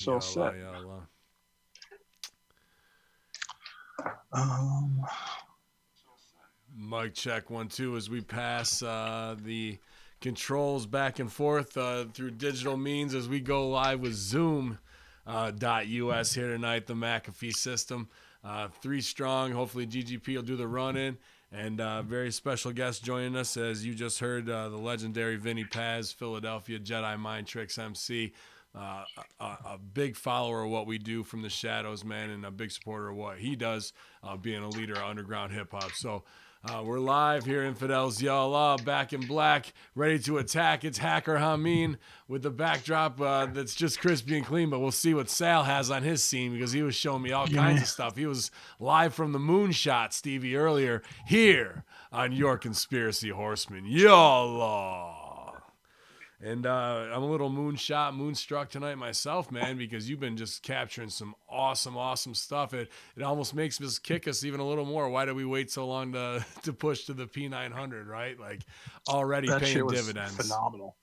So set. Mic check 1 2 as we pass the controls back and forth through digital means as we go live with Zoom.us here tonight, the McAfee system. 3 strong. Hopefully GGP will do the run-in. And very special guest joining us, as you just heard, the legendary Vinny Paz, Philadelphia Jedi Mind Tricks MC. A big follower of what we do from the shadows, man, and a big supporter of what he does, being a leader of underground hip-hop. So we're live here, Infidels, y'all, back in black, ready to attack. It's HackerHamin with the backdrop that's just crispy and clean, but we'll see what Sal has on his scene because he was showing me all kinds of stuff. He was live from the moonshot, Stevie, earlier here on your Conspiracy Horsemen. Y'all. And I'm a little moonstruck tonight myself, man, because you've been just capturing some awesome stuff. It almost makes us kick us even a little more. Why did we wait so long to push to the P900, right? Like already that paying shit was dividends. Phenomenal.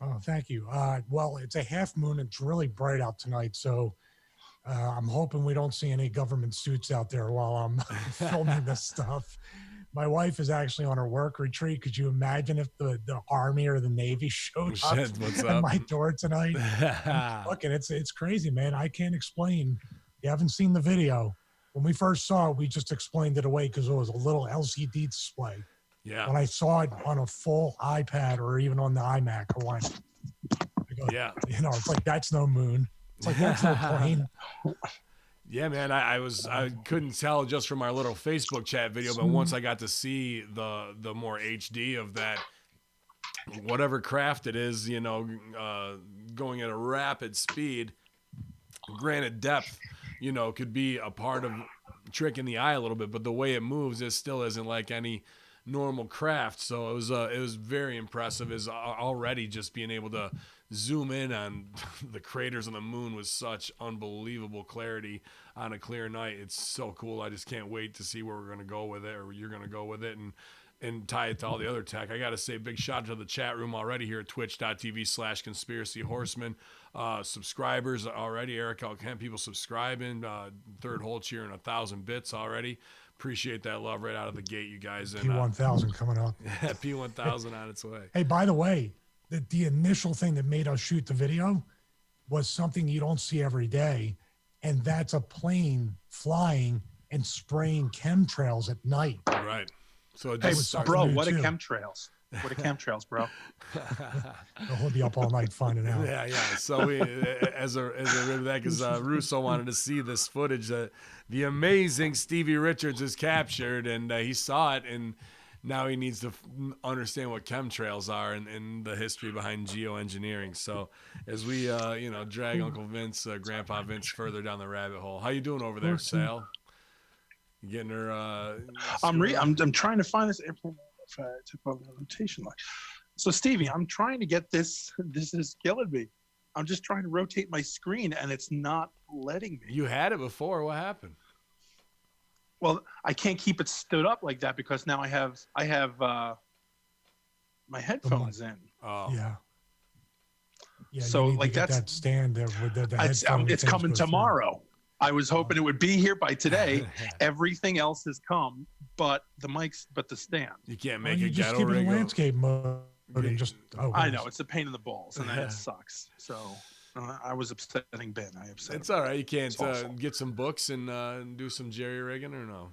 Oh, thank you. Well, it's a half moon. It's really bright out tonight, so I'm hoping we don't see any government suits out there while I'm filming this stuff. My wife is actually on her work retreat. Could you imagine if the Army or the Navy showed up at my door tonight? Look, and it's crazy, man. I can't explain. You haven't seen the video. When we first saw it, we just explained it away because it was a little LCD display. Yeah. When I saw it on a full iPad or even on the iMac, I go, yeah. You know, it's like, that's no moon. It's like, that's no plane. Yeah, man, I couldn't tell just from our little Facebook chat video, but once I got to see the more HD of that, whatever craft it is, you know, going at a rapid speed, granted depth, you know, could be a part of tricking the eye a little bit, but the way it moves, it still isn't like any normal craft. So it was very impressive. Is already just being able to zoom in on the craters on the moon with such unbelievable clarity on a clear night. It's so cool. I just can't wait to see where we're going to go with it, or you're going to go with it, and tie it to all the other tech. I got to say, big shout out to the chat room already here at twitch.tv/Conspiracy Horsemen. Subscribers already. Eric Alcant, people subscribing. Third hole cheering 1,000 bits already. Appreciate that love right out of the gate, you guys. And P1000 coming up. P1000 on its way. Hey, by the way, the initial thing that made us shoot the video was something you don't see every day, and that's a plane flying and spraying chemtrails at night. Right. So it just bro, what are chemtrails? What are chemtrails, bro? He'll be up all night finding out. Yeah. So we, as a that because Russo wanted to see this footage that the amazing Stevie Richards has captured, and he saw it, and now he needs to understand what chemtrails are and the history behind geoengineering. So as we drag Uncle Vince, Grandpa Vince, further down the rabbit hole. How you doing over there, Sal? You getting her? I'm trying to find this airplane. Rotation line. So Stevie, I'm trying to get this. This is killing me. I'm just trying to rotate my screen, and it's not letting me. You had it before. What happened? Well, I can't keep it stood up like that because now I have my headphones in. Oh, yeah. So like that stand there with the headphones. It's coming tomorrow. I was hoping it would be here by today. Everything else has come, but the mics, but the stand. You can't make a just ghetto keep it in rig. landscape mode and just. I know it's a pain in the balls, and then it sucks. So I was upsetting Ben. It's all right. You can't get some books and do some jerry rigging or no?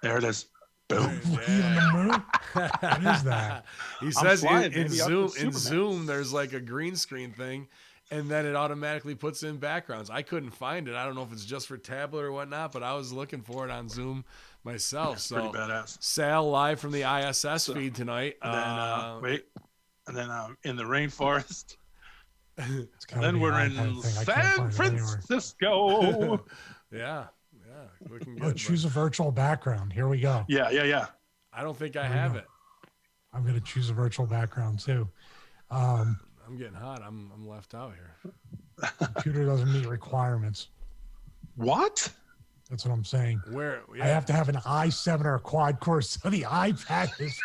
There it is. Boom. What is that? He says in Zoom, there's like a green screen thing, and then it automatically puts in backgrounds. I couldn't find it. I don't know if it's just for tablet or whatnot, but I was looking for it on Zoom myself. So pretty badass. Sal live from the ISS feed tonight. And then in the rainforest. And then we're in San Francisco. Yeah. Looking good. Choose a virtual background. Here we go. Yeah. I don't think I have it. I'm going to choose a virtual background too. I'm getting hot. I'm left out here. Computer doesn't meet requirements. What? That's what I'm saying. Where I have to have an i7 or a quad core, so the iPad's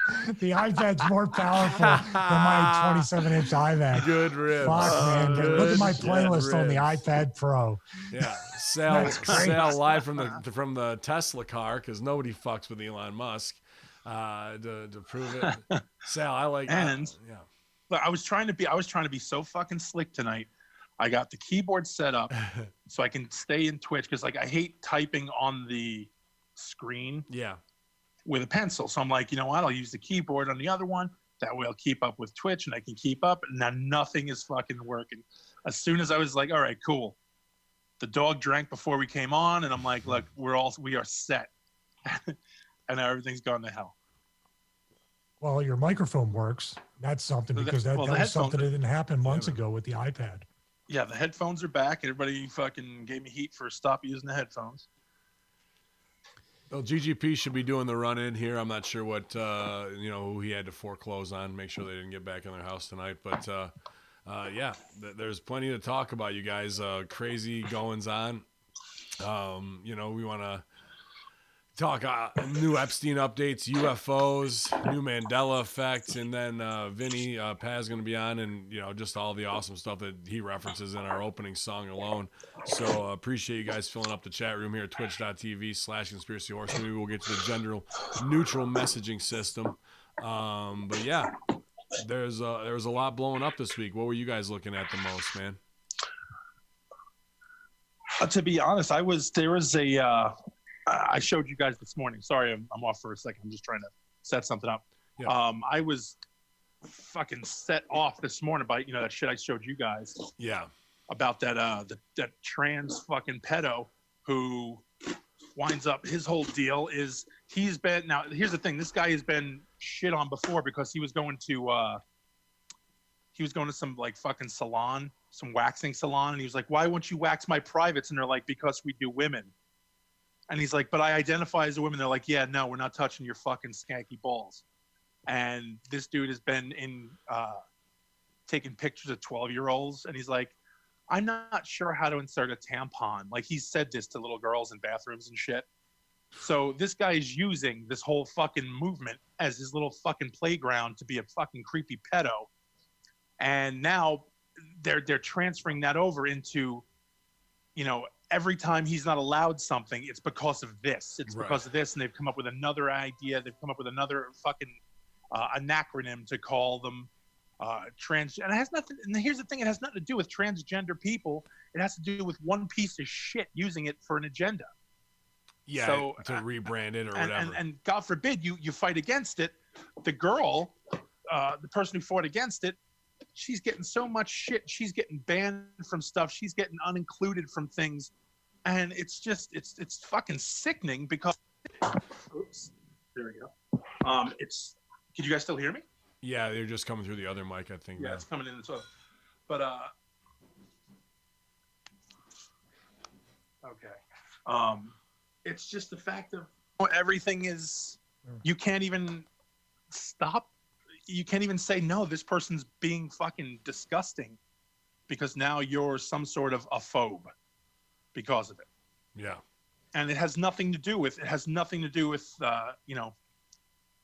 more powerful than my 27-inch iMac. Good ribs. Fuck, man. But look at my playlist on the iPad Pro. Yeah, That's great. Sal live from the Tesla car because nobody fucks with Elon Musk to prove it. Sal, I like yeah. But I was trying to be so fucking slick tonight. I got the keyboard set up so I can stay in Twitch because like I hate typing on the screen with a pencil. So I'm like, you know what? I'll use the keyboard on the other one. That way I'll keep up with Twitch and I can keep up. And now nothing is fucking working. As soon as I was like, all right, cool. The dog drank before we came on, and I'm like, look, we are set. And now everything's gone to hell. Well, your microphone works. That's something because that was something that didn't happen months ago with the iPad. Yeah, the headphones are back. Everybody fucking gave me heat for stop using the headphones. Well, GGP should be doing the run-in here. I'm not sure what, who he had to foreclose on, make sure they didn't get back in their house tonight. But, there's plenty to talk about, you guys. Crazy goings on. We want to talk new Epstein updates, UFOs, new Mandela effect, and then Vinny Paz going to be on, and just all the awesome stuff that he references in our opening song alone. So appreciate you guys filling up the chat room here at twitch.tv/Conspiracy Horsemen. Maybe we'll get to the gender neutral messaging system. But yeah, there was a lot blowing up this week. What were you guys looking at the most, man? To be honest, I showed you guys this morning. Sorry, I'm off for a second. I'm just trying to set something up. Yeah. I was fucking set off this morning by that shit I showed you guys. Yeah. About that trans fucking pedo who winds up. His whole deal is he's been. Now here's the thing. This guy has been shit on before because he was going to some like fucking salon, some waxing salon, and he was like, "Why won't you wax my privates?" And they're like, "Because we do women." And he's like, "But I identify as a woman." They're like, "Yeah, no, we're not touching your fucking skanky balls." And this dude has been taking pictures of 12-year-olds, and he's like, "I'm not sure how to insert a tampon." Like he's said this to little girls in bathrooms and shit. So this guy is using this whole fucking movement as his little fucking playground to be a fucking creepy pedo. And now they're transferring that over into, every time he's not allowed something, it's because of this. It's because of this, and they've come up with another idea. They've come up with another fucking an acronym to call them trans. And it has nothing. And here's the thing: it has nothing to do with transgender people. It has to do with one piece of shit using it for an agenda. Yeah, so, to rebrand it or whatever. And God forbid you fight against it. The girl, the person who fought against it, she's getting so much shit. She's getting banned from stuff. She's getting unincluded from things. And it's just, it's fucking sickening because, oops, there we go. Can you guys still hear me? Yeah, they're just coming through the other mic, I think. Yeah, it's coming in as well. But, okay. It's just the fact of everything is, you can't even stop. You can't even say, no, this person's being fucking disgusting because now you're some sort of a phobe because of it. Yeah. And it has nothing to do with,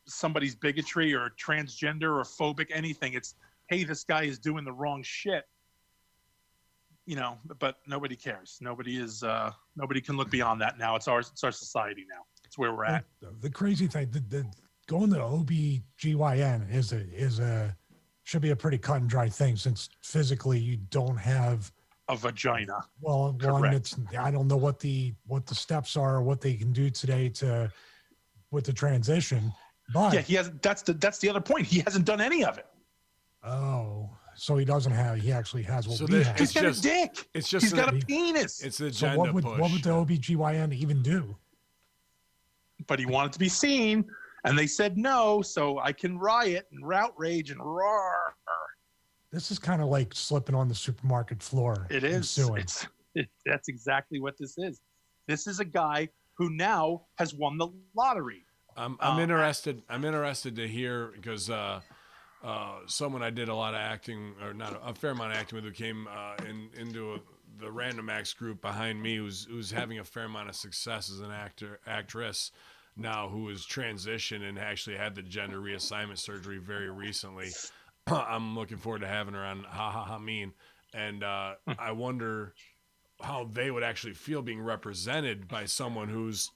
somebody's bigotry or transgender or phobic anything. It's, hey, this guy is doing the wrong shit. But nobody cares. Nobody can look beyond that now. It's our society now. It's where we're at. The crazy thing, the going to OBGYN should be a pretty cut and dry thing since physically you don't have a vagina. Well, I don't know what the steps are or what they can do today with the transition. But yeah, he has. That's the other point. He hasn't done any of it. Oh, so he doesn't have. He actually has what we have. He's got a dick. It's just he's got a penis. It's the agenda push. What would the OBGYN even do? But he wanted to be seen, and they said no. So I can riot and outrage and roar. This is kind of like slipping on the supermarket floor. It is. That's exactly what this is. This is a guy who now has won the lottery. I'm interested. I'm interested to hear because someone I did a lot of acting, or not a fair amount of acting with, who came into the Random Acts group behind me, who's having a fair amount of success as an actress now, who has transitioned and actually had the gender reassignment surgery very recently. I'm looking forward to having her on HackerHamin, and I wonder how they would actually feel being represented by someone who's,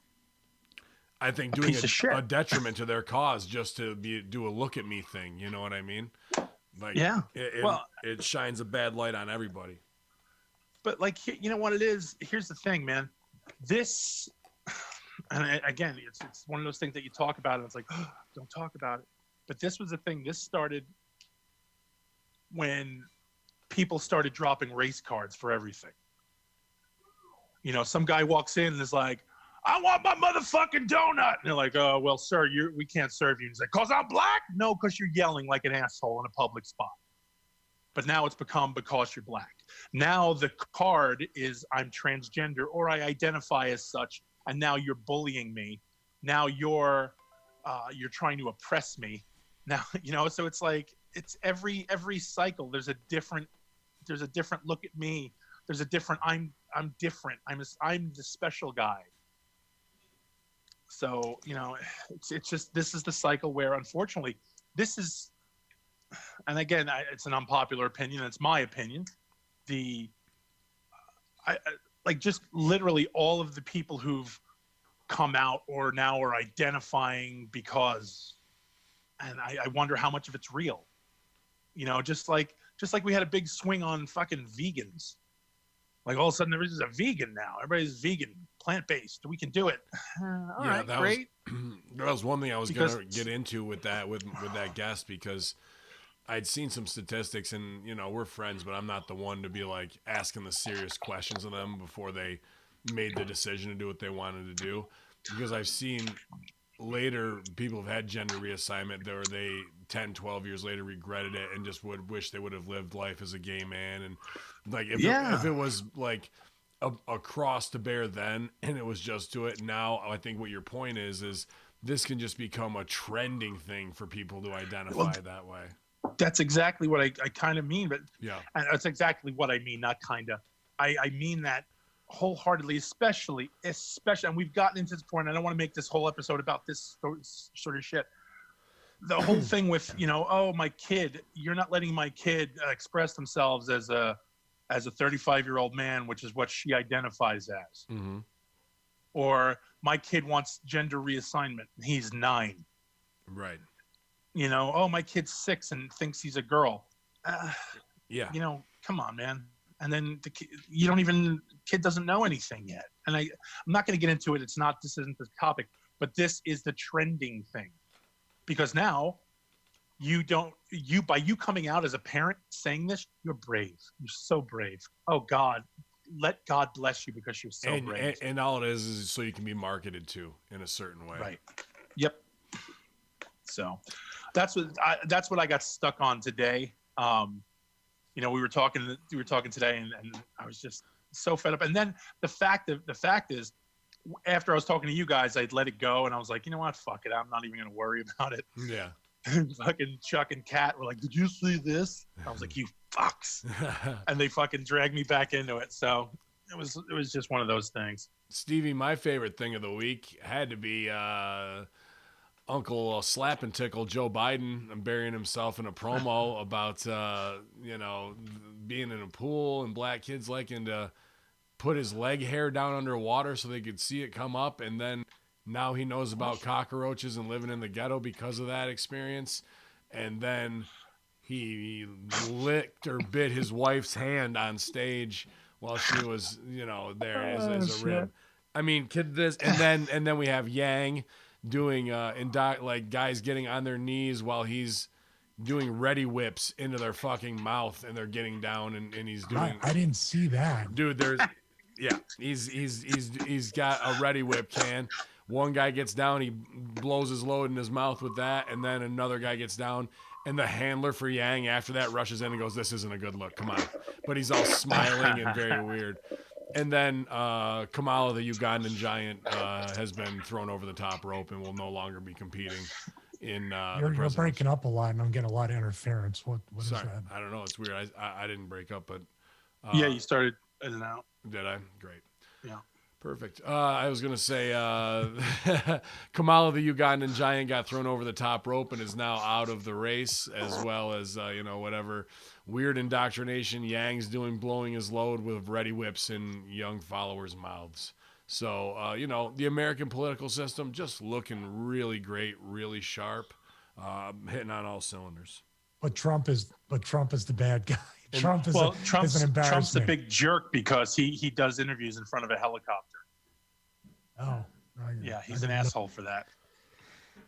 I think, doing a detriment to their cause just to do a look at me thing. You know what I mean? Like, yeah. It shines a bad light on everybody. But like, you know what it is? Here's the thing, man. This, and again, it's one of those things that you talk about and it's like, oh, don't talk about it. But this was the thing. This started when people started dropping race cards for everything. You know, some guy walks in and is like, I want my motherfucking donut. And they're like, oh, well, sir, we can't serve you. And he's like, because I'm black? No, because you're yelling like an asshole in a public spot. But now it's become because you're black. Now the card is I'm transgender or I identify as such, and now you're bullying me. Now you're trying to oppress me. Now, you know, so it's like it's every cycle. There's a different look at me. There's a different I'm different. I'm the special guy. So, you know, it's just, this is the cycle where, unfortunately, this is, and again, it's an unpopular opinion. It's my opinion. Like just literally all of the people who've come out or now are identifying because, and I wonder how much of it's real. You know, just like we had a big swing on fucking vegans. Like all of a sudden there is a vegan now. Everybody's vegan, plant-based. We can do it. All right, great. That was one thing I was going to get into with that guest, because I'd seen some statistics, and you know, we're friends, but I'm not the one to be like asking the serious questions of them before they made the decision to do what they wanted to do. Because I've seen later people have had gender reassignment where they 10, 12 years later regretted it and just would wish they would have lived life as a gay man. And like if it was like a cross to bear then and it was just to it, now I think what your point is this can just become a trending thing for people to identify that way. That's exactly what I kind of mean, but yeah, and that's exactly what I mean, not kind of. I mean that wholeheartedly, especially, and we've gotten into this point. I don't want to make this whole episode about this sort of shit. The whole thing with, you know, oh, my kid, you're not letting my kid express themselves as a 35-year-old man, which is what she identifies as. Mm-hmm. Or my kid wants gender reassignment. He's 9. Right. You know, oh, my kid's 6 and thinks he's a girl. Yeah. You know, come on, man. And then kid doesn't know anything yet. And I'm not going to get into it. This isn't the topic, but this is the trending thing. Because now by you coming out as a parent saying this, you're brave. You're so brave. Oh God, let God bless you because you're so brave. And all it is so you can be marketed to in a certain way. Right. Yep. So that's what I got stuck on today. You know, we were talking today and I was just so fed up. And then the fact is, after I was talking to you guys, I'd let it go and I was like, you know what? Fuck it. I'm not even going to worry about it. Yeah. And fucking Chuck and Kat were like, did you see this? I was like, you fucks. And they fucking dragged me back into it. So it was just one of those things. Stevie, my favorite thing of the week had to be Uncle Slap and Tickle Joe Biden burying himself in a promo about, you know, being in a pool and black kids liking to put his leg hair down underwater so they could see it come up. And then now he knows about cockroaches and living in the ghetto because of that experience. And then he licked or bit his wife's hand on stage while she was, you know, there as a rib. I mean, kid, this, and then we have Yang doing like guys getting on their knees while he's doing ready whips into their fucking mouth and they're getting down and he's doing. I didn't see that, dude. He's got a ready whip can. One guy gets down, he blows his load in his mouth with that, and then another guy gets down, and the handler for Yang after that rushes in and goes, "This isn't a good look. Come on." But he's all smiling and very weird. And then Kamala, the Ugandan giant, has been thrown over the top rope and will no longer be competing in you're breaking up a lot, and I'm getting a lot of interference. What is Sorry, that? I don't know. It's weird. I didn't break up, but yeah, you started. in and out. Did I? Great. Yeah. Perfect. I was going to say Kamala, the Ugandan giant, got thrown over the top rope and is now out of the race, as well as, whatever weird indoctrination Yang's doing, blowing his load with ready whips in young followers' mouths. So, the American political system just looking really great, really sharp, hitting on all cylinders. But Trump is the bad guy. Trump is Trump's an embarrassment. Trump's a big jerk because he does interviews in front of a helicopter. Oh, yeah, he's an asshole for that.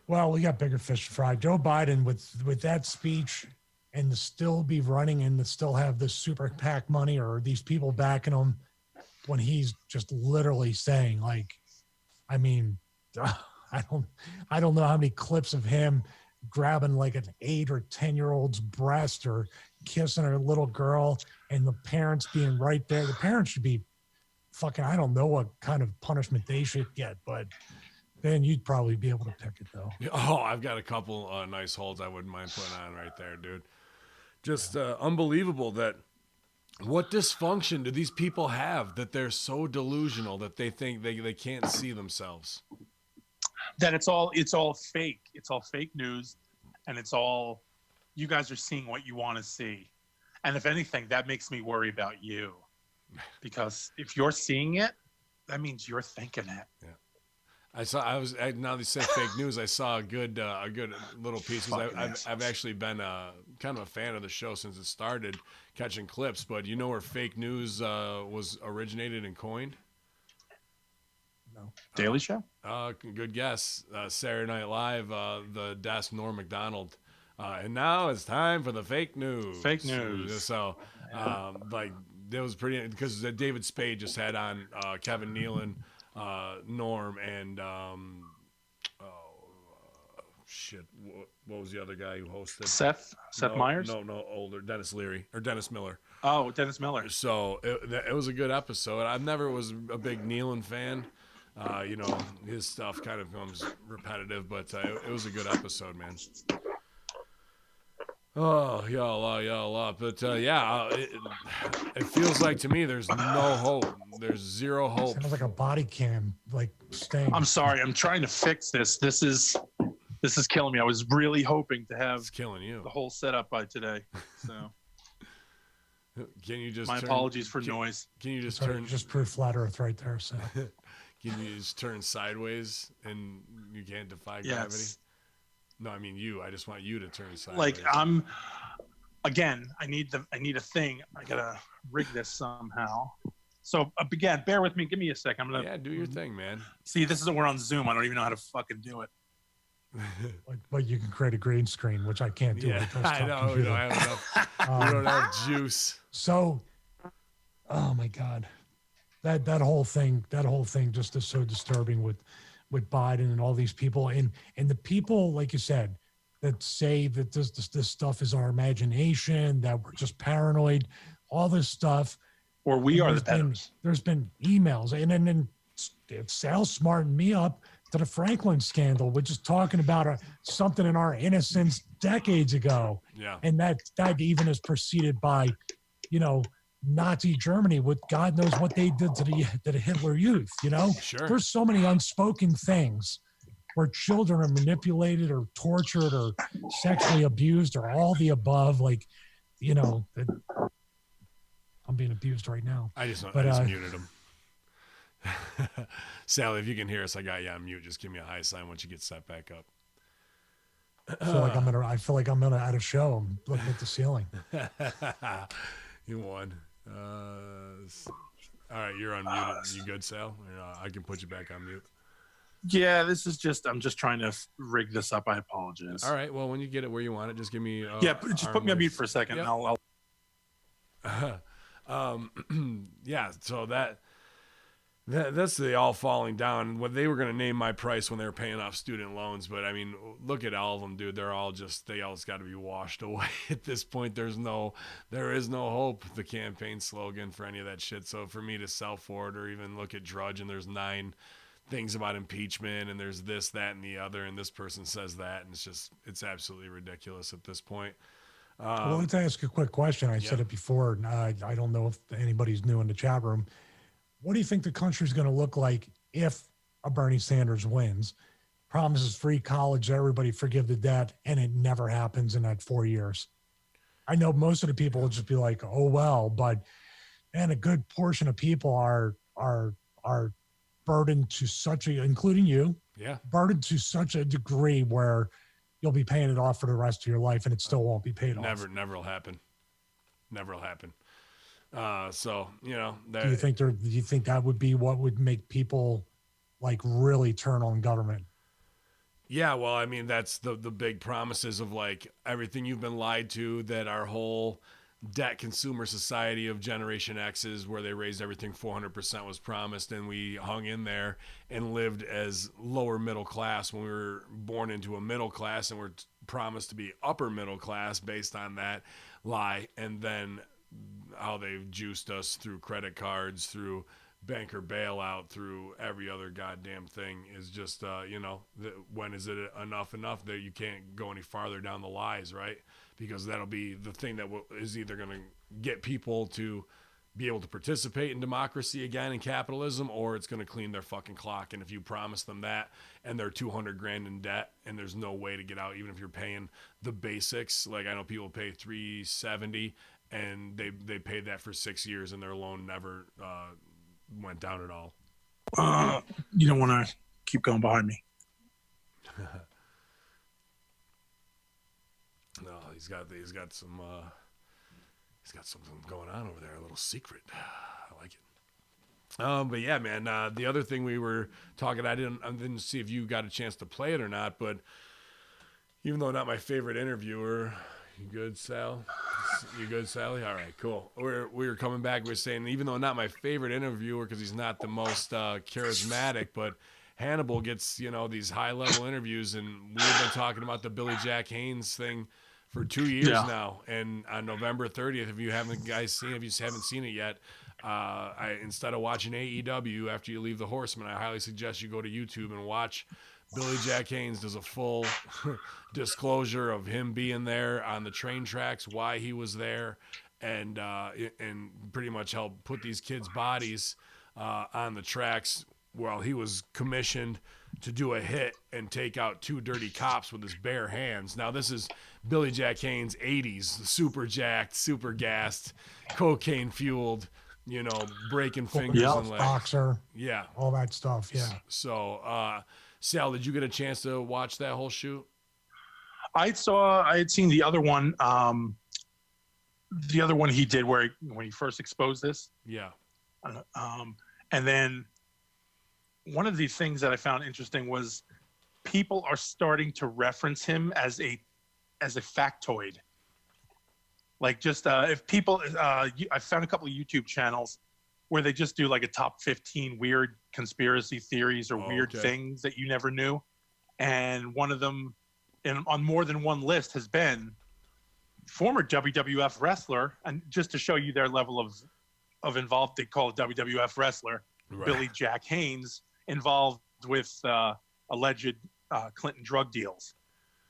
Well, we got bigger fish to fry. Joe Biden with that speech and to still be running and to still have this super PAC money or these people backing him when he's just literally saying, like, I mean, I don't know how many clips of him grabbing like an 8 or 10-year-old's breast or kissing a little girl and the parents being right there. The parents should be fucking, I don't know what kind of punishment they should get, but then you'd probably be able to pick it though. Oh, I've got a couple nice holds I wouldn't mind putting on right there, dude. Just unbelievable that what dysfunction do these people have that they're so delusional that they think they can't see themselves. That it's all fake. It's all fake news, and it's all, you guys are seeing what you want to see. And if anything, that makes me worry about you, because if you're seeing it, that means you're thinking it. Yeah. Now they said fake news. I saw a good little piece. I've actually been kind of a fan of the show since it started, catching clips. But you know where fake news was originated and coined? No. Daily Show? Good guess. Saturday Night Live, the desk Norm Macdonald. And now it's time for the fake news. Fake news. So, that was pretty, because David Spade just had on Kevin Nealon, Norm, and what was the other guy who hosted? Seth Meyers? No, older, Dennis Miller. Oh, Dennis Miller. So it was a good episode. I never was a big Nealon fan. His stuff kind of becomes repetitive, but it was a good episode, man. Oh, ya Allah. But it feels like to me there's no hope. There's zero hope. Sounds like a body cam, like staying. I'm sorry. I'm trying to fix this. This is killing me. I was really hoping to have It's killing you. the whole setup by today. So can you just? My apologies for noise. Can you just turn? Just prove flat Earth right there. So can you just turn sideways and you can't defy gravity? Yes. No, I mean you. I just want you to turn sideways. Like I need a thing. I gotta rig this somehow. So again, bear with me. Give me a sec. I'm gonna. Do your thing, man. See, we're on Zoom. I don't even know how to fucking do it. But you can create a green screen, which I can't do. Yeah, I know. We don't have enough. We don't have juice. So, oh my God, that whole thing just is so disturbing with Biden and all these people and the people, like you said, that say that this stuff is our imagination, that we're just paranoid, all this stuff. Or we are the peddlers. There's been emails, and then Sal smartened me up to the Franklin scandal, which is talking about something in our innocence decades ago. Yeah. And that even is preceded by, Nazi Germany, with God knows what they did to the Hitler Youth, Sure. There's so many unspoken things where children are manipulated or tortured or sexually abused or all the above. Like, that I'm being abused right now. I just muted him. Sally, if you can hear us, I got you on mute. Just give me a high sign once you get set back up. I feel like I'm at a show. I'm looking at the ceiling. You won. All right, you're on mute. You good, Sal? I can put you back on mute. Yeah, I'm just trying to rig this up. I apologize. All right. Well, when you get it where you want it, just give me. Just put me on mute for a second. Yep. And I'll. Yeah. So that's the all falling down. What they were going to name my price when they were paying off student loans, but I mean, look at all of them, dude. They all got to be washed away at this point. There is no hope. The campaign slogan for any of that shit. So for me to sell for it or even look at Drudge and there's 9 things about impeachment and there's this, that, and the other, and this person says that, and it's absolutely ridiculous at this point. Well, let's ask a quick question. I said it before. And I don't know if anybody's new in the chat room. What do you think the country's going to look like if a Bernie Sanders wins? Promises free college, everybody forgive the debt, and it never happens in that 4 years. I know most of the people will just be like, "Oh well," but and a good portion of people are burdened to such a, including you, burdened to such a degree where you'll be paying it off for the rest of your life, and it still won't be paid off. Never will happen. Never will happen. So do you think that would be what would make people like really turn on government? Yeah, well, I mean, that's the big promises of like everything you've been lied to, that our whole debt consumer society of Generation X's, where they raised everything 400% was promised, and we hung in there and lived as lower middle class when we were born into a middle class, and we're promised to be upper middle class based on that lie. And then how they've juiced us through credit cards, through banker bailout, through every other goddamn thing is just, when is it enough that you can't go any farther down the lies, right? Because that'll be the thing that is either going to get people to be able to participate in democracy again and capitalism, or it's going to clean their fucking clock. And if you promise them that and they're $200,000 in debt and there's no way to get out, even if you're paying the basics, like I know people pay $370 and they paid that for 6 years and their loan never went down at all. You don't want to keep going behind me. No, he's got something going on over there, a little secret. I like it. But yeah, man, the other thing we were talking, I didn't see if you got a chance to play it or not, but even though not my favorite interviewer, you good, Sal? You good, Sally? All right, cool. We were coming back. We were saying, even though not my favorite interviewer because he's not the most charismatic, but Hannibal gets, these high-level interviews, and we've been talking about the Billy Jack Haynes thing for 2 years now. And on November 30th, if you haven't seen it yet, instead of watching AEW after you leave the Horsemen, I highly suggest you go to YouTube and watch Billy Jack Haynes does a full disclosure of him being there on the train tracks, why he was there, and pretty much helped put these kids' bodies on the tracks while he was commissioned to do a hit and take out 2 dirty cops with his bare hands. Now, this is Billy Jack Haynes' 80s, super jacked, super gassed, cocaine-fueled, breaking fingers and legs. Boxer. Yeah. All that stuff, yeah. So, Sal, did you get a chance to watch that whole shoot? I had seen the other one. The other one he did when he first exposed this. Yeah. And then one of the things that I found interesting was people are starting to reference him as a factoid. Like just if people, I found a couple of YouTube channels where they just do like a top 15 weird conspiracy theories or weird things that you never knew. And one of them on more than one list has been former WWF wrestler. And just to show you their level of involved, they call it WWF wrestler, right. Billy Jack Haynes, involved with alleged Clinton drug deals.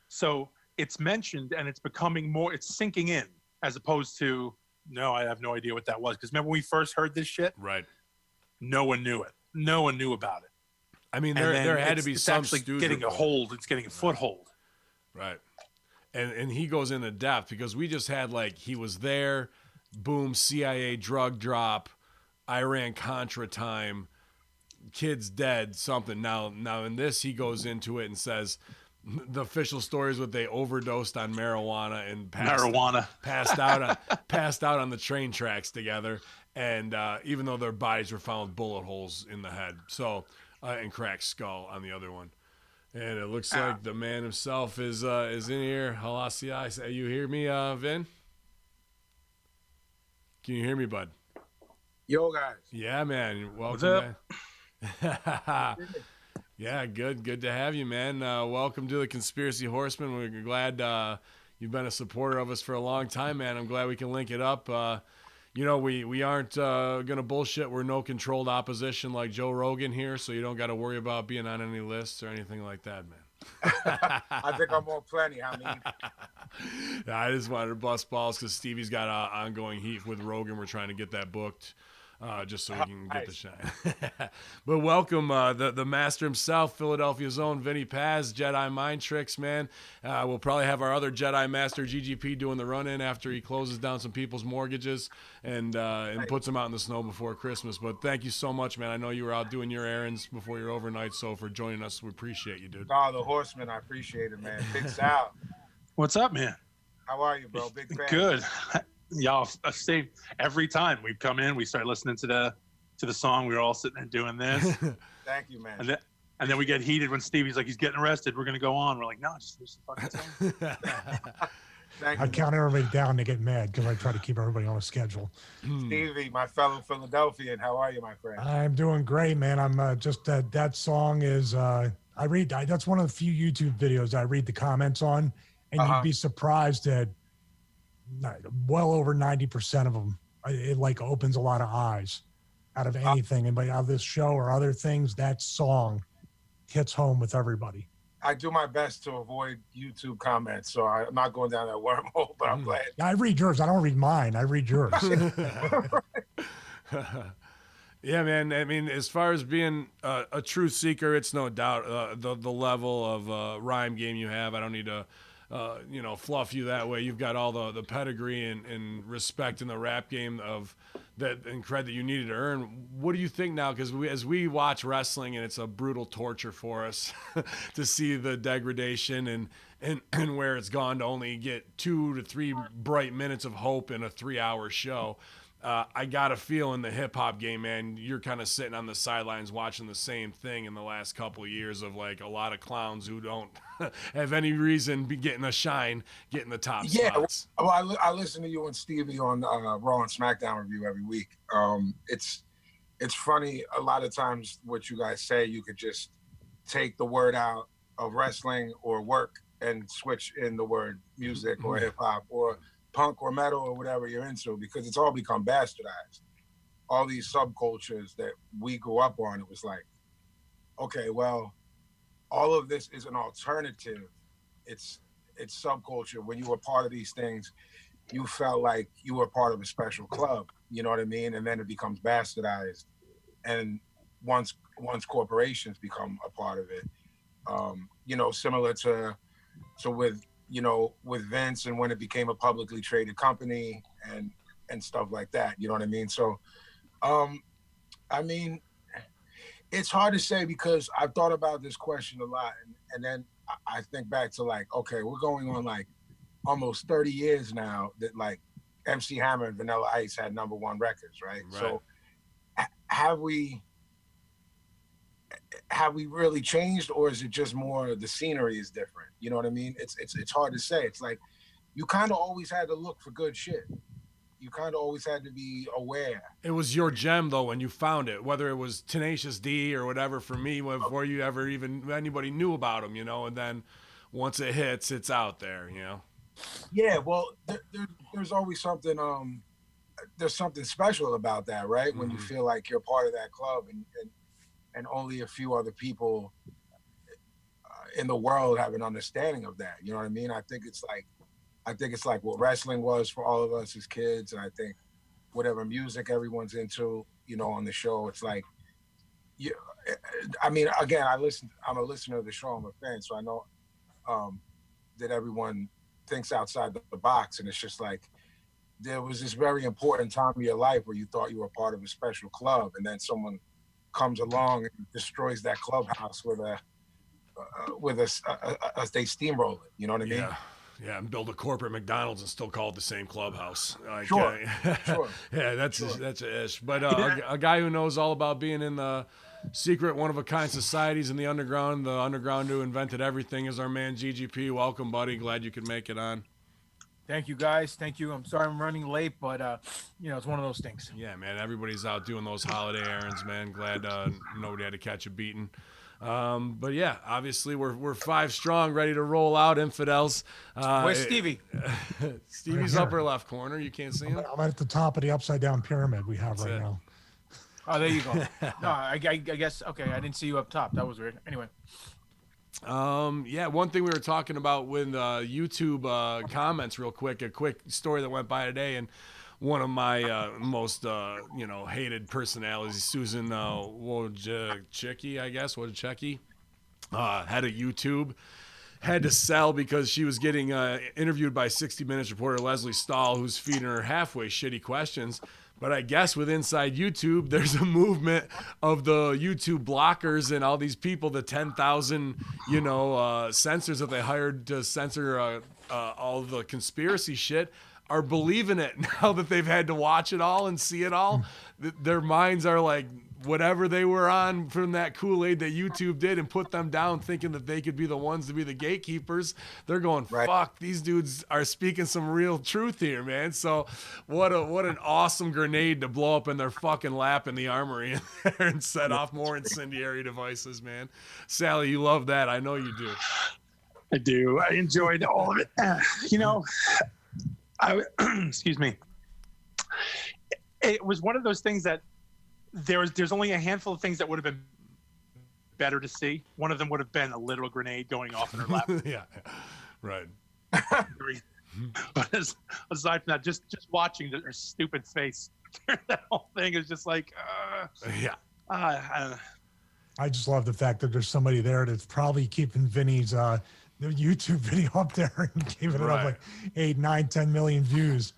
So it's mentioned and it's becoming more, it's sinking in as opposed to, no, I have no idea what that was. Because remember when we first heard this shit? Right. No one knew it. No one knew about it. I mean, there had to be some actually getting a hold. It's getting a foothold. Right. And he goes into depth because we just had he was there, boom, CIA drug drop, Iran-Contra time, kids dead, something. Now in this, he goes into it and says the official story is what they overdosed on marijuana and passed out on the train tracks together. And even though their bodies were found with bullet holes in the head, so and cracked skull on the other one. And it looks like the man himself is in here. Halasi, you hear me, Vin? Can you hear me, bud? Yo, guys. Yeah, man. Welcome, man. Yeah, good to have you, man. Welcome to the Conspiracy Horsemen. We're glad you've been a supporter of us for a long time, man. I'm glad we can link it up. We aren't going to bullshit. We're no controlled opposition like Joe Rogan here, so you don't got to worry about being on any lists or anything like that, man. I think I'm on plenty. I mean, I just wanted to bust balls because Stevie's got ongoing heat with Rogan. We're trying to get that booked. Just so we can get the shine. But welcome the master himself, Philadelphia's own Vinny Paz, Jedi Mind Tricks, man. We'll probably have our other Jedi Master GGP doing the run-in after he closes down some people's mortgages and puts them out in the snow before Christmas. But thank you so much, man. I know you were out doing your errands before your overnight, so for joining us, we appreciate you, dude. the Horsemen, I appreciate it, man. Big Sal, What's up, man? how are you, bro? Big fan. Good. Y'all stay every time we come in, we start listening to the song. We were all sitting there doing this. Thank you, man. And then we get heated when Stevie's like, he's getting arrested. We're gonna go on. We're like, no, just listen to the fucking song. Thank I you, count everybody down to get mad because I try to keep everybody on a schedule. Stevie, my fellow Philadelphian. How are you, my friend? I'm doing great, man. I'm just that song is that's one of the few YouTube videos I read the comments on, and you'd be surprised that well over 90% of them, it like opens a lot of eyes out of anything. And out of this show or other things, that song hits home with everybody. I do my best to avoid YouTube comments, so I'm not going down that wormhole, but I'm glad. I read yours. I don't read mine. I read yours. Yeah, man. I mean, as far as being a truth seeker, it's no doubt the level of rhyme game you have. I don't need to fluff you that way. You've got all the pedigree and respect in the rap game of that and cred that you needed to earn. What do you think now? Because as we watch wrestling, and it's a brutal torture for us to see the degradation and where it's gone to only get 2 to 3 bright minutes of hope in a 3-hour show. I got a feel in the hip hop game, man, you're kind of sitting on the sidelines watching the same thing in the last couple of years of like a lot of clowns who don't have any reason be getting a shine, getting the top spots. Well, I listen to you and Stevie on Raw and SmackDown review every week. It's funny. A lot of times what you guys say, you could just take the word out of wrestling or work and switch in the word music or hip hop or punk or metal or whatever you're into, because it's all become bastardized. All these subcultures that we grew up on, it was like, okay, well, all of this is an alternative. It's subculture. When you were part of these things, you felt like you were part of a special club, you know what I mean? And then it becomes bastardized. And once corporations become a part of it, similar to with Vince and when it became a publicly traded company and stuff like that, you know what I mean? So, I mean, it's hard to say because I've thought about this question a lot. And then I think back to like, okay, we're going on like almost 30 years now that like MC Hammer and Vanilla Ice had #1 records, right? So have we really changed, or is it just more the scenery is different? You know what I mean? It's hard to say. It's like you kind of always had to look for good shit. You kind of always had to be aware. It was your gem though when you found it, whether it was Tenacious D or whatever. For me, before you ever even anybody knew about him, and then once it hits, it's out there, Yeah, well, there's always something. There's something special about that, right? When you feel like you're part of that club and only a few other people in the world have an understanding of that. You know what I mean? I think it's like what wrestling was for all of us as kids. And I think whatever music everyone's into, on the show, it's like, I mean, again, I'm a listener of the show. I'm a fan. So I know that everyone thinks outside the box. And it's just like, there was this very important time of your life where you thought you were part of a special club. And then someone comes along and destroys that clubhouse with they steamroll it. You know what I mean? Yeah, and build a corporate McDonald's and still call it the same clubhouse. Like, sure. Yeah, that's a ish. But a guy who knows all about being in the secret, one-of-a-kind societies in the underground who invented everything, is our man GGP. Welcome, buddy. Glad you could make it on. Thank you, guys. Thank you. I'm sorry I'm running late, but it's one of those things. Yeah, man. Everybody's out doing those holiday errands, man. Glad nobody had to catch a beating. But yeah, obviously we're 5 strong, ready to roll out, infidels. Where's Stevie? Stevie's upper left corner. You can't see him. I'm at the top of the upside down pyramid we have right now. Oh, there you go. No, I guess, okay, I didn't see you up top. That was weird. Anyway. Yeah, one thing we were talking about with YouTube comments real quick, a quick story that went by today, and one of my most hated personalities, Susan Wojcicki, I guess, Wojcicki, had a YouTube, had to sell because she was getting interviewed by 60 Minutes reporter Leslie Stahl, who's feeding her halfway shitty questions. But I guess with inside YouTube, there's a movement of the YouTube blockers and all these people, the 10,000, censors that they hired to censor all the conspiracy shit, are believing it now that they've had to watch it all and see it all. Their minds are like whatever they were on from that Kool-Aid that YouTube did and put them down thinking that they could be the ones to be the gatekeepers. They're going, fuck, these dudes are speaking some real truth here, man. So what an awesome grenade to blow up in their fucking lap in the armory and set off more incendiary devices, man. Sally, you love that. I know you do. I do. I enjoyed all of it. Excuse me. It was one of those things that there's only a handful of things that would have been better to see. One of them would have been a literal grenade going off in her lap. Yeah, right. But aside from that, just watching her stupid face, that whole thing is just like, yeah. I just love the fact that there's somebody there that's probably keeping Vinny's the YouTube video up there and giving it up like 8, 9, 10 million views.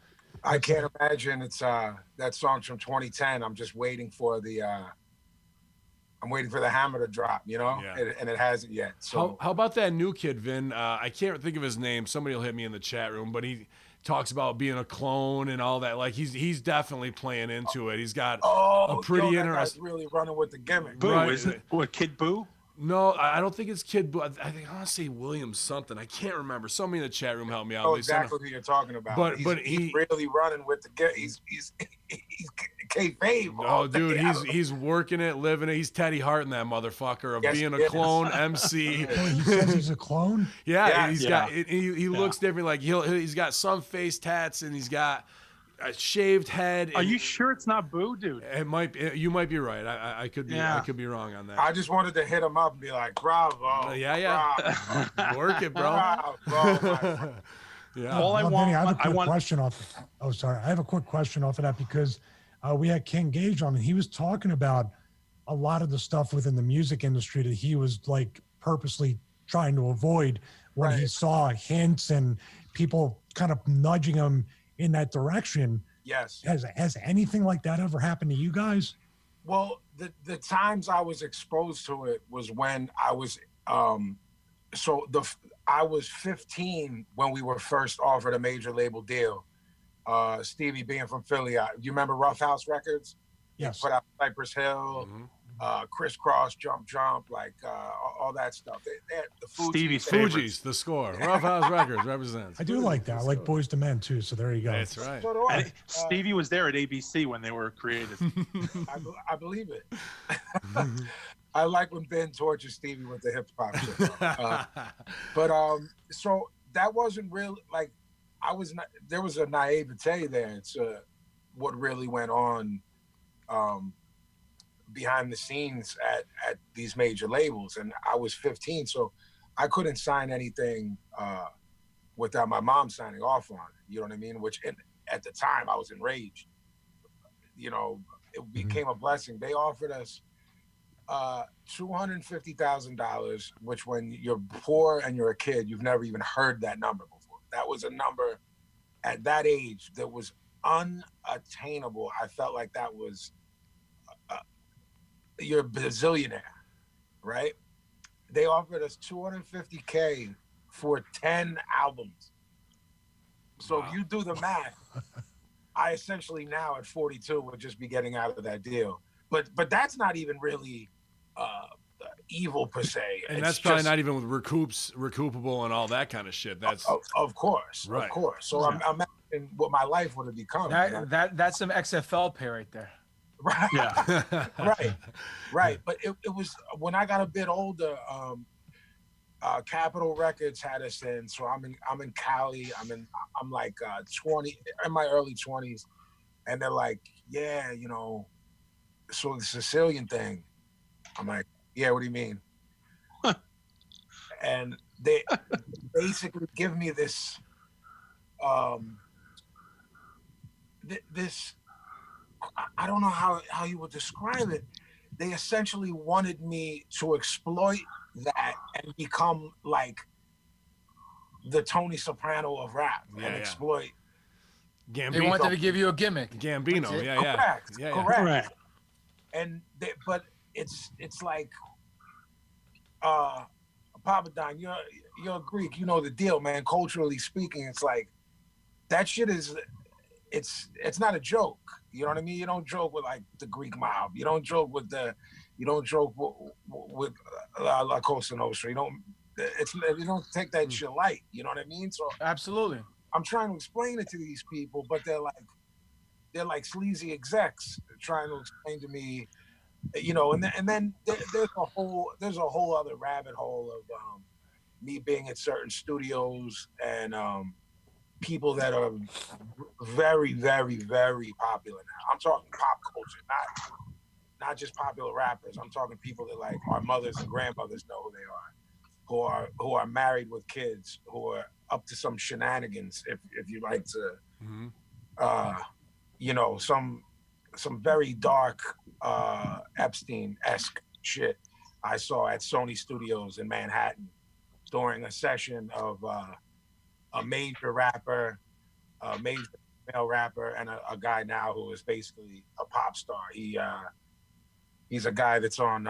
I can't imagine it's that song's from 2010. I'm just waiting for the hammer to drop, and it hasn't yet. So how about that new kid, Vin? I can't think of his name. Somebody will hit me in the chat room, but he talks about being a clone and all that. Like he's definitely playing into it. He's got a pretty interesting. Really running with the gimmick. Boo, right. Isn't it? What, Kid Boo? No, I don't think it's Kid Boo. I think I want to say William something. I can't remember. Somebody in the chat room help me out. Oh, exactly who you're talking about. But he's really running with the he's kayfabe. Oh, dude, he's working it, living it. He's Teddy Hart in that motherfucker of being a clone MC. Oh, he says he's a clone. Yeah, he's got. He looks different. Like he's got some face tats and he's got a shaved head. Are you sure it's not Boo, dude? It might be. You might be right. I could be. I could be wrong on that. I just wanted to hit him up and be like, "Bravo!" Bravo. Work it, bro. Bravo, yeah. All I want. Vinny, I have a quick question off. Oh, sorry. I have a quick question off of that because we had King Gage on, and he was talking about a lot of the stuff within the music industry that he was like purposely trying to avoid when he saw hints and people kind of nudging him in that direction. Yes. Has anything like that ever happened to you guys? Well, the times I was exposed to it was when I was I was 15 when we were first offered a major label deal. Stevie being from Philly, you remember Rough House Records? Yes. Put out Cypress Hill, Crisscross, Jump, like all that stuff. They had the Fugees, the score. Rough House Records represents. I do like that. I like Boys to Men too. So there you go. That's right. So do I. And Stevie was there at ABC when they were created. I believe it. I like when Ben tortures Stevie with the hip hop shit. So that wasn't real. Like there was a naivete there to what really went on behind the scenes at these major labels, and I was 15, so I couldn't sign anything without my mom signing off on it. You know what I mean? Which at the time I was enraged. It became a blessing. They offered us $250,000, which when you're poor and you're a kid, you've never even heard that number before. That was a number at that age that was unattainable. I felt like that was you're a bazillionaire, right? They offered us $250K for 10 albums. So if you do the math, I essentially now at 42 would just be getting out of that deal. But that's not even really evil per se. And that's probably not even with recoupable and all that kind of shit. That's of course, right. Of course. So I'm imagining what my life would have become. That's some XFL pay right there. Right. Yeah. Right. But it was when I got a bit older. Capitol Records had us in, so I'm in Cali. I'm like 20, in my early 20s, and they're like, yeah, so the Sicilian thing. I'm like, yeah, what do you mean? and they basically give me this this I don't know how you would describe it. They essentially wanted me to exploit that and become like the Tony Soprano of rap and exploit. Gambino. They wanted to give you a gimmick. Gambino, Correct. Correct. And but it's like Papadine, you're a Greek, you know the deal, man. Culturally speaking, it's like that shit is it's not a joke. You know what I mean? You don't joke with like the Greek mob. You don't joke with La Cosa Nostra. You don't take that shit light. You know what I mean? So Absolutely. I'm trying to explain it to these people, but they're like sleazy execs trying to explain to me, you know. And then there's a whole other rabbit hole of me being at certain studios and people that are very, very, very popular now. I'm talking pop culture, not just popular rappers. I'm talking people that like our mothers and grandmothers know who they are, who are married with kids, who are up to some shenanigans, if you like to, you know, some very dark Epstein-esque shit I saw at Sony Studios in Manhattan during a session of a major rapper, a major male rapper, and a guy now who is basically a pop star. He's a guy that's on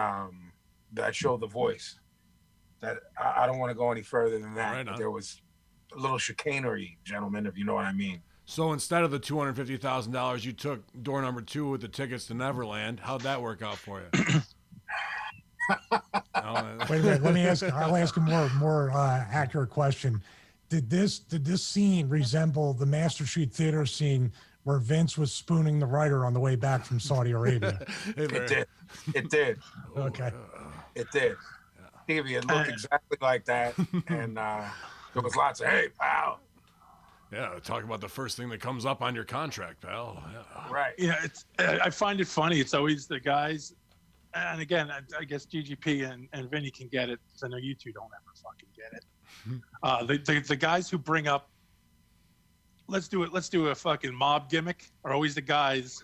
that show The Voice. That I don't want to go any further than that. Right on. But there was a little chicanery, gentlemen, if you know what I mean. So instead of the $250,000, you took door number 2 with the tickets to Neverland. How'd that work out for you? Wait a minute. I'll ask a more accurate question. Did this scene resemble the Master Street Theater scene where Vince was spooning the writer on the way back from Saudi Arabia? It did. Okay. It did. Stevie, it looked exactly like that. And there was lots of, hey, pal. Yeah, talk about the first thing that comes up on your contract, pal. Yeah. Right. Yeah, I find it funny. It's always the guys, and again, I guess GGP and Vinny can get it because I know you two don't ever fucking get it. The guys who bring up, let's do a fucking mob gimmick, are always the guys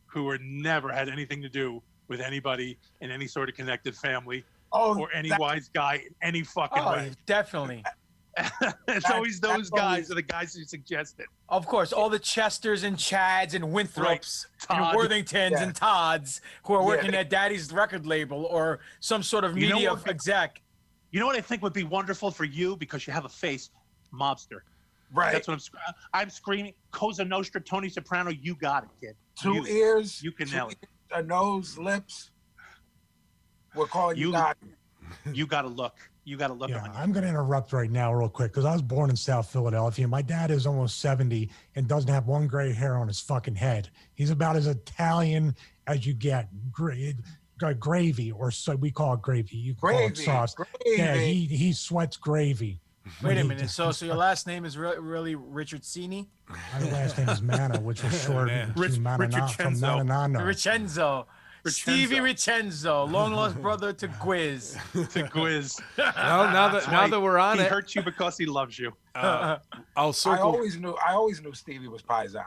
who are never had anything to do with anybody in any sort of connected family or any wise guy in any fucking way. Definitely. It's always those guys are the guys who suggest it. Of course, all the Chesters and Chads and Winthrops and Todd. Worthingtons and Todds who are working at Daddy's record label or some sort of media exec. You know what I think would be wonderful for you because you have a face, mobster. Right. That's what I'm screaming. Cosa Nostra, Tony Soprano, you got it, kid. Two ears. You can nail it. A nose, lips. We're calling you God. You got to look. You got to look. Yeah, on you. I'm going to interrupt right now real quick because I was born in South Philadelphia. My dad is almost 70 and doesn't have one gray hair on his fucking head. He's about as Italian as you get. Gravy, or so we call it gravy. You call it sauce. Gravy. Yeah, he sweats gravy. Wait a minute. So your last name is really Richard Cini? My last name is Mana, which was short to Ricenzo. Ricenzo. Stevie Ricenzo, long lost brother to Gwiz. Now that we're on he it, hurts you because he loves you. I'll circle. I always knew Stevie was Paisan.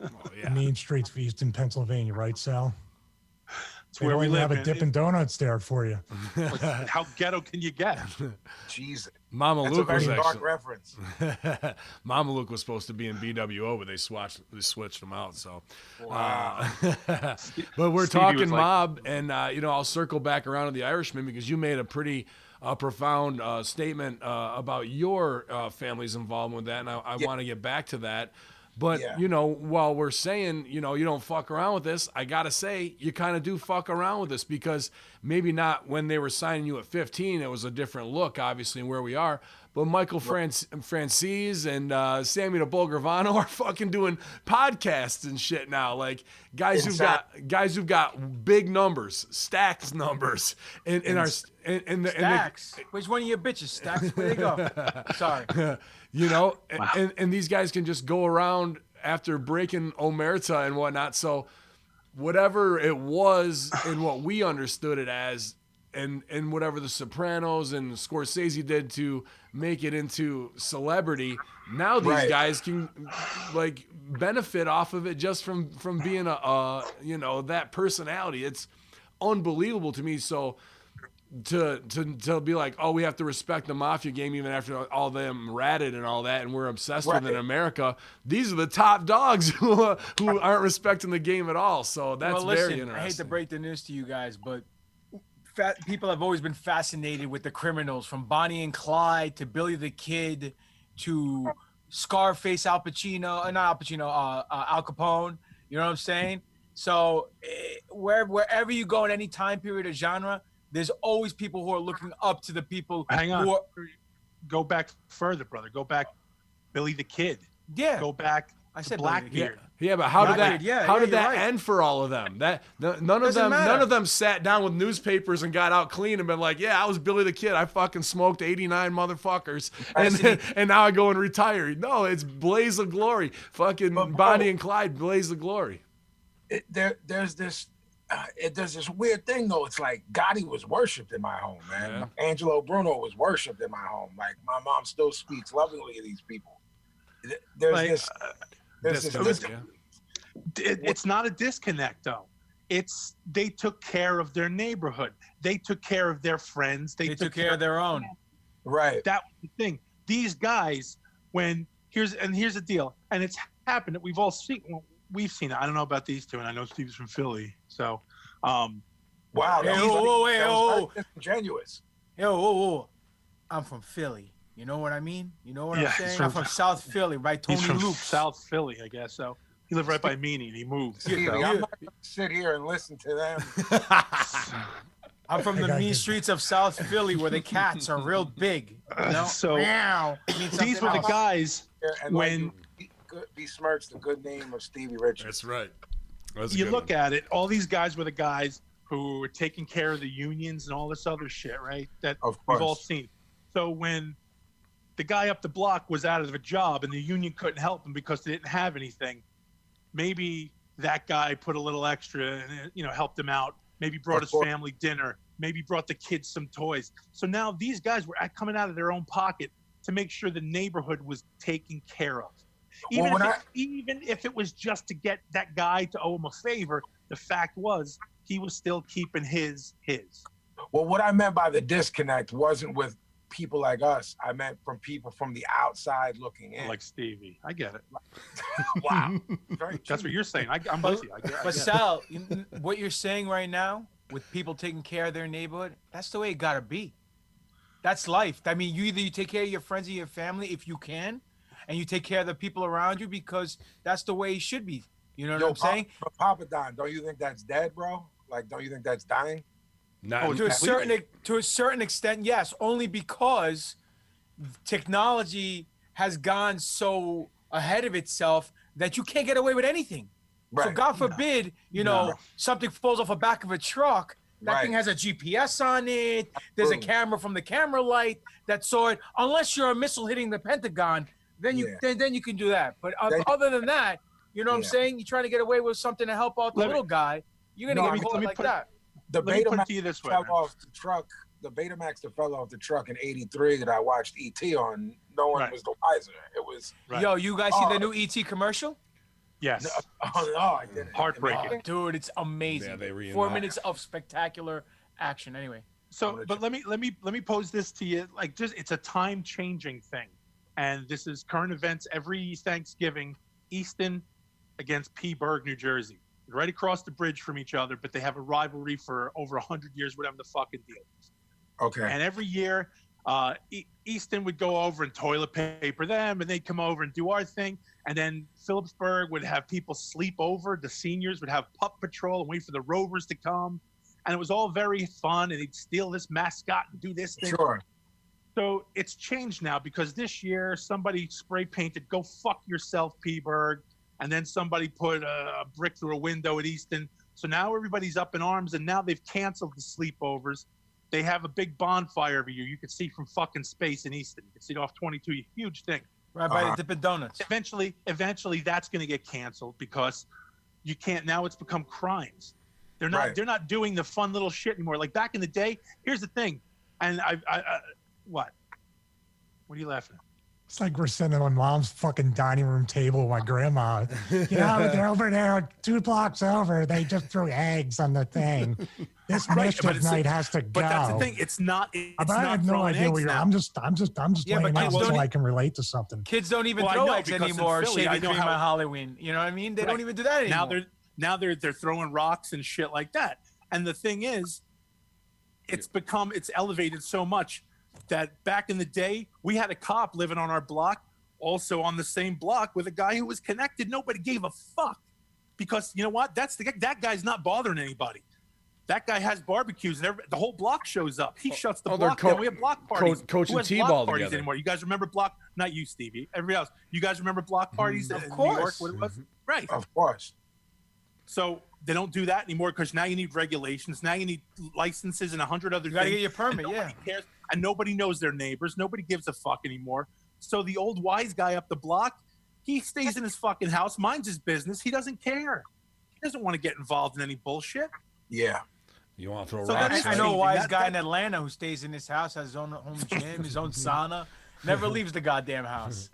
Oh, yeah. Main streets of Easton, Pennsylvania, right, Sal? It's They where don't we even live. have a Dippin' Donuts there for you. How ghetto can you get? Jesus. Mama That's Luke a very was dark actually, reference. Mama Luke was supposed to be in BWO, but they switched them out. So, Wow. but we're Stevie talking was like- mob, and I'll circle back around to the Irishman because you made a pretty profound statement about your family's involvement with that, and I want to get back to that. But, while we're saying, you don't fuck around with this, I got to say, you kind of do fuck around with this because maybe not when they were signing you at 15, it was a different look, obviously, and where we are. But Michael Francis and Sammy the Bull Gravano are fucking doing podcasts and shit now. Like guys who've got big numbers, stacks numbers, Stacks. Which one of your bitches? Stacks. Where they go? Sorry. Wow. and these guys can just go around after breaking omerta and whatnot. So whatever it was and what we understood it as, and whatever the Sopranos and Scorsese did to make it into celebrity, now these guys can like benefit off of it just from being that personality. It's unbelievable to me. So to be like, oh, we have to respect the mafia game even after all them ratted and all that, and we're obsessed with it in America. These are the top dogs who aren't respecting the game at all. So that's very interesting. I hate to break the news to you guys, but people have always been fascinated with the criminals, from Bonnie and Clyde to Billy the Kid to Scarface, Al Capone. You know what I'm saying? So wherever you go in any time period or genre, there's always people who are looking up to the people. Hang on. Go back further, brother. Go back, Billy the Kid. Yeah. Go back. I said Blackbeard. Yeah, but how did that end for all of them? None of them sat down with newspapers and got out clean and been like, yeah, I was Billy the Kid. I fucking smoked 89 motherfuckers, and now I go and retire. No, it's Blaze of Glory. Fucking Bonnie and Clyde, Blaze of Glory. There's this weird thing though. It's like Gotti was worshipped in my home, man. Yeah. Angelo Bruno was worshipped in my home. Like my mom still speaks lovingly of these people. It's not a disconnect though. It's they took care of their neighborhood. They took care of their friends. They took care of their own. Right. That was the thing. These guys, here's the deal, and it's happened. We've all seen. We've seen it. I don't know about these two, and I know Steve's from Philly, so. Wow. Disingenuous. Whoa. I'm from Philly. You know what I mean? You know what I'm saying? I'm from South Philly, right? Tony Luke. South Philly, I guess so. He lived right by Meany, and he moved. I'm not going to sit here and listen to them. I'm from the mean streets of South Philly where the cats are real big. You know? So these were the guys when besmirch the good name of Stevie Richards. That's right. You look at it, all these guys were the guys who were taking care of the unions and all this other shit, right? That we've all seen. So when the guy up the block was out of a job and the union couldn't help him because they didn't have anything, maybe that guy put a little extra and helped him out. Maybe brought his family dinner. Maybe brought the kids some toys. So now these guys were coming out of their own pocket to make sure the neighborhood was taken care of. Even if it was just to get that guy to owe him a favor, the fact was he was still keeping his. Well, what I meant by the disconnect wasn't with people like us. I meant from people from the outside looking in. Like Stevie. I get it. Wow. That's what you're saying. I'm with you. But Sal, what you're saying right now with people taking care of their neighborhood, that's the way it got to be. That's life. I mean, you take care of your friends and your family if you can, and you take care of the people around you because that's the way it should be. You know what I'm saying? Papa Don, don't you think that's dead, bro? Like, don't you think that's dying? To a certain extent, yes. Only because technology has gone so ahead of itself that you can't get away with anything. Right. So God forbid, something falls off the back of a truck. That thing has a GPS on it. There's a camera from the camera light that saw it. Unless you're a missile hitting the Pentagon, then you can do that. But other than that, you know what I'm saying? You're trying to get away with something to help out the little guy. You're gonna get caught like that. The Betamax fell off the truck. The Betamax that fell off the truck in '83 that I watched ET on. No one was the wiser. It was. Yo, you guys see the new ET commercial? Yes. No, I didn't. Heartbreaking. Dude, it's amazing. Yeah, they reenact. 4 minutes of spectacular action. Anyway. So, but let me pose this to you. Like, it's a time changing thing, and this is current events. Every Thanksgiving, Easton against Peaburg, New Jersey. Right across the bridge from each other, but they have a rivalry for over 100 years, whatever the fucking deal is. Okay. And every year, Easton would go over and toilet paper them, and they'd come over and do our thing. And then Phillipsburg would have people sleep over. The seniors would have pup patrol and wait for the Rovers to come. And it was all very fun, and they'd steal this mascot and do this thing. Sure. So it's changed now because this year somebody spray painted, "Go fuck yourself, Peaburg." And then somebody put a brick through a window at Easton. So now everybody's up in arms, and now they've canceled the sleepovers. They have a big bonfire every year. You can see from fucking space in Easton. You can see it off 22. A huge thing. Right by the Dippin' Donuts. Eventually that's going to get canceled because you can't. Now it's become crimes. They're not doing the fun little shit anymore. Like back in the day, here's the thing. And what? What are you laughing at? It's like we're sitting at my mom's fucking dining room table with my grandma. You know, they're over there 2 blocks over. They just threw eggs on the thing. This mischief night has to go. But that's the thing. It's not. It's I have no idea what you're. I'm just Yeah, laying but out so I can relate to something. Kids don't even throw eggs anymore. Shaving cream on Halloween. You know what I mean? They don't even do that anymore. Now they're throwing rocks and shit like that. And the thing is, it's elevated so much that back in the day, we had a cop living on our block, also on the same block with a guy who was connected. Nobody gave a fuck because you know what? That guy's not bothering anybody. That guy has barbecues and the whole block shows up. He shuts the block down. We have block parties. Coaching T-ball together anymore. You guys remember block? Not you, Stevie. Everybody else. You guys remember block parties in course. New York? What it was? Right. Of course. So they don't do that anymore because now you need regulations. Now you need licenses and 100 other things. You got to get your permit, Cares, and nobody knows their neighbors. Nobody gives a fuck anymore. So the old wise guy up the block, he stays in his fucking house, minds his business. He doesn't care. He doesn't want to get involved in any bullshit. Yeah. You want to throw rocks? I know a wise guy in Atlanta who stays in his house, has his own home gym, his own sauna, never leaves the goddamn house.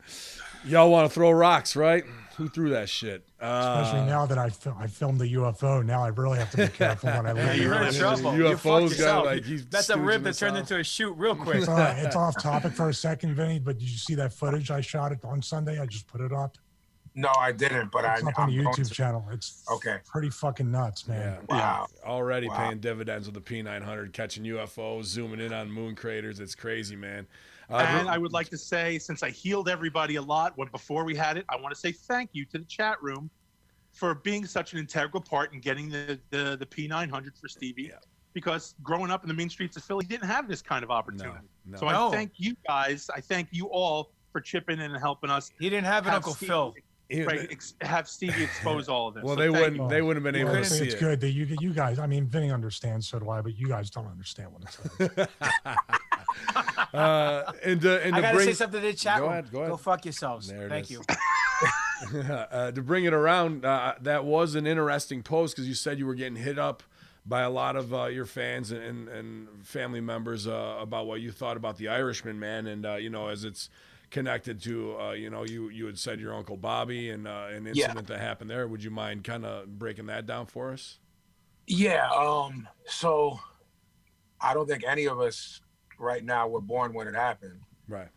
Y'all want to throw rocks, right? Who threw that shit? Especially now that I filmed the UFO. Now I really have to be careful when I leave. You're in trouble. UFO's got like that's a rib that turned into a shoot real quick. It's off topic for a second, Vinny. But did you see that footage I shot it on Sunday? I just put it up. No, I didn't. But it's up on the YouTube channel. It's pretty fucking nuts, man. Yeah. Wow. Already paying dividends with the P900, catching UFOs, zooming in on moon craters. It's crazy, man. And I would like to say, since I healed everybody a lot before we had it, I want to say thank you to the chat room for being such an integral part in getting the P900 for Stevie. Yeah. Because growing up in the mean streets of Philly, he didn't have this kind of opportunity. So I thank you guys. I thank you all for chipping in and helping us. He didn't have an Uncle Phil. Right, have Stevie expose all of this. Well, so they wouldn't have been able to see it. It's good that you guys. I mean, Vinny understands, so do I, but you guys don't understand what it's like. I gotta say something to the chat room. Go ahead. Go fuck yourselves. Thank you. To bring it around, that was an interesting post because you said you were getting hit up by a lot of your fans and family members about what you thought about the Irishman, man, and as it's connected to you had said your Uncle Bobby and an incident that happened there. Would you mind kind of breaking that down for us? Yeah. So I don't think any of us right now were born when it happened. Right.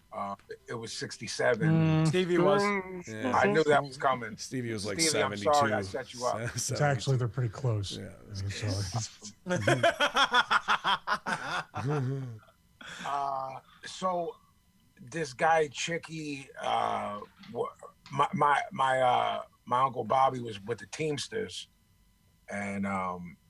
It was 67. Stevie was. Yeah. I knew that was coming. Stevie was like Stevie, 72. I'm sorry I set you up. It's actually, they're pretty close. Yeah. So this guy Chicky, my Uncle Bobby was with the Teamsters, and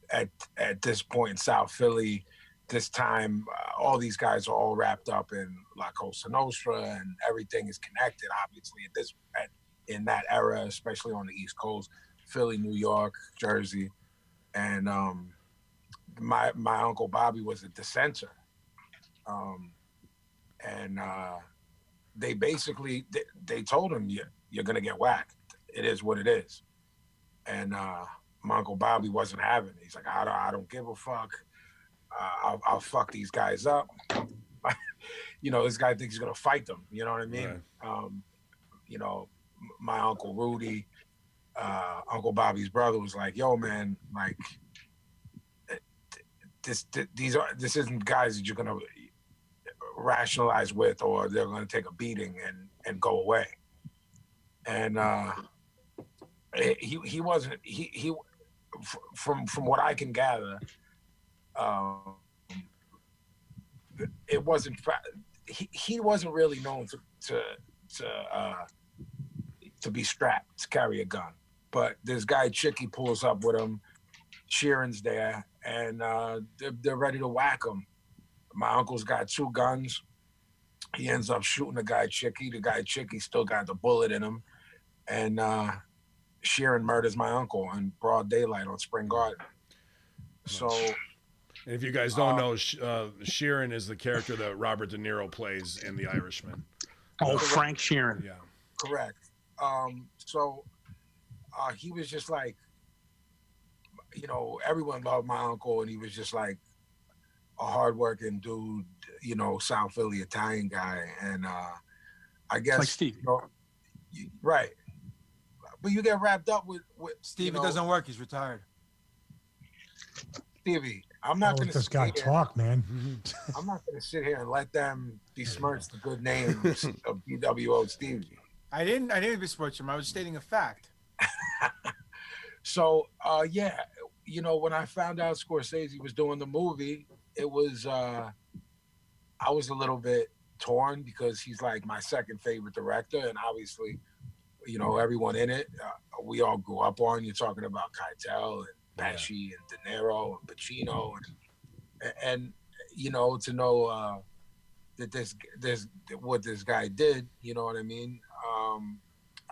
at this point in South Philly, this time all these guys are all wrapped up in La Cosa Nostra, and everything is connected. Obviously, in that era, especially on the East Coast, Philly, New York, Jersey, and my Uncle Bobby was a dissenter. And they basically they told him you're gonna get whacked. It is what it is. And my Uncle Bobby wasn't having it. He's like, I don't give a fuck. I'll fuck these guys up. This guy thinks he's gonna fight them. You know what I mean? Right. My Uncle Rudy, Uncle Bobby's brother, was like, yo, man, like this isn't guys that you're gonna rationalize with, or they're going to take a beating and go away. And he wasn't from what I can gather, it wasn't he wasn't really known to be strapped to carry a gun. But this guy Chicky pulls up with him, Sheeran's there, and they're ready to whack him. My uncle's got 2 guns. He ends up shooting the guy Chicky. The guy Chicky still got the bullet in him. And Sheeran murders my uncle in broad daylight on Spring Garden. So, and if you guys don't know, Sheeran is the character that Robert De Niro plays in The Irishman. Oh, Frank Sheeran. Yeah. Correct. So he was just like, you know, everyone loved my uncle, and he was just like a hardworking dude, you know, South Philly Italian guy. And I guess like Steve. You know, right. But you get wrapped up with Steve, you know, it doesn't work. He's retired. Stevie, I'm not going let to this guy talk, man. I'm not going to sit here and let them besmirch the good name of BWO Stevie. I didn't besmirch him. I was stating a fact. So, yeah, you know, when I found out Scorsese was doing the movie, it was, I was a little bit torn because he's like my second favorite director. And obviously, you know, everyone in it, we all grew up on. You're talking about Keitel and Pesci and De Niro and Pacino. And you know, to know that this what this guy did, you know what I mean?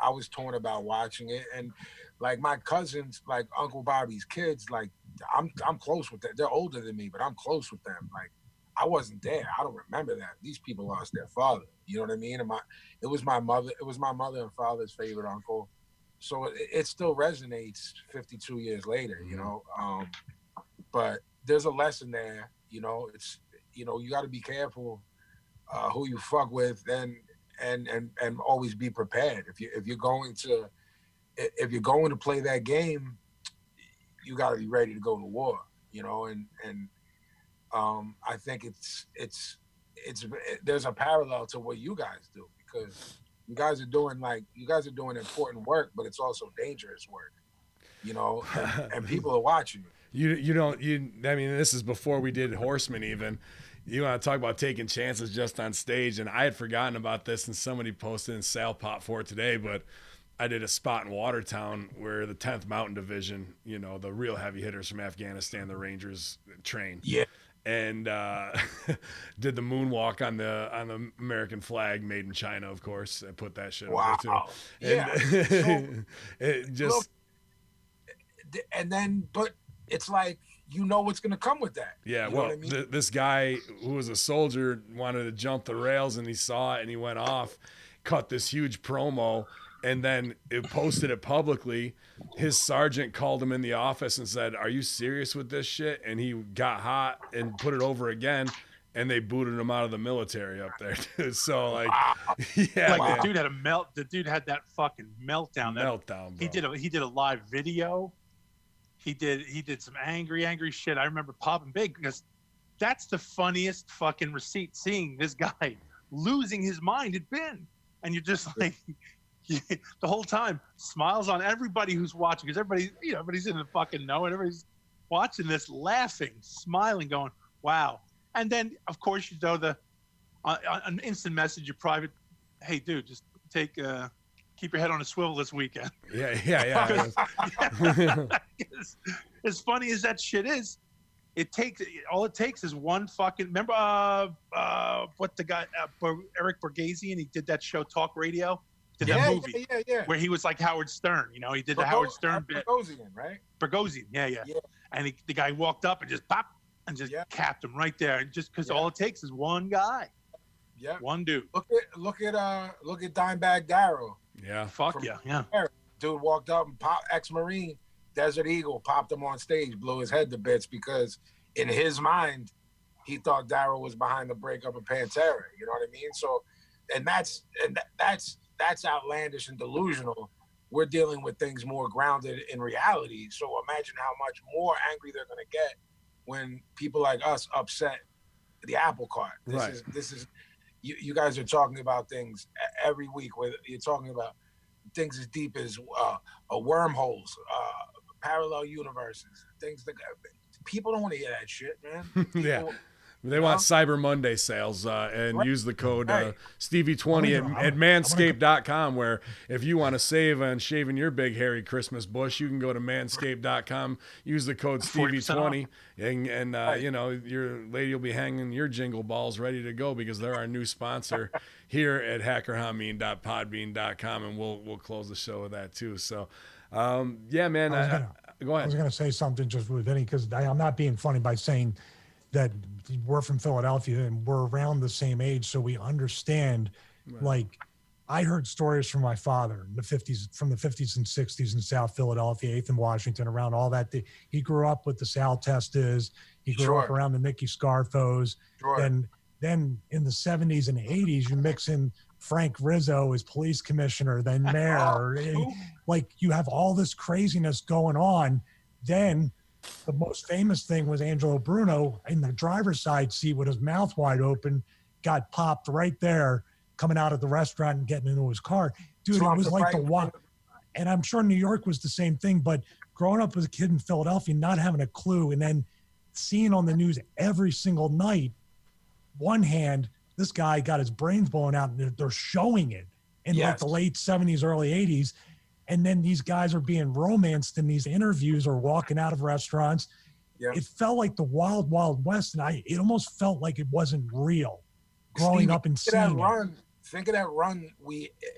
I was torn about watching it. And like my cousins, like Uncle Bobby's kids, like I'm close with them. They're older than me, but I'm close with them. Like I wasn't there. I don't remember that. These people lost their father. You know what I mean? And it was my mother and father's favorite uncle. So it still resonates 52 years later, you know. But there's a lesson there, you know. It's, you know, you got to be careful who you fuck with, and always be prepared. If you're going to play that game, you got to be ready to go to war, you know. And I think there's a parallel to what you guys do, because you guys are doing important work, but it's also dangerous work, you know, and people are watching you. I mean, this is before we did Horsemen even. You want to talk about taking chances just on stage, and I had forgotten about this, and somebody posted in Sal Pop for it today, but I did a spot in Watertown where the 10th Mountain Division, you know, the real heavy hitters from Afghanistan, the Rangers, train. Yeah. And did the moonwalk on the American flag, made in China, of course. I put that shit wow. up there too. Yeah. And it just, look, and then, but it's like, you know what's going to come with that. yeah. You know Well, what I mean? this guy who was a soldier wanted to jump the rails, and he saw it, and he went off, cut this huge promo, and then it posted it publicly. His sergeant called him in the office and said, "Are you serious with this shit?" And he got hot and put it over again, and they booted him out of the military up there. So like, yeah, like man. the dude had that fucking meltdown. Meltdown, bro. He did a live video. He did some angry shit. I remember popping big because that's the funniest fucking receipt, seeing this guy losing his mind had been. And you're just like, the whole time, smiles on everybody who's watching, because everybody's in the fucking know, and everybody's watching this, laughing, smiling, going, wow. And then, of course, you know, an instant message, your private, hey, dude, just keep your head on a swivel this weekend. Yeah. As funny as that shit is, all it takes is one fucking, remember what the guy, Eric Borghese, and he did that show, Talk Radio? That movie where he was like Howard Stern, you know, he did the Howard Stern bit. Bogosian, right? Bogosian, yeah. And the guy walked up and just pop and just capped him right there, just because all it takes is one guy. Yeah. One dude. Look at Dimebag Darrell. Yeah. Fuck yeah. Dude walked up and popped, ex-Marine, Desert Eagle, popped him on stage, blew his head to bits, because in his mind, he thought Darrell was behind the breakup of Pantera. You know what I mean? So, and that's outlandish and delusional. We're dealing with things more grounded in reality. So imagine how much more angry they're going to get when people like us upset the apple cart. This is you guys are talking about things every week, where you're talking about things as deep as wormholes, parallel universes, things that people don't want to hear that shit, man. People, They want Cyber Monday sales and use the code Stevie20 at manscaped.com, where if you want to save on shaving your big hairy Christmas bush, you can go to manscaped.com, use the code Stevie20, and you know, your lady will be hanging your jingle balls ready to go, because they're our new sponsor here at HackerHamin.podbean.com, and we'll close the show with that too. So, yeah, man, go ahead. I was going to say something just with Vinny, because I'm not being funny by saying that we're from Philadelphia and we're around the same age, so we understand. Right. Like, I heard stories from my father in the 50s, from the 50s and 60s in South Philadelphia, 8th and Washington, around all that. He grew up with the Sal Testas. He grew up around the Nicky Scarfos. Then in the 70s and 80s, you mix in Frank Rizzo as police commissioner, then mayor. Like, you have all this craziness going on. Then the most famous thing was Angelo Bruno in the driver's side seat with his mouth wide open, got popped right there, coming out of the restaurant and getting into his car. Dude, it was like the one. And I'm sure New York was the same thing, but growing up as a kid in Philadelphia, not having a clue, and then seeing on the news every single night, one hand, this guy got his brains blown out, and they're showing it in like the late 70s, early 80s. And then these guys are being romanced in these interviews or walking out of restaurants. Yeah. It felt like the wild, wild west. And it almost felt like it wasn't real growing up and seeing it. Think of that run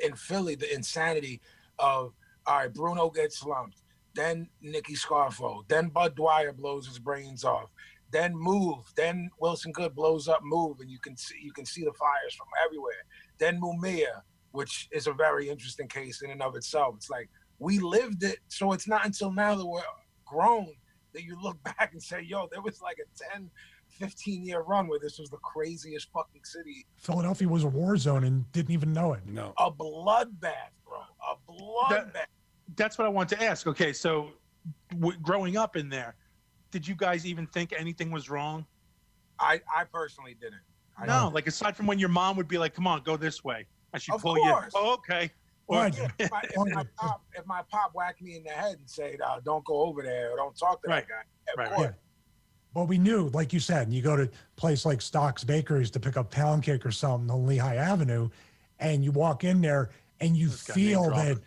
in Philly, the insanity of, all right, Bruno gets slumped, then Nicky Scarfo, then Bud Dwyer blows his brains off, then Move, then Wilson Good blows up Move, and you can see the fires from everywhere. Then Mumia, which is a very interesting case in and of itself. It's like, we lived it, so it's not until now that we're grown that you look back and say, yo, there was like a 10, 15-year run where this was the craziest fucking city. Philadelphia was a war zone and didn't even know it. No. A bloodbath, bro. A bloodbath. That's what I want to ask. Okay, so growing up in there, did you guys even think anything was wrong? I personally didn't. Like aside from when your mom would be like, come on, go this way. I should pull you. Oh, okay. Or, if my pop whacked me in the head and said, don't go over there or don't talk to that guy. Of course. Yeah. Well, we knew, like you said, you go to a place like Stock's Bakeries to pick up pound cake or something on Lehigh Avenue, and you walk in there and you feel that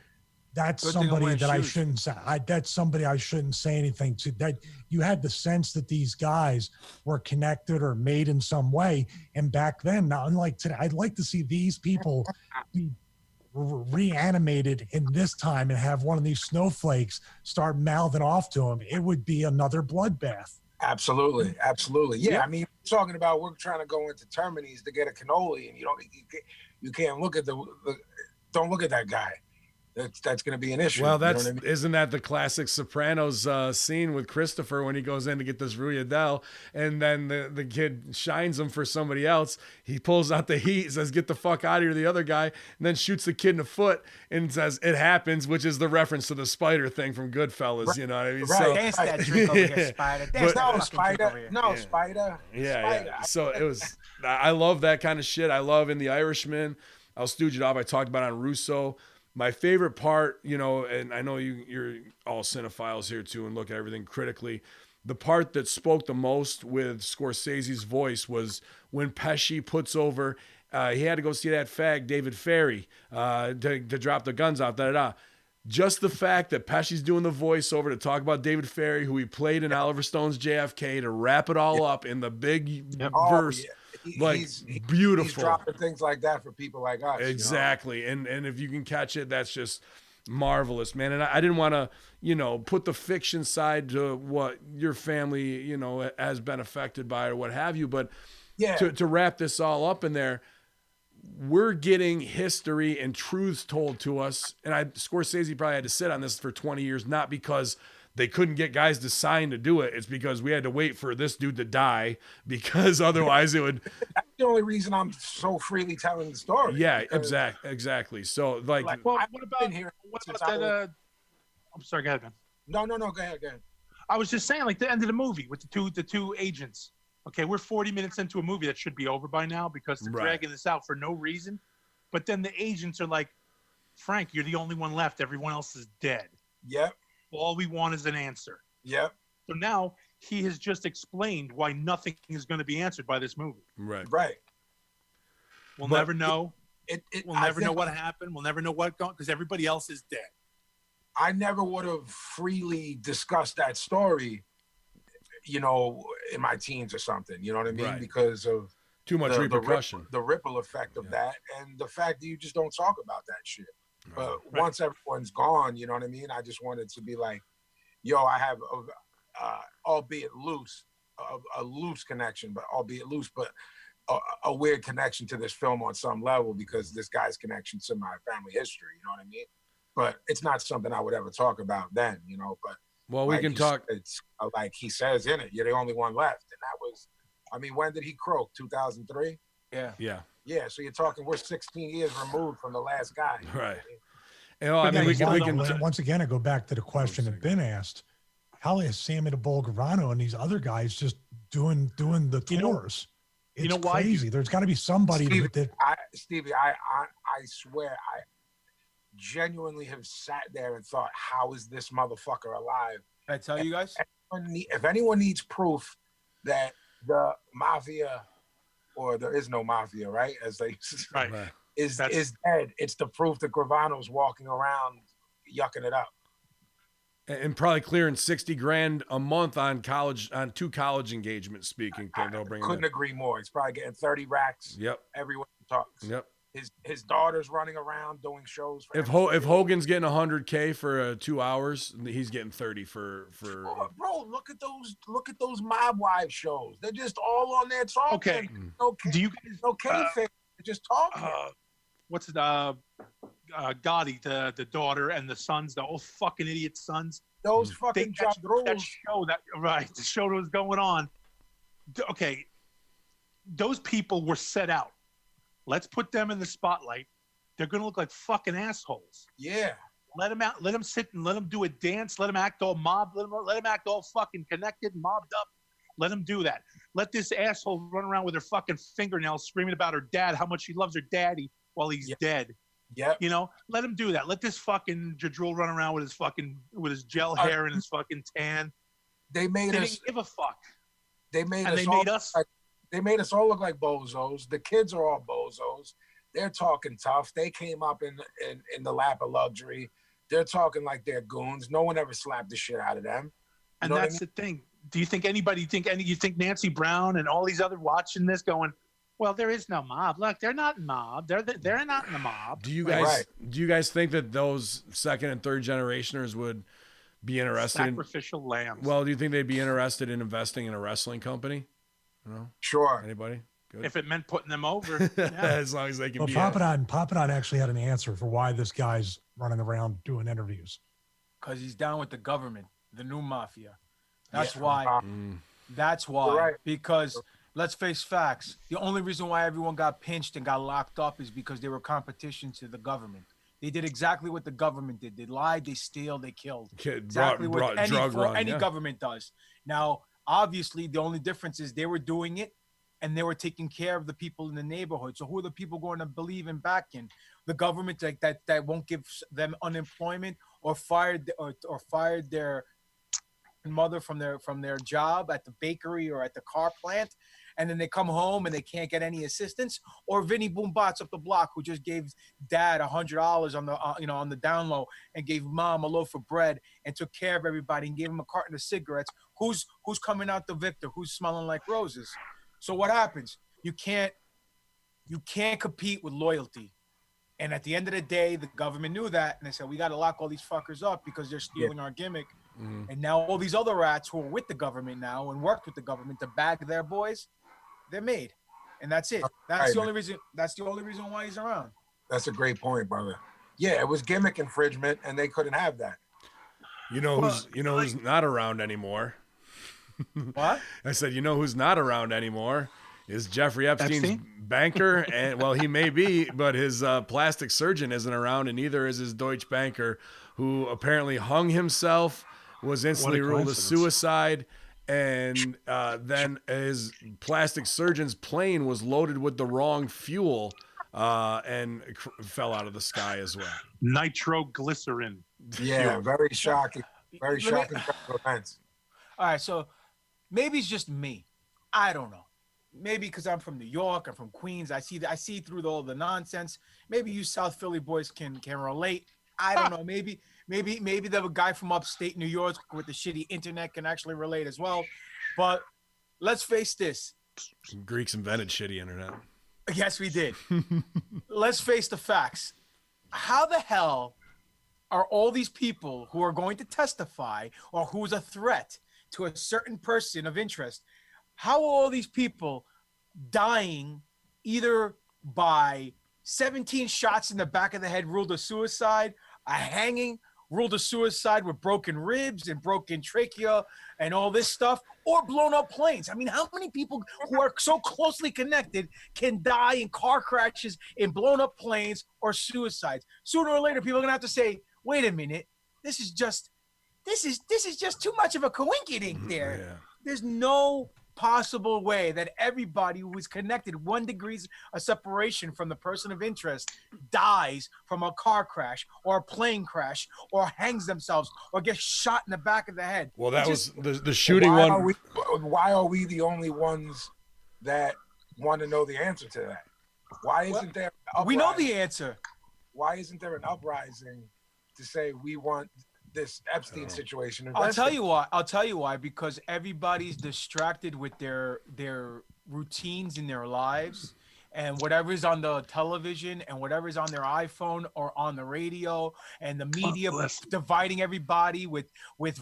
that's somebody that I shouldn't say. That's somebody I shouldn't say anything to. That you had the sense that these guys were connected or made in some way. And back then, not unlike today, I'd like to see these people be reanimated in this time and have one of these snowflakes start mouthing off to them. It would be another bloodbath. Absolutely. Yeah, I mean, talking about we're trying to go into Terminix to get a cannoli, and you can't look at don't look at that guy. That's going to be an issue. Well, isn't that the classic Sopranos scene with Christopher when he goes in to get this Ruidel, and then the kid shines him for somebody else. He pulls out the heat, says, "Get the fuck out of here," the other guy, and then shoots the kid in the foot and says, "It happens," which is the reference to the spider thing from Goodfellas. Right. You know what I mean? Right. So, dance that drink over here, Spider. Spider. Yeah. So it was. I love that kind of shit. I love in The Irishman. I'll stooge it off. I talked about it on Russo. My favorite part, and I know you're all cinephiles here too and look at everything critically. The part that spoke the most with Scorsese's voice was when Pesci puts over, he had to go see that fag, David Ferry, to drop the guns off, Just the fact that Pesci's doing the voiceover to talk about David Ferry, who he played in Oliver Stone's JFK, to wrap it all up in the big verse. He's beautiful. He's dropping things like that for people like us. Exactly. And if you can catch it, that's just marvelous, man. And I didn't want to, put the fiction side to what your family, has been affected by or what have you. But to wrap this all up in there, we're getting history and truths told to us. And Scorsese probably had to sit on this for 20 years, not because they couldn't get guys to sign to do it. It's because we had to wait for this dude to die, because otherwise it would. That's the only reason I'm so freely telling the story. Yeah, exactly. So what about that? I'm sorry, go ahead, man. No, go ahead. I was just saying, like the end of the movie with the two agents. Okay, we're 40 minutes into a movie that should be over by now because they're dragging this out for no reason. But then the agents are like, Frank, you're the only one left. Everyone else is dead. Yep. All we want is an answer. Yep. So now he has just explained why nothing is going to be answered by this movie. Right. We'll never know. We'll never know what happened. We'll never know what going, because everybody else is dead. I never would have freely discussed that story, in my teens or something. You know what I mean? Right. Because of too much repercussion, the ripple effect of that, and the fact that you just don't talk about that shit. But once everyone's gone, you know what I mean? I just wanted to be like, yo, I have, albeit loose, a loose connection, but albeit loose. But a weird connection to this film on some level because this guy's connection to my family history. You know what I mean? But it's not something I would ever talk about then. You know, but well, we can talk. It's like he says in it, you're the only one left, and that was. I mean, when did he croak? 2003. Yeah. Yeah. Yeah. So you're talking. We're 16 years removed from the last guy. Right. You know, I mean, we can once again, I go back to the question that Ben asked. How is Sammy the Bull Gravano and these other guys just doing the tours? It's crazy. There's got to be somebody Stevie, I swear, I genuinely have sat there and thought, how is this motherfucker alive? Can I tell you guys? If anyone needs proof that the mafia, or there is no mafia, right? As they right. is dead, it's the proof that Gravano's walking around yucking it up. And probably clearing $60,000 a month on two college engagements. Speaking, they'll bring. Couldn't agree more. He's probably getting 30 racks. Yep. Everyone talks. Yep. His daughter's running around doing shows. If Hogan's getting $100K for 2 hours, he's getting 30 for. Bro, look at those Mob Wives shows. They're just all on there talking. Okay. Okay. Do you guys? Okay, they're just talking. What's it? Gotti, the daughter and the sons, the old fucking idiot sons. Those fucking that show the show that was going on. Okay, those people were set out. Let's put them in the spotlight. They're gonna look like fucking assholes. Yeah. Let them out. Let them sit and let them do a dance. Let them act all mob. Let them act all fucking connected, mobbed up. Let them do that. Let this asshole run around with her fucking fingernails, screaming about her dad, how much she loves her daddy while he's dead. Yeah. You know, let him do that. Let this fucking Jadrul run around with his gel hair and his fucking tan. They didn't give a fuck. They made us all look like bozos. The kids are all bozos. They're talking tough. They came up in the lap of luxury. They're talking like they're goons. No one ever slapped the shit out of them. And that's the thing. Do you think you think Nancy Brown and all these other watching this going, well, there is no mob. Look, they're not in mob. They're not in the mob. Do you guys think that those second and third generationers would be interested sacrificial lambs? Well, do you think they'd be interested in investing in a wrestling company? No? Sure. Anybody? Good. If it meant putting them over, yeah. As long as they can. Well, Papadon actually had an answer for why this guy's running around doing interviews. Because he's down with the government, the new mafia. That's why. That's why. Right. Because let's face facts. The only reason why everyone got pinched and got locked up is because they were competition to the government. They did exactly what the government did. They lied, they steal, they killed. Exactly what any government does. Now, obviously, the only difference is they were doing it and they were taking care of the people in the neighborhood. So who are the people going to believe in back in? The government like that won't give them unemployment or fired their mother from their job at the bakery or at the car plant, and then they come home and they can't get any assistance, or Vinny Boombots up the block who just gave dad $100 on the on the down low and gave mom a loaf of bread and took care of everybody and gave him a carton of cigarettes. Who's coming out the victor? Who's smelling like roses? So what happens? You can't compete with loyalty. And at the end of the day, the government knew that, and they said, we got to lock all these fuckers up because they're stealing our gimmick. Mm-hmm. And now all these other rats who are with the government now and worked with the government to bag their boys, they're made. And that's it. That's the only reason. That's the only reason why he's around. That's a great point, brother. Yeah, it was gimmick infringement, and they couldn't have that. Who's not around anymore? What? I said, who's not around anymore is Jeffrey Epstein's banker, and well, he may be, but his plastic surgeon isn't around, and neither is his Deutsche banker, who apparently hung himself, was instantly ruled a suicide, and then his plastic surgeon's plane was loaded with the wrong fuel and fell out of the sky as well. Nitroglycerin. Yeah, very shocking. Very shocking events. All right, so maybe it's just me. I don't know. Maybe because I'm from New York, I'm from Queens. I see through all the nonsense. Maybe you South Philly boys can relate. I don't know. Maybe the guy from upstate New York with the shitty internet can actually relate as well. But let's face this. Greeks invented shitty internet. Yes, we did. Let's face the facts. How the hell are all these people who are going to testify or who's a threat to a certain person of interest, how are all these people dying either by 17 shots in the back of the head ruled a suicide, a hanging ruled a suicide with broken ribs and broken trachea and all this stuff, or blown up planes. I mean, how many people who are so closely connected can die in car crashes, in blown up planes, or suicides? Sooner or later, people are gonna have to say, wait a minute, this is just too much of a coincidence there. Yeah. There's no possible way that everybody who is connected 1 degree of separation from the person of interest dies from a car crash or a plane crash or hangs themselves or gets shot in the back of the head. Well, that was the shooting one. Why are we the only ones that want to know the answer to that? Why isn't there? We know the answer. Why isn't there an uprising to say we want this Epstein situation? I'll tell you why. Because everybody's distracted with their routines in their lives, and whatever's on the television and whatever's on their iPhone or on the radio, and the media dividing everybody with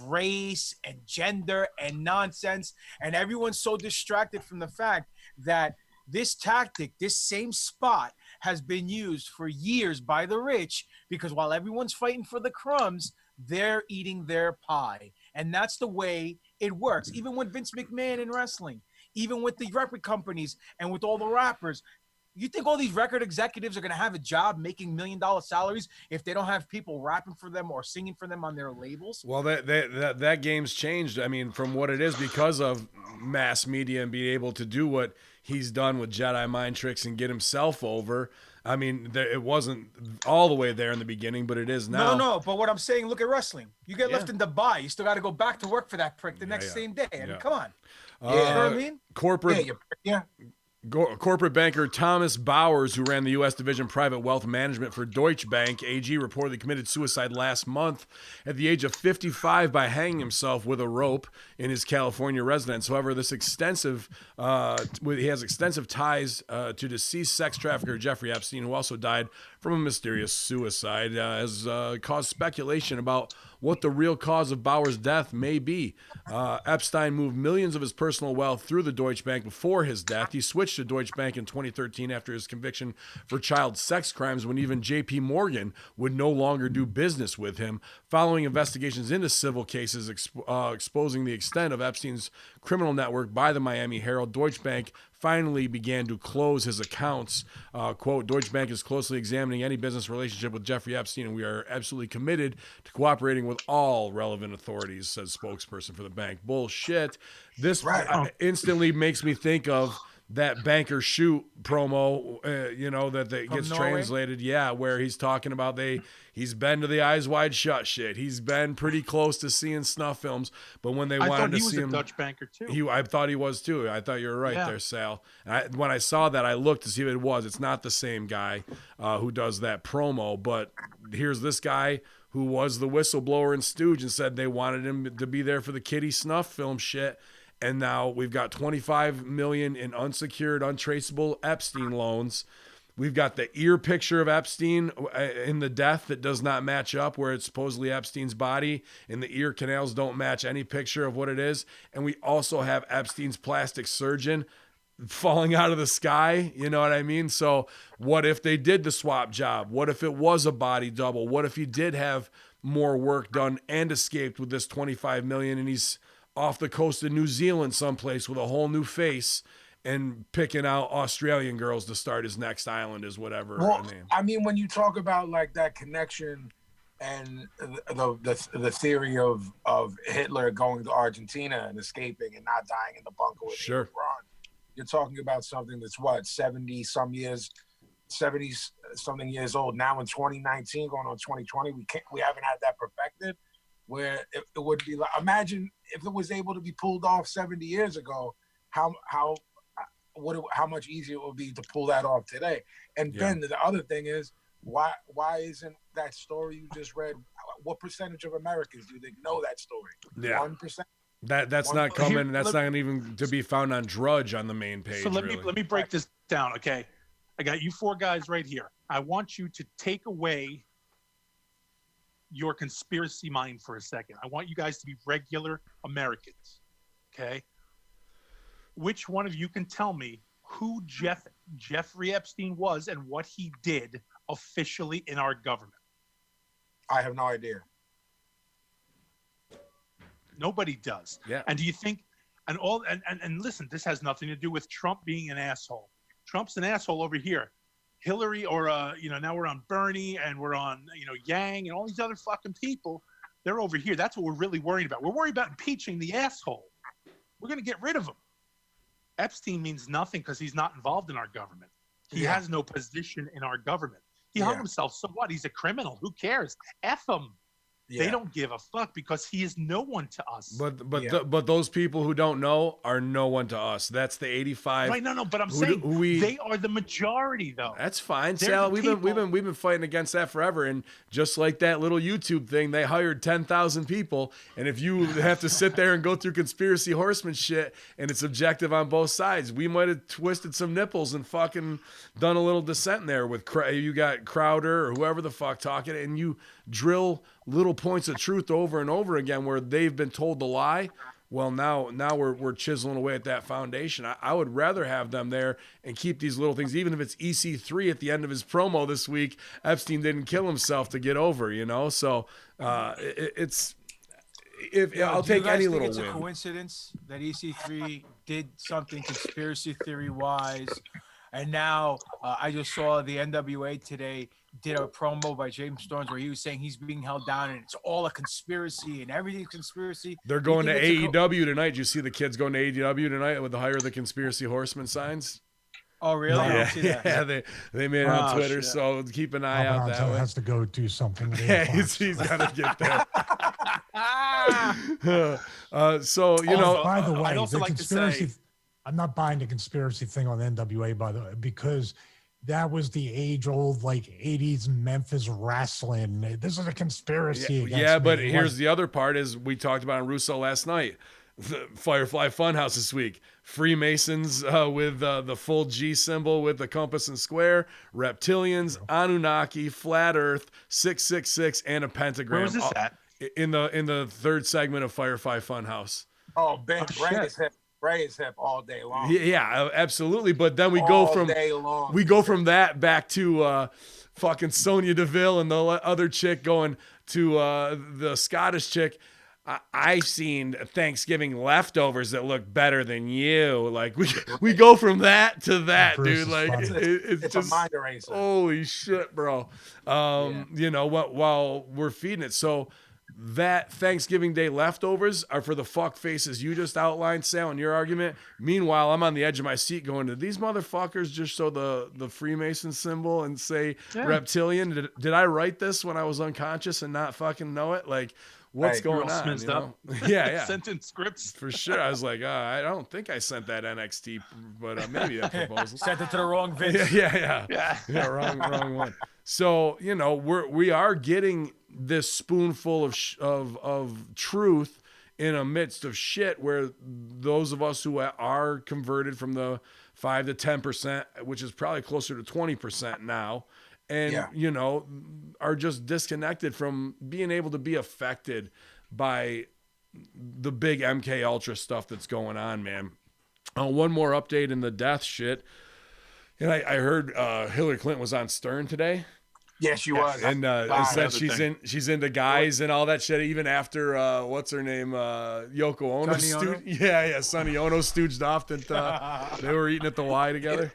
race and gender and nonsense, and everyone's so distracted from the fact that this tactic, this same spot, has been used for years by the rich, because while everyone's fighting for the crumbs, they're eating their pie. And that's the way it works. Even with Vince McMahon in wrestling, even with the record companies and with all the rappers, you think all these record executives are going to have a job making $1 million salaries if they don't have people rapping for them or singing for them on their labels? Well, that game's changed. I mean, from what it is because of mass media and being able to do what he's done with Jedi mind tricks and get himself over. I mean, it wasn't all the way there in the beginning, but it is now. No. But what I'm saying, look at wrestling. You get left in Dubai. You still got to go back to work for that prick the next same day. I mean, come on. You know what I mean? Corporate banker Thomas Bowers, who ran the U.S. Division Private Wealth Management for Deutsche Bank AG, reportedly committed suicide last month at the age of 55 by hanging himself with a rope in his California residence. However, he has extensive ties to deceased sex trafficker Jeffrey Epstein, who also died from a mysterious suicide, has caused speculation about what the real cause of Bauer's death may be. Epstein moved millions of his personal wealth through the Deutsche Bank before his death. He switched to Deutsche Bank in 2013 after his conviction for child sex crimes, when even J.P. Morgan would no longer do business with him. Following investigations into civil cases exposing the extent of Epstein's criminal network by the Miami Herald, Deutsche Bank finally began to close his accounts. Quote, Deutsche Bank is closely examining any business relationship with Jeffrey Epstein, and we are absolutely committed to cooperating with all relevant authorities, says spokesperson for the bank. Bullshit. This instantly makes me think of that banker shoot promo, that gets translated. Yeah, where he's talking about he's been to the Eyes Wide Shut shit. He's been pretty close to seeing snuff films, but when they wanted to see him, I thought he was a Dutch banker too. I thought he was too. I thought you were right there, Sal. And when I saw that, I looked to see what it was. It's not the same guy who does that promo, but here's this guy who was the whistleblower and stooge and said they wanted him to be there for the kiddie snuff film shit. And now we've got $25 million in unsecured, untraceable Epstein loans. We've got the ear picture of Epstein in the death that does not match up, where it's supposedly Epstein's body, and the ear canals don't match any picture of what it is. And we also have Epstein's plastic surgeon falling out of the sky. You know what I mean? So what if they did the swap job? What if it was a body double? What if he did have more work done and escaped with this $25 million, and he's off the coast of New Zealand someplace with a whole new face and picking out Australian girls to start his next island is whatever. Well, I mean, when you talk about like that connection and the theory of Hitler going to Argentina and escaping and not dying in the bunker with LeBron, you're talking about something that's 70 something years old now in 2019, going on 2020. We haven't had that perfected. Where it would be like, imagine if it was able to be pulled off 70 years ago, how much easier it would be to pull that off today. And then the other thing is, why isn't that story you just read? What percentage of Americans do you think know that story? 1%. That's 1%? Not coming. That's not even to be found on Drudge on the main page. So let me break this down. Okay, I got you four guys right here. I want you to take away your conspiracy mind for a second. I want you guys to be regular Americans. Okay. Which one of you can tell me who Jeffrey Epstein was and what he did officially in our government? I have no idea. Nobody does. Yeah. And do you think, and listen, this has nothing to do with Trump being an asshole. Trump's an asshole over here. Hillary, or now we're on Bernie and we're on Yang and all these other fucking people. They're over here. That's what we're really worried about. We're worried about impeaching the asshole. We're going to get rid of him. Epstein means nothing because he's not involved in our government. He has no position in our government. He hung himself. So what? He's a criminal. Who cares? F him. They don't give a fuck because he is no one to us. But those people who don't know are no one to us. That's the 85. Right? No. But I'm saying they are the majority, though. That's fine, Sal. We've been fighting against that forever. And just like that little YouTube thing, they hired 10,000 people. And if you have to sit there and go through Conspiracy Horsemen shit, and it's objective on both sides, we might have twisted some nipples and fucking done a little dissent there with you got Crowder or whoever the fuck talking, and you drill little points of truth over and over again where they've been told to lie. Well, now we're chiseling away at that foundation. I would rather have them there and keep these little things, even if it's EC3 at the end of his promo this week. Epstein didn't kill himself to get over, So I'll take any little win. It's a coincidence that EC3 did something conspiracy theory wise, and now I just saw the NWA today did a promo by James Storms where he was saying he's being held down and it's all a conspiracy and everything's conspiraration. They're going to AEW tonight. Did you see the kids going to AEW tonight with the Hire the Conspiracy Horsemen signs? Oh, really? Yeah, they made it on Twitter, shit. So keep an eye out that way. Has to go do something. Yeah, he's got to get there. So, by the way, I'd also like conspiracy, to say, I'm not buying the conspiracy thing on the NWA, by the way, because that was the age-old, 80s Memphis wrestling. This is a conspiracy. Yeah, but here's the other part is we talked about on Russo last night. The Firefly Funhouse this week. Freemasons with the full G symbol with the compass and square. Reptilians, Anunnaki, Flat Earth, 666, and a pentagram. Where was this at? In the third segment of Firefly Funhouse. Oh, Ben, Bray is hip all day long. Yeah, absolutely. But then we all go day long. We go from that back to fucking Sonya Deville and the other chick going to the Scottish chick. I've seen Thanksgiving leftovers that look better than you. We go from that to that, dude. It's just a mind eraser. Holy shit, bro. While we're feeding it. So that Thanksgiving Day leftovers are for the fuck faces you just outlined, Sal, in your argument. Meanwhile, I'm on the edge of my seat going, did these motherfuckers just show the Freemason symbol and say reptilian? Did I write this when I was unconscious and not fucking know it? What's going on? Yeah. Sentence scripts. For sure. I was like, I don't think I sent that NXT, but maybe that proposal. Sent it to the wrong Vince. Yeah, wrong one. So, we are getting this spoonful of truth in a midst of shit where those of us who are converted from the 5 to 10%, which is probably closer to 20% now, and are just disconnected from being able to be affected by the big MK Ultra stuff that's going on, man. One more update in the death shit. And I heard Hillary Clinton was on Stern today. Yeah, she was. And said she's into guys and all that shit, even after what's her name, Yoko Ono. Sonny Ono stooged off that they were eating at the Y together.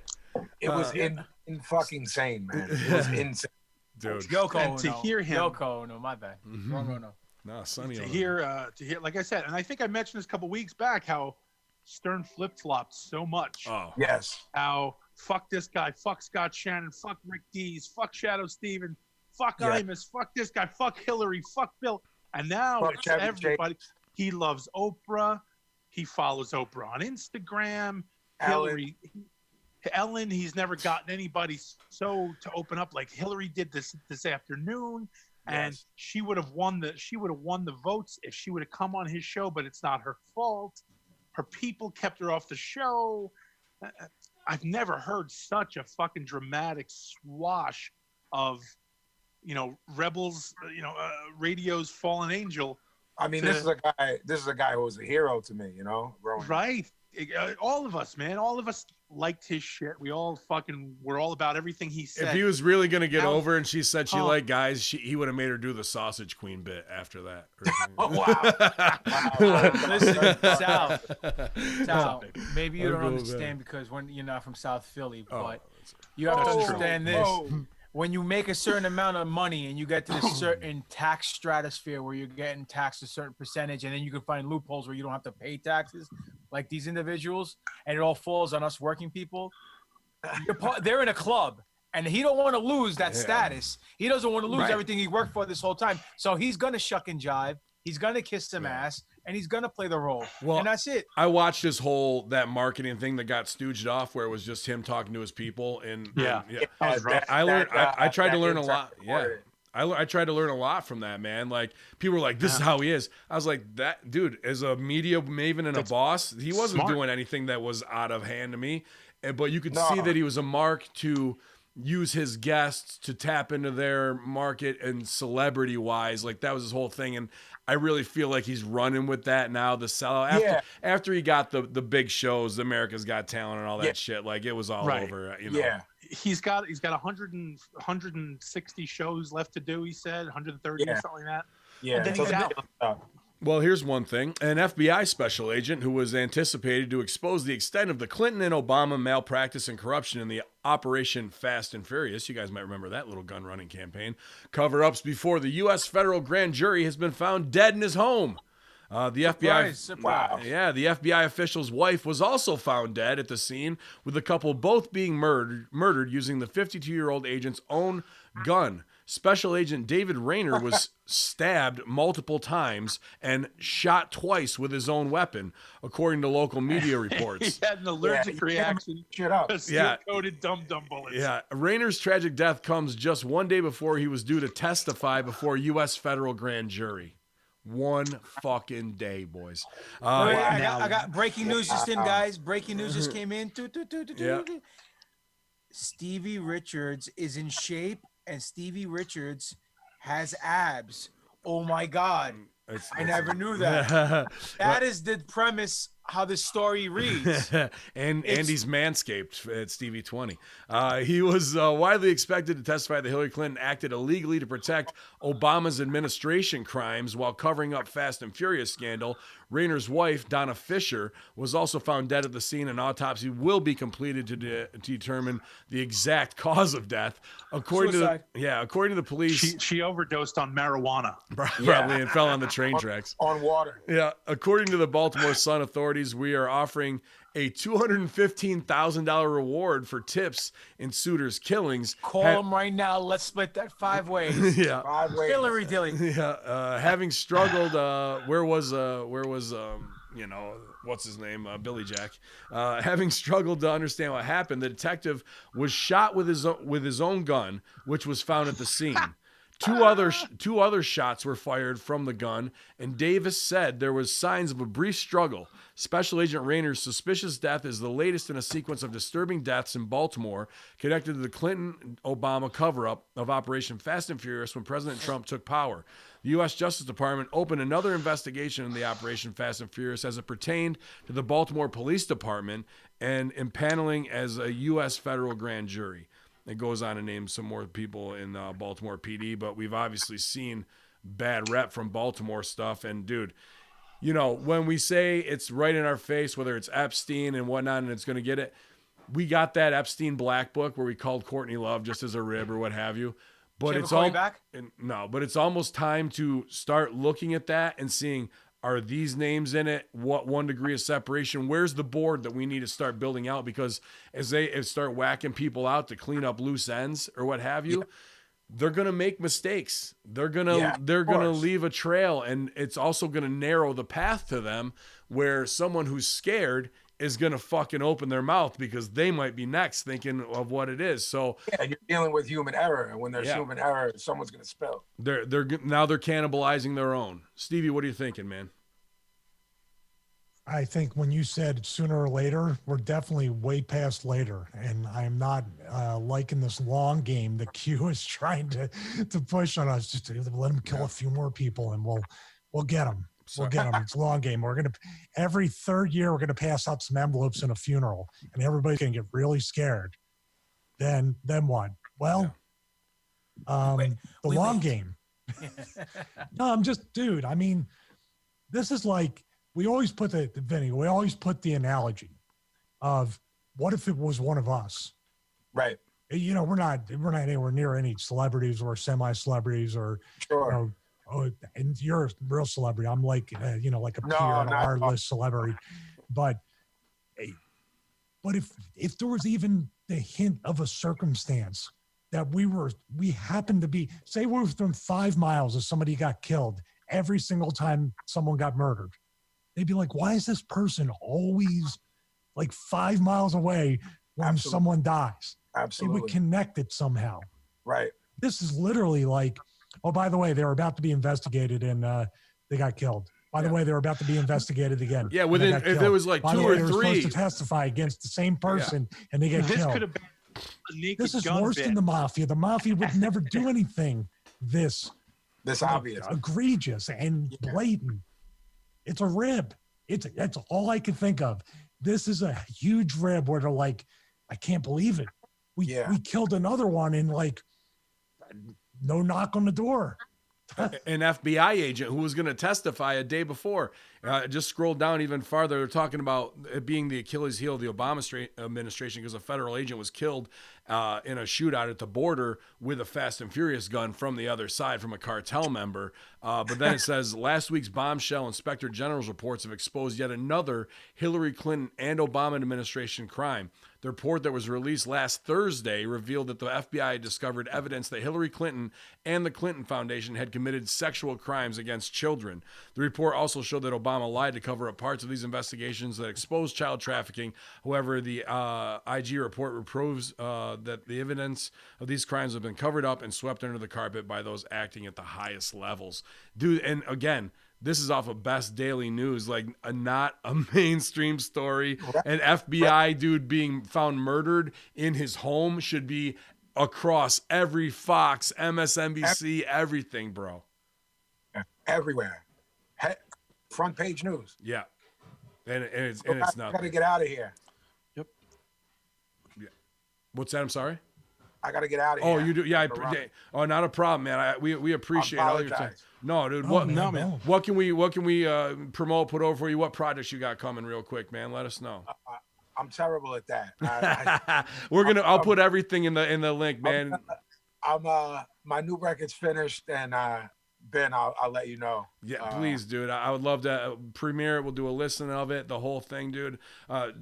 It was in fucking insane, man. It was insane. Dude. Yoko Ono. To hear him. Yoko Ono, my bad. Mm-hmm. Wrong Ono. No, Sonny to Ono. hear, like I said, and I think I mentioned this a couple weeks back, how Stern flip-flopped so much. Oh. Yes. How fuck this guy, fuck Scott Shannon, fuck Rick Dees, fuck Shadow Steven, fuck Imus, fuck this guy, fuck Hillary, fuck Bill. And now it's everybody. He loves Oprah. He follows Oprah on Instagram. Hillary, Ellen, he's never gotten anybody so to open up like Hillary did this afternoon. And she would have won the votes if she would have come on his show, but it's not her fault. Her people kept her off the show. I've never heard such a fucking dramatic swash of, Rebels, Radio's Fallen Angel. I mean, this is a guy who was a hero to me, growing up. Right. all of us, man, all of us liked his shit. We all fucking were all about everything he said. If he was really gonna get Now- over and she said she liked guys, he would have made her do the sausage queen bit after that. Oh, wow. Listen, Sal, maybe you I'll don't go understand because when you're not from South Philly, but that's- you have to That's true. understand this. When you make a certain amount of money and you get to this certain tax stratosphere where you're getting taxed a certain percentage, and then you can find loopholes where you don't have to pay taxes, like these individuals, and it all falls on us working people. They're in a club, and he don't want to lose that status. He doesn't want to lose everything he worked for this whole time. So he's gonna shuck and jive. He's gonna kiss some ass, and he's gonna play the role. Well, and that's it. I watched that marketing thing that got stooged off, where it was just him talking to his people, and Yeah. I learned. I tried to learn a lot. Yeah. I tried to learn a lot from that, man. Like, people were like, "This is how he is." I was like, "That dude, as a media maven and a boss, he wasn't smart. doing anything that was out of hand to me." But you could see that he was a mark to use his guests to tap into their market and celebrity wise. Like, that was his whole thing. And I really feel like he's running with that now. The sellout after he got the big shows, America's Got Talent and all that shit. Like, it was all over. You know? Yeah. He's got 160 shows left to do. He said 130 or something like that. Yeah. And then he's out. Well, here's one thing. An FBI special agent who was anticipated to expose the extent of the Clinton and Obama malpractice and corruption in the Operation Fast and Furious. You guys might remember that little gun running campaign. Cover-ups before the U.S. federal grand jury has been found dead in his home. The FBI, Surprise. the FBI official's wife was also found dead at the scene, with the couple both being murdered using the 52-year-old agent's own gun. Special Agent David Rayner was stabbed multiple times and shot twice with his own weapon, according to local media reports. He had an allergic reaction Shut up. to steel-coated dum-dum bullets. Yeah, Rayner's tragic death comes just one day before he was due to testify before U.S. federal grand jury. One fucking day, boys. I got breaking news just in, guys. Breaking news just came in. Stevie Richards is in shape, and Stevie Richards has abs. Oh my God. I never knew that. That is the premise, how the story reads. And Andy's Manscaped at Stevie 20. He was widely expected to testify that Hillary Clinton acted illegally to protect Obama's administration crimes while covering up Fast and Furious scandal. Rayner's wife, Donna Fisher, was also found dead at the scene. An autopsy will be completed to determine the exact cause of death. According to the police, She overdosed on marijuana. probably, and fell on the train tracks. On water. Yeah, according to the Baltimore Sun authorities, we are offering a $215,000 reward for tips in suitors' killings. Call him right now. Let's split that 5 ways. Yeah, 5 ways. Hillary Dilly. yeah. Having struggled, where was what's his name, Billy Jack? Having struggled to understand what happened, the detective was shot with his own gun, which was found at the scene. Two other shots were fired from the gun, and Davis said there was signs of a brief struggle. Special Agent Rayner's suspicious death is the latest in a sequence of disturbing deaths in Baltimore connected to the Clinton-Obama cover-up of Operation Fast and Furious when President Trump took power. The U.S. Justice Department opened another investigation into the Operation Fast and Furious as it pertained to the Baltimore Police Department and impaneling as a U.S. federal grand jury. It goes on to name some more people in Baltimore PD, but we've obviously seen bad rep from Baltimore stuff. And, dude, you know, when we say it's right in our face, whether it's Epstein and whatnot, and it's going to get it, we got that Epstein Black Book where we called Courtney Love just as a rib or what have you. But it's all back? No, but it's almost time to start looking at that and seeing, are these names in it? What 1 degree of separation? Where's the board that we need to start building out? Because as they start whacking people out to clean up loose ends or what have you, they're gonna make mistakes. They're gonna leave a trail, and it's also gonna narrow the path to them where someone who's scared is gonna fucking open their mouth because they might be next thinking of what it is. So yeah, you're dealing with human error, and when there's human error, someone's gonna spill. They're cannibalizing their own. Stevie, what are you thinking, man? I think when you said sooner or later, we're definitely way past later, and I'm not liking this long game that Q is trying to push on us. Just to let him kill a few more people, and we'll get them. We'll get them. It's a long game. Every third year, we're going to pass out some envelopes in a funeral, and everybody's going to get really scared. Then what? Well, the long game. No, I'm just, dude, I mean, this is like, we always put we always put the analogy of what if it was one of us? Right. You know, we're not anywhere near any celebrities or semi-celebrities or, Sure. And you're a real celebrity. I'm like, like a peer on our list celebrity. But if there was even the hint of a circumstance that we happened to be, say we're within 5 miles of somebody got killed every single time someone got murdered, they'd be like, why is this person always like 5 miles away when someone dies? Absolutely. They would connect it somehow. Right. This is literally like, oh, by the way, they were about to be investigated and they got killed. By the way, they were about to be investigated again. Yeah, within if it was like by 2 the or way, they were 3 supposed to testify against the same person and they get This killed. could have been a naked This is gun worse bit. than the mafia. The mafia would never do anything this obvious, egregious and blatant. It's a rib. That's all I can think of. This is a huge rib where they're like, I can't believe it. We killed another one in like no knock on the door. An FBI agent who was going to testify a day before. Just scroll down even farther. They're talking about it being the Achilles heel of the Obama administration because a federal agent was killed in a shootout at the border with a Fast and Furious gun from the other side from a cartel member. But then it says last week's bombshell Inspector General's reports have exposed yet another Hillary Clinton and Obama administration crime. The report that was released last Thursday revealed that the FBI had discovered evidence that Hillary Clinton and the Clinton Foundation had committed sexual crimes against children. The report also showed that Obama lied to cover up parts of these investigations that exposed child trafficking. However, the IG report proves that the evidence of these crimes have been covered up and swept under the carpet by those acting at the highest levels. Dude, and again, this is off of Best Daily News, like not a mainstream story. An FBI dude being found murdered in his home should be across every Fox, MSNBC, everything, bro. Everywhere. Front page news. Yeah. And it's not. I got to get out of here. Yep. Yeah. What's that? I'm sorry? I got to get out of here. Oh, you do? Yeah. Oh, not a problem, man. We appreciate all your time. No, dude. What can we promote, put over for you? What projects you got coming, real quick, man? Let us know. I'm terrible at that. I'll put everything in the link, man. My new record's finished, and Ben, I'll let you know. Yeah, please, dude. I would love to premiere it. We'll do a listen of it, the whole thing, dude.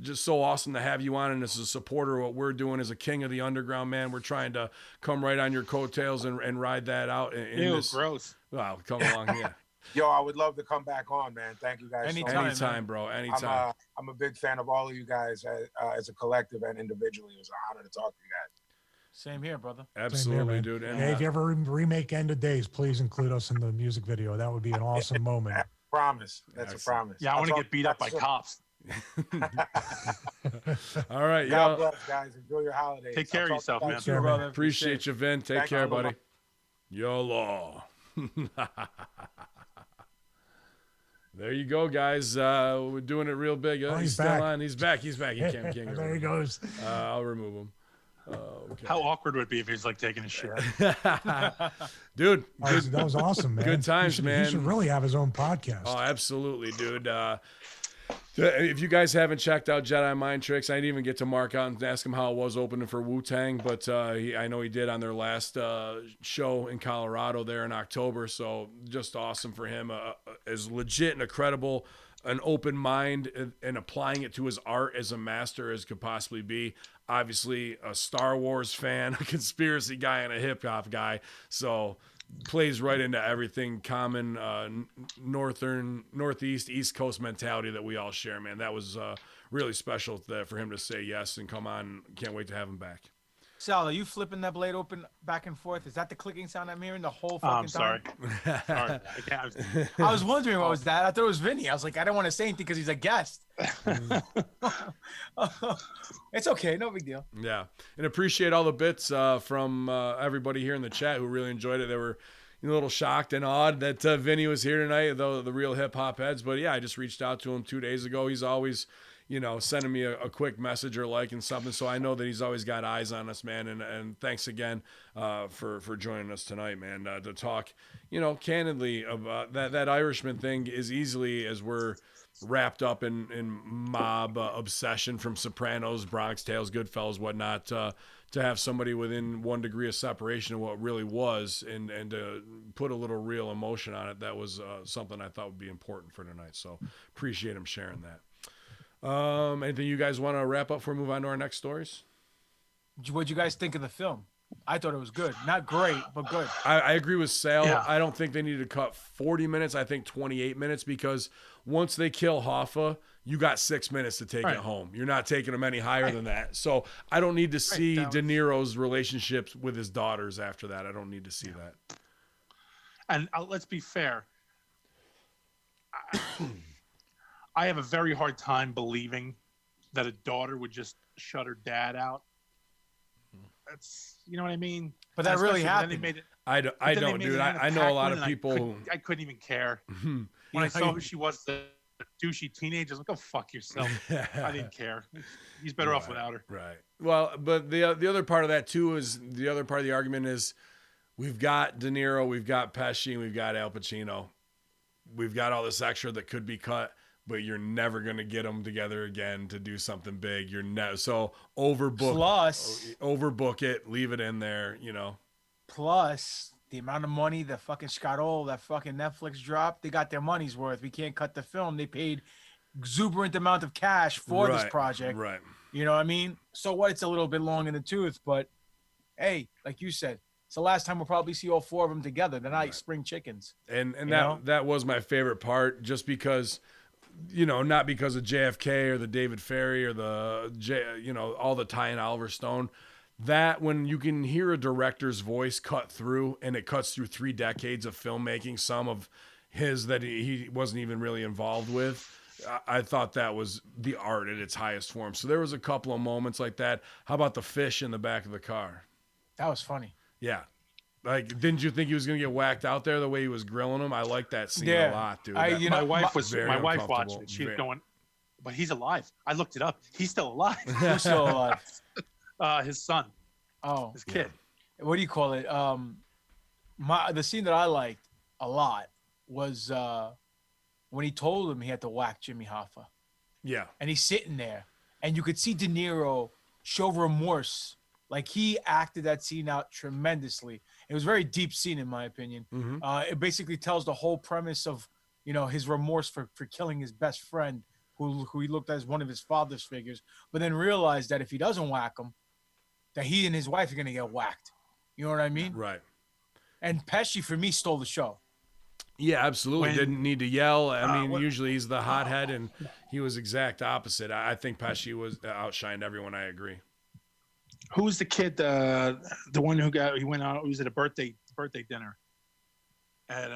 Just so awesome to have you on, and as a supporter of what we're doing as a king of the underground, man. We're trying to come right on your coattails and ride that out. Gross. Wow, come along here. Yo, I would love to come back on, man. Thank you guys. Anytime, bro. Anytime. I'm a big fan of all of you guys as a collective and individually. It was an honor to talk to you guys. Same here, brother. Absolutely, here, dude. And, hey, if you ever remake End of Days, please include us in the music video. That would be an awesome moment. Promise. That's a promise. Yeah, I want to get beat up by cops. All right, God bless, guys. Enjoy your holidays. Take care of yourself, man. Care, brother. Appreciate you, Vin. Take care, buddy. YOLO. There you go, guys. We're doing it real big. He's still back. on. He's back. He can't go. There he goes. I'll remove him. Okay. How awkward would it be if he's like taking a shit? Dude, that was awesome, man. Good times, man. He should really have his own podcast. Oh, absolutely, dude. If you guys haven't checked out Jedi Mind Tricks, I didn't even get to Mark out and ask him how it was opening for Wu-Tang, but I know he did on their last show in Colorado there in October, so just awesome for him. As legit and a credible, an open mind and applying it to his art as a master as could possibly be. Obviously, a Star Wars fan, a conspiracy guy, and a hip-hop guy, so plays right into everything common northeast east coast mentality that we all share, man. That was really special for him to say yes and come on. Can't wait to have him back. Sal, are you flipping that blade open back and forth? Is that the clicking sound I'm hearing the whole fucking I'm sorry. time? Sorry. I was wondering what was that. I thought it was Vinny. I was like, I don't want to say anything because he's a guest. It's okay. No big deal. Yeah. And appreciate all the bits from everybody here in the chat who really enjoyed it. They were, a little shocked and awed that Vinny was here tonight, though the real hip hop heads. But yeah, I just reached out to him 2 days ago. He's always, sending me a quick message or liking something. So I know that he's always got eyes on us, man. And thanks again for joining us tonight, man, to talk, candidly about that Irishman thing is easily as we're wrapped up in mob obsession from Sopranos, Bronx Tales, Goodfellas, whatnot, to have somebody within 1 degree of separation of what really was and to put a little real emotion on it. That was something I thought would be important for tonight. So appreciate him sharing that. Anything you guys want to wrap up before we move on to our next stories? What'd you guys think of the film? I thought it was good. Not great, but good. I agree with Sal. Yeah. I don't think they need to cut 40 minutes. I think 28 minutes, because once they kill Hoffa, you got 6 minutes to take it home. You're not taking them any higher than that. So I don't need to see De Niro's relationships with his daughters after that. I don't need to see that. And let's be fair. I have a very hard time believing that a daughter would just shut her dad out. That's, you know what I mean? But that really Especially when happened. they made it- I then don't, they made dude. it out of I know a lot Pac-Man, of people. I couldn't even care. When I saw who she was, the douchey teenager, I was like, go fuck yourself. I didn't care. He's better off without her. Right. Well, but the other part of that too is the other part of the argument is we've got De Niro, we've got Pesci, and we've got Al Pacino. We've got all this extra that could be cut, but you're never going to get them together again to do something big. So overbook it, leave it in there, Plus, the amount of money that fucking that fucking Netflix dropped, they got their money's worth. We can't cut the film. They paid exuberant amount of cash for this project. Right. You know what I mean? So what? It's a little bit long in the tooth, but hey, like you said, it's the last time we'll probably see all 4 of them together. They're not like spring chickens. And that was my favorite part, just because, not because of JFK or the David Ferry or all the Ty and Oliver Stone. That when you can hear a director's voice cut through, and it cuts through 3 decades of filmmaking, some of his that he wasn't even really involved with. I thought that was the art at its highest form. So there was a couple of moments like that. How about the fish in the back of the car? That was funny. Yeah. Like, didn't you think he was going to get whacked out there the way he was grilling him? I like that scene a lot, dude. My wife very watching it. She's going, but he's alive. I looked it up. He's still alive. Who's still alive? His son. Oh, his kid. What do you call it? The scene that I liked a lot was when he told him he had to whack Jimmy Hoffa. Yeah. And he's sitting there, and you could see De Niro show remorse. Like, he acted that scene out tremendously. It was a very deep scene, in my opinion. Mm-hmm. It basically tells the whole premise of, his remorse for killing his best friend, who he looked at as one of his father's figures, but then realized that if he doesn't whack him, that he and his wife are going to get whacked. You know what I mean? Right. And Pesci, for me, stole the show. Yeah, absolutely. Didn't need to yell. I mean, usually he's the hothead, and he was exact opposite. I think Pesci was outshined everyone. I agree. Who was the kid? The one he went out. He was at a birthday dinner at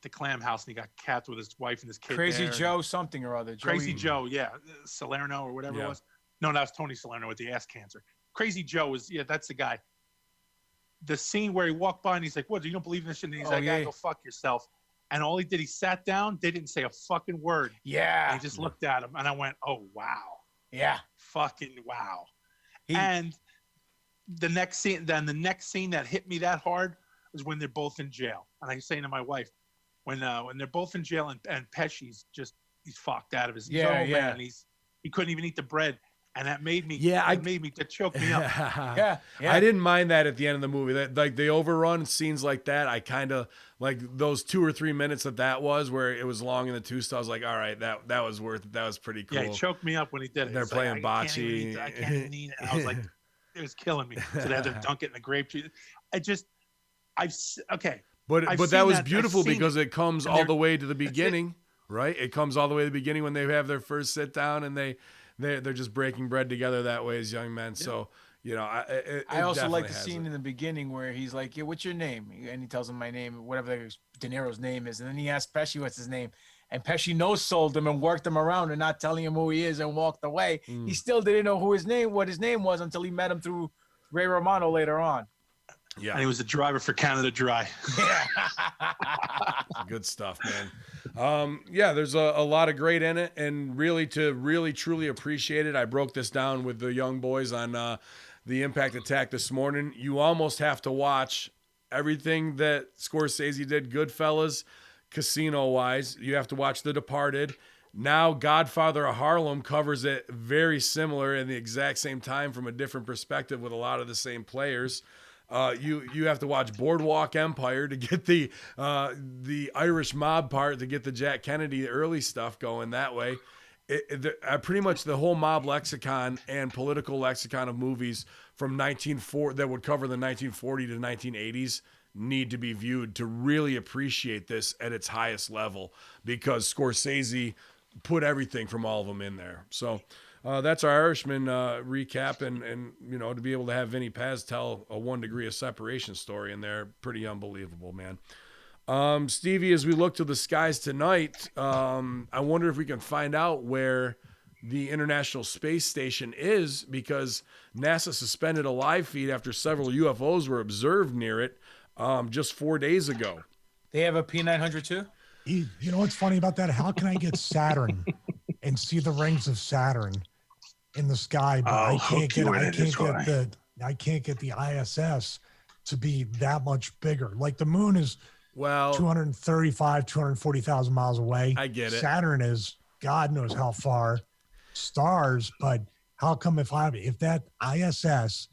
the Clam House, and he got capped with his wife and his kid. Crazy Joe something or other. Crazy Joe, yeah, Salerno or whatever it was. No, that was Tony Salerno with the ass cancer. Crazy Joe that's the guy. The scene where he walked by and he's like, "What? You don't believe in this shit?" And he's like, "Yeah, go fuck yourself." And all he did, he sat down. They didn't say a fucking word. Yeah. And he just looked at him, and I went, "Oh wow." Yeah. Fucking wow. And the next scene that hit me that hard was when they're both in jail. And I was saying to my wife, when they're both in jail and Pesci's he's fucked out of his man, and he couldn't even eat the bread. And that made me, that choked me up. Yeah. I didn't mind that at the end of the movie. That, like, the overrun scenes like that, I kind of like those 2 or 3 minutes that was where it was long in the tooth. So I was like, all right, that was worth it. That was pretty cool. Yeah, it choked me up when he did it. They're playing bocce. I can't even eat it. I was like, it was killing me. So they had to dunk it in the grape juice. But that was beautiful because it comes all the way to the beginning, right? It comes all the way to the beginning when they have their first sit down and they're just breaking bread together that way as young men. Yeah. So, I also like the scene in the beginning where he's like, "Yeah, what's your name?" And he tells him my name, whatever De Niro's name is. And then he asks Pesci what's his name. And Pesci no-sold him and worked him around and not telling him who he is and walked away. He still didn't know what his name was until he met him through Ray Romano later on. Yeah. And he was a driver for Canada Dry. Good stuff, man. Yeah, there's a lot of great in it, and really truly appreciate it. I broke this down with the young boys on the Impact Attack this morning. You almost have to watch everything that Scorsese did, Goodfellas, Casino-wise. You have to watch The Departed. Now, Godfather of Harlem covers it very similar in the exact same time from a different perspective with a lot of the same players. You have to watch Boardwalk Empire to get the Irish mob part, to get the Jack Kennedy early stuff going that way. Pretty much the whole mob lexicon and political lexicon of movies from 1940 that would cover the 1940 to 1980s need to be viewed to really appreciate this at its highest level, because Scorsese put everything from all of them in there. So that's our Irishman recap, and you know, to be able to have Vinny Paz tell a 1 degree of separation story in there, pretty unbelievable, man. Stevie, as we look to the skies tonight, I wonder if we can find out where the International Space Station is, because NASA suspended a live feed after several UFOs were observed near it just 4 days ago. They have a P900 too? You know what's funny about that? How can I get Saturn and see the rings of Saturn in the sky, but I can't get the ISS to be that much bigger? Like the moon is 240,000 miles away. I get it. Saturn is God knows how far. Stars, but how come if that ISS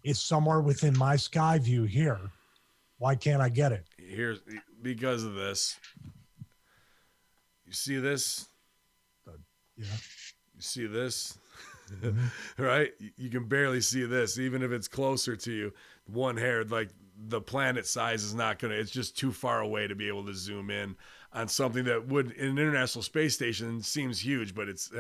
is somewhere within my sky view here, why can't I get it? Here's because of this. You see this? Yeah. You see this? Mm-hmm. Right? You can barely see this, even if it's closer to you. One hair, like the planet size is not going to, it's just too far away to be able to zoom in on something that would, in an International Space Station, seems huge, but it's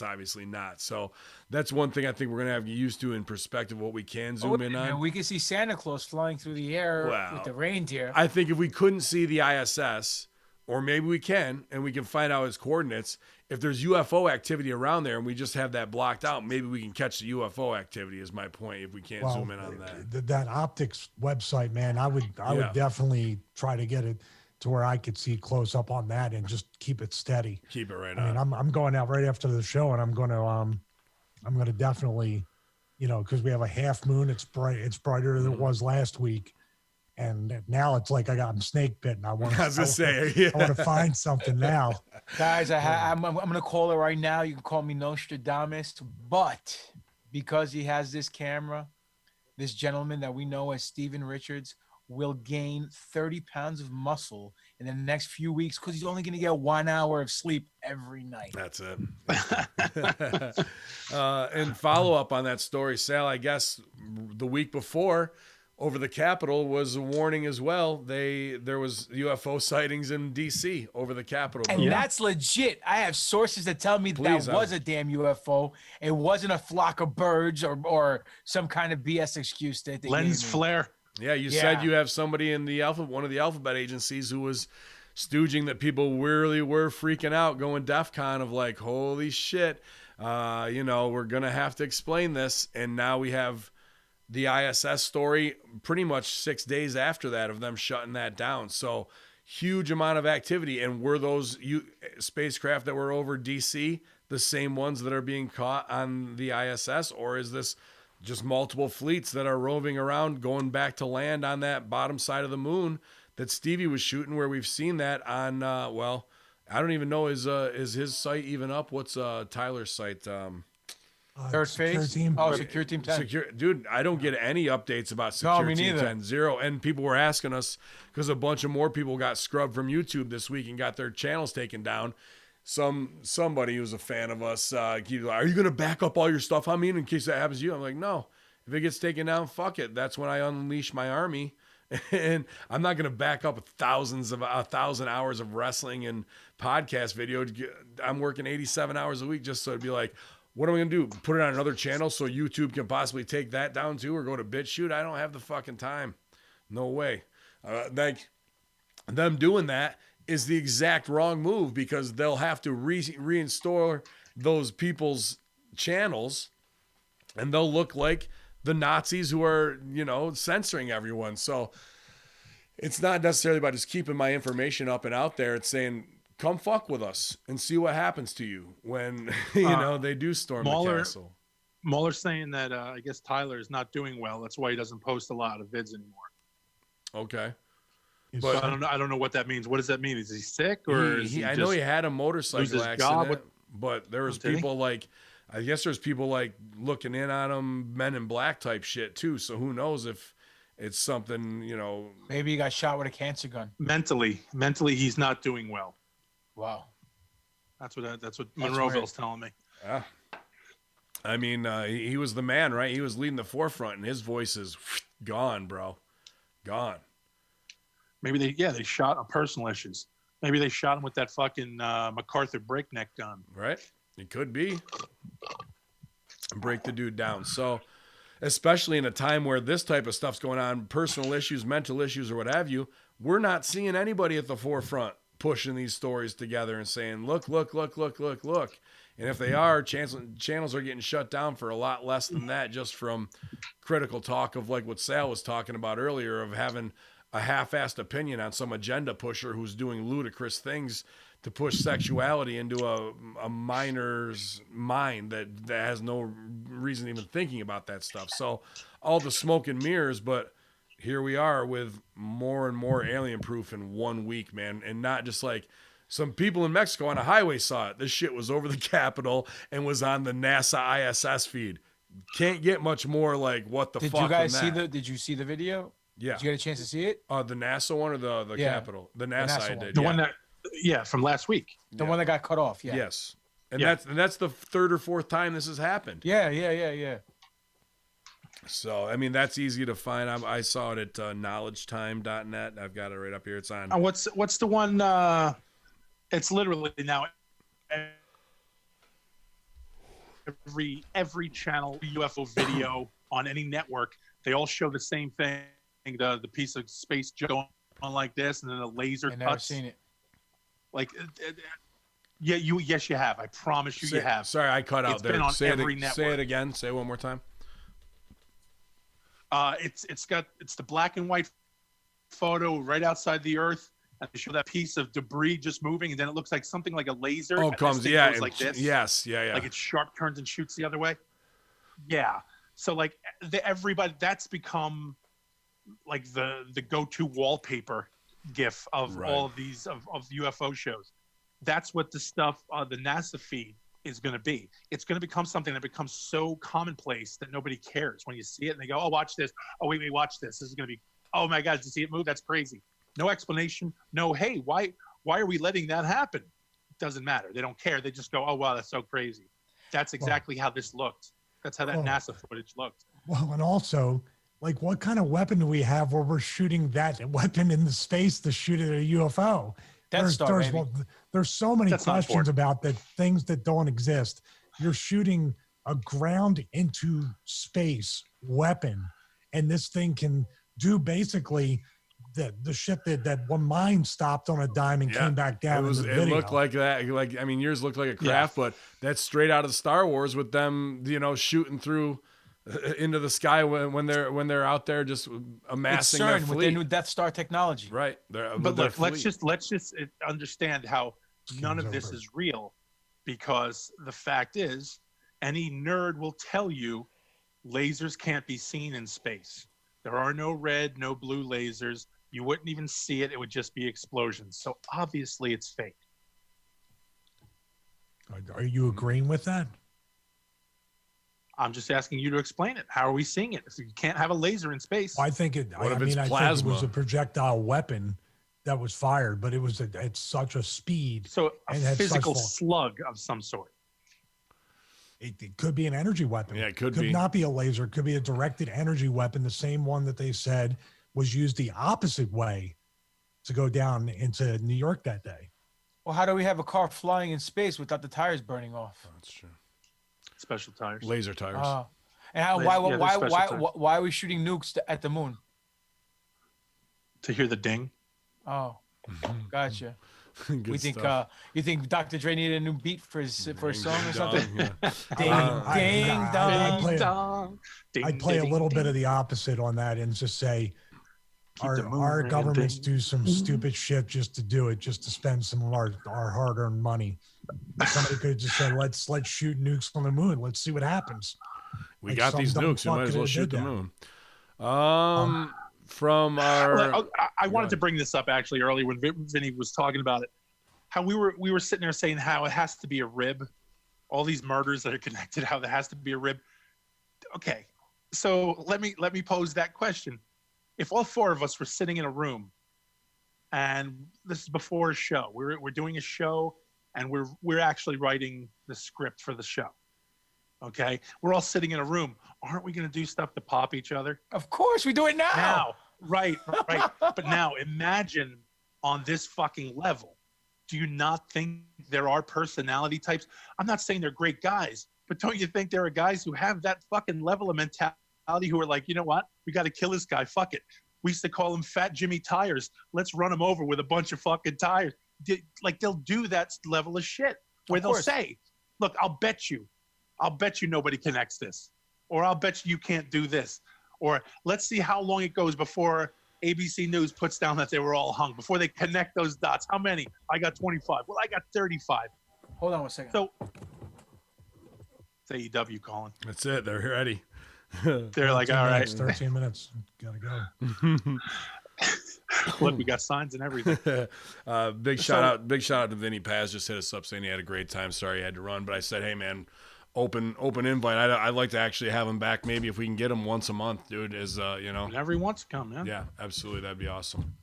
obviously not. So that's one thing I think we're going to have to get used to in perspective, what we can zoom in on. We can see Santa Claus flying through the air with the reindeer. I think if we couldn't see the ISS, or maybe we can, and we can find out its coordinates, if there's UFO activity around there and we just have that blocked out, maybe we can catch the UFO activity, is my point, if we can't zoom in on that. That optics website, man, I would definitely try to get it to where I could see close up on that and just keep it steady. Keep it right on. I mean, I'm going out right after the show, and I'm going to definitely, you know, because we have a half moon. It's brighter than it was last week. And now it's like I'm snake bitten. I want to find something now. Guys, I'm going to call it right now. You can call me Nostradamus. But because he has this camera, this gentleman that we know as Steven Richards will gain 30 pounds of muscle in the next few weeks, because he's only going to get 1 hour of sleep every night. That's it. And follow up on that story, Sal, I guess the week before, over the Capitol was a warning as well. There was UFO sightings in D.C. over the Capitol. And that's legit. I have sources that tell me that was a damn UFO. It wasn't a flock of birds or some kind of BS excuse that they lens flare. Yeah, you said you have somebody in one of the alphabet agencies who was stooging that people really were freaking out, going DEFCON of like, holy shit, you know, we're going to have to explain this. And now we have the ISS story pretty much 6 days after that of them shutting that down. So huge amount of activity. And were those spacecraft that were over DC the same ones that are being caught on the ISS? Or is this just multiple fleets that are roving around, going back to land on that bottom side of the moon that Stevie was shooting, where we've seen that on, I don't even know, is his site even up? What's Tyler's site? Third phase? Secure Team 10. Dude, I don't get any updates about Secure Team 10. Zero. And people were asking us, because a bunch of more people got scrubbed from YouTube this week and got their channels taken down. Somebody who's a fan of us, are you going to back up all your stuff on me in case that happens to you? I'm like, no. If it gets taken down, fuck it. That's when I unleash my army. And I'm not going to back up 1,000 hours of wrestling and podcast video. I'm working 87 hours a week just so it'd be like, what am I going to do? Put it on another channel so YouTube can possibly take that down too, or go to BitChute? I don't have the fucking time. No way. Like, them doing that is the exact wrong move, because they'll have to reinstall those people's channels, and they'll look like the Nazis who are, you know, censoring everyone. So it's not necessarily about just keeping my information up and out there. It's saying, come fuck with us and see what happens to you when, you know, they do storm the castle. Mueller's saying that I guess Tyler is not doing well. That's why he doesn't post a lot of vids anymore. Okay. But I don't know what that means. What does that mean? Is he sick or I know he had a motorcycle accident, but there was people like, I guess there's people like looking in on him, Men in Black type shit too. So who knows if it's something, you know. Maybe he got shot with a cancer gun. Mentally, he's not doing well. Wow. That's what Monroeville's telling me. Yeah. I mean, he was the man, right? He was leading the forefront, and his voice is gone, bro. Gone. Maybe they shot on personal issues. Maybe they shot him with that fucking MacArthur breakneck gun. Right. It could be. Break the dude down. So, especially in a time where this type of stuff's going on, personal issues, mental issues, or what have you, we're not seeing anybody at the forefront pushing these stories together and saying, look. And if they are, channels are getting shut down for a lot less than that, just from critical talk of like what Sal was talking about earlier, of having a half-assed opinion on some agenda pusher who's doing ludicrous things to push sexuality into a minor's mind that has no reason even thinking about that stuff. So all the smoke and mirrors, but here we are with more and more alien proof in 1 week, man. And not just like some people in Mexico on a highway saw it. This shit was over the Capitol and was on the NASA ISS feed. Can't get much more like what the fuck. Did you guys did you see the video? Yeah. Did you get a chance to see it? The NASA one or the Capitol? The NASA I did. The one that, from last week. The one that got cut off. Yeah. Yes. And that's the third or fourth time this has happened. Yeah. So, I mean, that's easy to find. I saw it at knowledgetime.net. I've got it right up here. It's on. What's the one? It's literally now every channel UFO video on any network. They all show the same thing. The piece of space going on like this, and then the laser cuts. Never seen it. Like, yes, you have. I promise you, you have. Sorry, I cut out it's there. Been on say every it. network. Say it again. Say it one more time. It's the black and white photo right outside the Earth, and they show that piece of debris just moving, and then it looks like something like a laser. Oh, goes like this. Yes, yeah. Like it sharp turns and shoots the other way. Yeah. So like everybody, that's become like the go-to wallpaper GIF of all of these of UFO shows. That's what the stuff the NASA feed is going to be. It's going to become something that becomes so commonplace that nobody cares when you see it and they go, oh, watch this. Oh, wait, watch this. This is going to be, oh my God, did you see it move? That's crazy. No explanation. No, hey, why are we letting that happen? It doesn't matter. They don't care. They just go, oh, wow, that's so crazy. That's exactly how this looked. That's how that NASA footage looked. Well, and also, like, what kind of weapon do we have where we're shooting that weapon in the space to shoot at a UFO? There's so many questions about the things that don't exist. You're shooting a ground into space weapon, and this thing can do basically the shit that one mine stopped on a dime and came back down. It looked like that. Like, I mean, yours looked like a craft, but that's straight out of Star Wars with them, shooting through into the sky when they're out there just amassing their fleet with their new Death Star technology. Right. But look, let's just understand how none of this is real, because the fact is, any nerd will tell you lasers can't be seen in space. There are no red, no blue lasers. You wouldn't even see it. It would just be explosions. So obviously it's fake. Are you agreeing with that? I'm just asking you to explain it. How are we seeing it? If you can't have a laser in space. Well, I think it was a projectile weapon that was fired, but it was at such a speed. So a physical slug of some sort. It could be an energy weapon. Yeah, it could not be a laser. It could be a directed energy weapon, the same one that they said was used the opposite way to go down into New York that day. Well, how do we have a car flying in space without the tires burning off? That's true. Special tires. Laser tires. And why are we shooting nukes at the moon? To hear the ding. Oh, gotcha. Good We think stuff. you think Dr. Dre needed a new beat for his song or something? Yeah. Ding, ding, I dong. I'd play a little bit of the opposite on that and just say Keep the moon our ringing, governments ding. do some stupid shit just to do it, just to spend some of our hard-earned money. Somebody could have just said, let's shoot nukes on the moon. Let's see what happens. We Like got some these dumb nukes. We fuck might as could well have shoot did the that. moon. From our. I wanted ahead. to bring this up actually earlier when Vinny was talking about it. How we were sitting there saying how it has to be a rib. All these murders that are connected, how there has to be a rib. Okay, so let me pose that question. If all four of us were sitting in a room, and this is before a show, we're doing a show, and we're actually writing the script for the show. Okay, we're all sitting in a room. Aren't we going to do stuff to pop each other? Of course, we do it now. Now, right. But now imagine on this fucking level. Do you not think there are personality types? I'm not saying they're great guys, but don't you think there are guys who have that fucking level of mentality who are like, you know what? We got to kill this guy. Fuck it. We used to call him Fat Jimmy Tires. Let's run him over with a bunch of fucking tires. Like they'll do that level of shit where they'll say, look, I'll bet you nobody connects this. Or I'll bet you can't do this. Or let's see how long it goes before ABC News puts down that they were all hung, before they connect those dots. How many? I got 25. Well, I got 35. Hold on one second. So, it's AEW calling. That's it. They're ready. They're like, all right. 13 minutes. Gotta go. Look, we got signs and everything. Big shout out to Vinny Paz. Just hit us up saying he had a great time. Sorry he had to run, but I said, hey man, open invite. I'd like to actually have him back. Maybe if we can get him once a month, dude. Whenever he wants to come, man. Yeah, absolutely, that'd be awesome.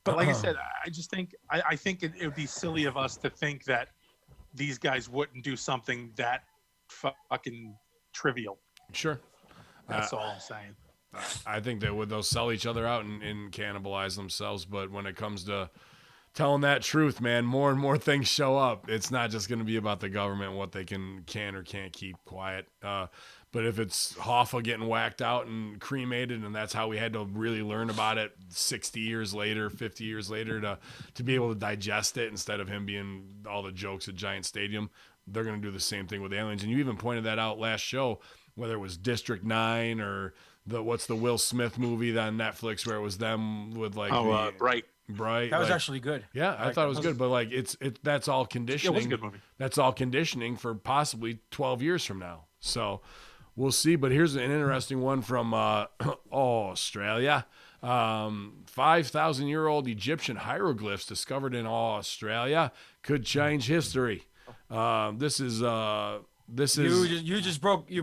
But like I said, I just think I think it would be silly of us to think that these guys wouldn't do something that fucking trivial. Sure. That's all I'm saying. I think they would. They'll sell each other out and cannibalize themselves. But when it comes to telling that truth, man, more and more things show up. It's not just going to be about the government and what they can or can't keep quiet. But if it's Hoffa getting whacked out and cremated, and that's how we had to really learn about it 60 years later, 50 years later to be able to digest it instead of him being all the jokes at Giant Stadium, they're going to do the same thing with aliens. And you even pointed that out last show, whether it was District 9 or what's the Will Smith movie on Netflix where it was them with like Bright. That was actually good. Yeah, I thought it was good, but like that's all conditioning. It was a good movie. That's all conditioning for possibly 12 years from now. So we'll see. But here's an interesting one from Australia. 5,000-year-old Egyptian hieroglyphs discovered in Australia could change history. This is. You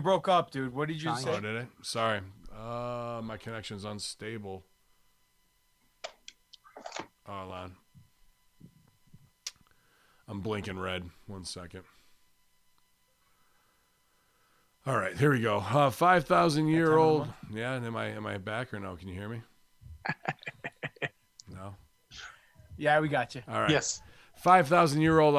broke up, dude. What did you say? Oh, did I? Sorry. My connection's unstable. Hold on. I'm blinking red. 1 second. All right, here we go. 5,000-year-old. Yeah, am I back or no? Can you hear me? No. Yeah, we got you. All right. Yes. 5,000-year-old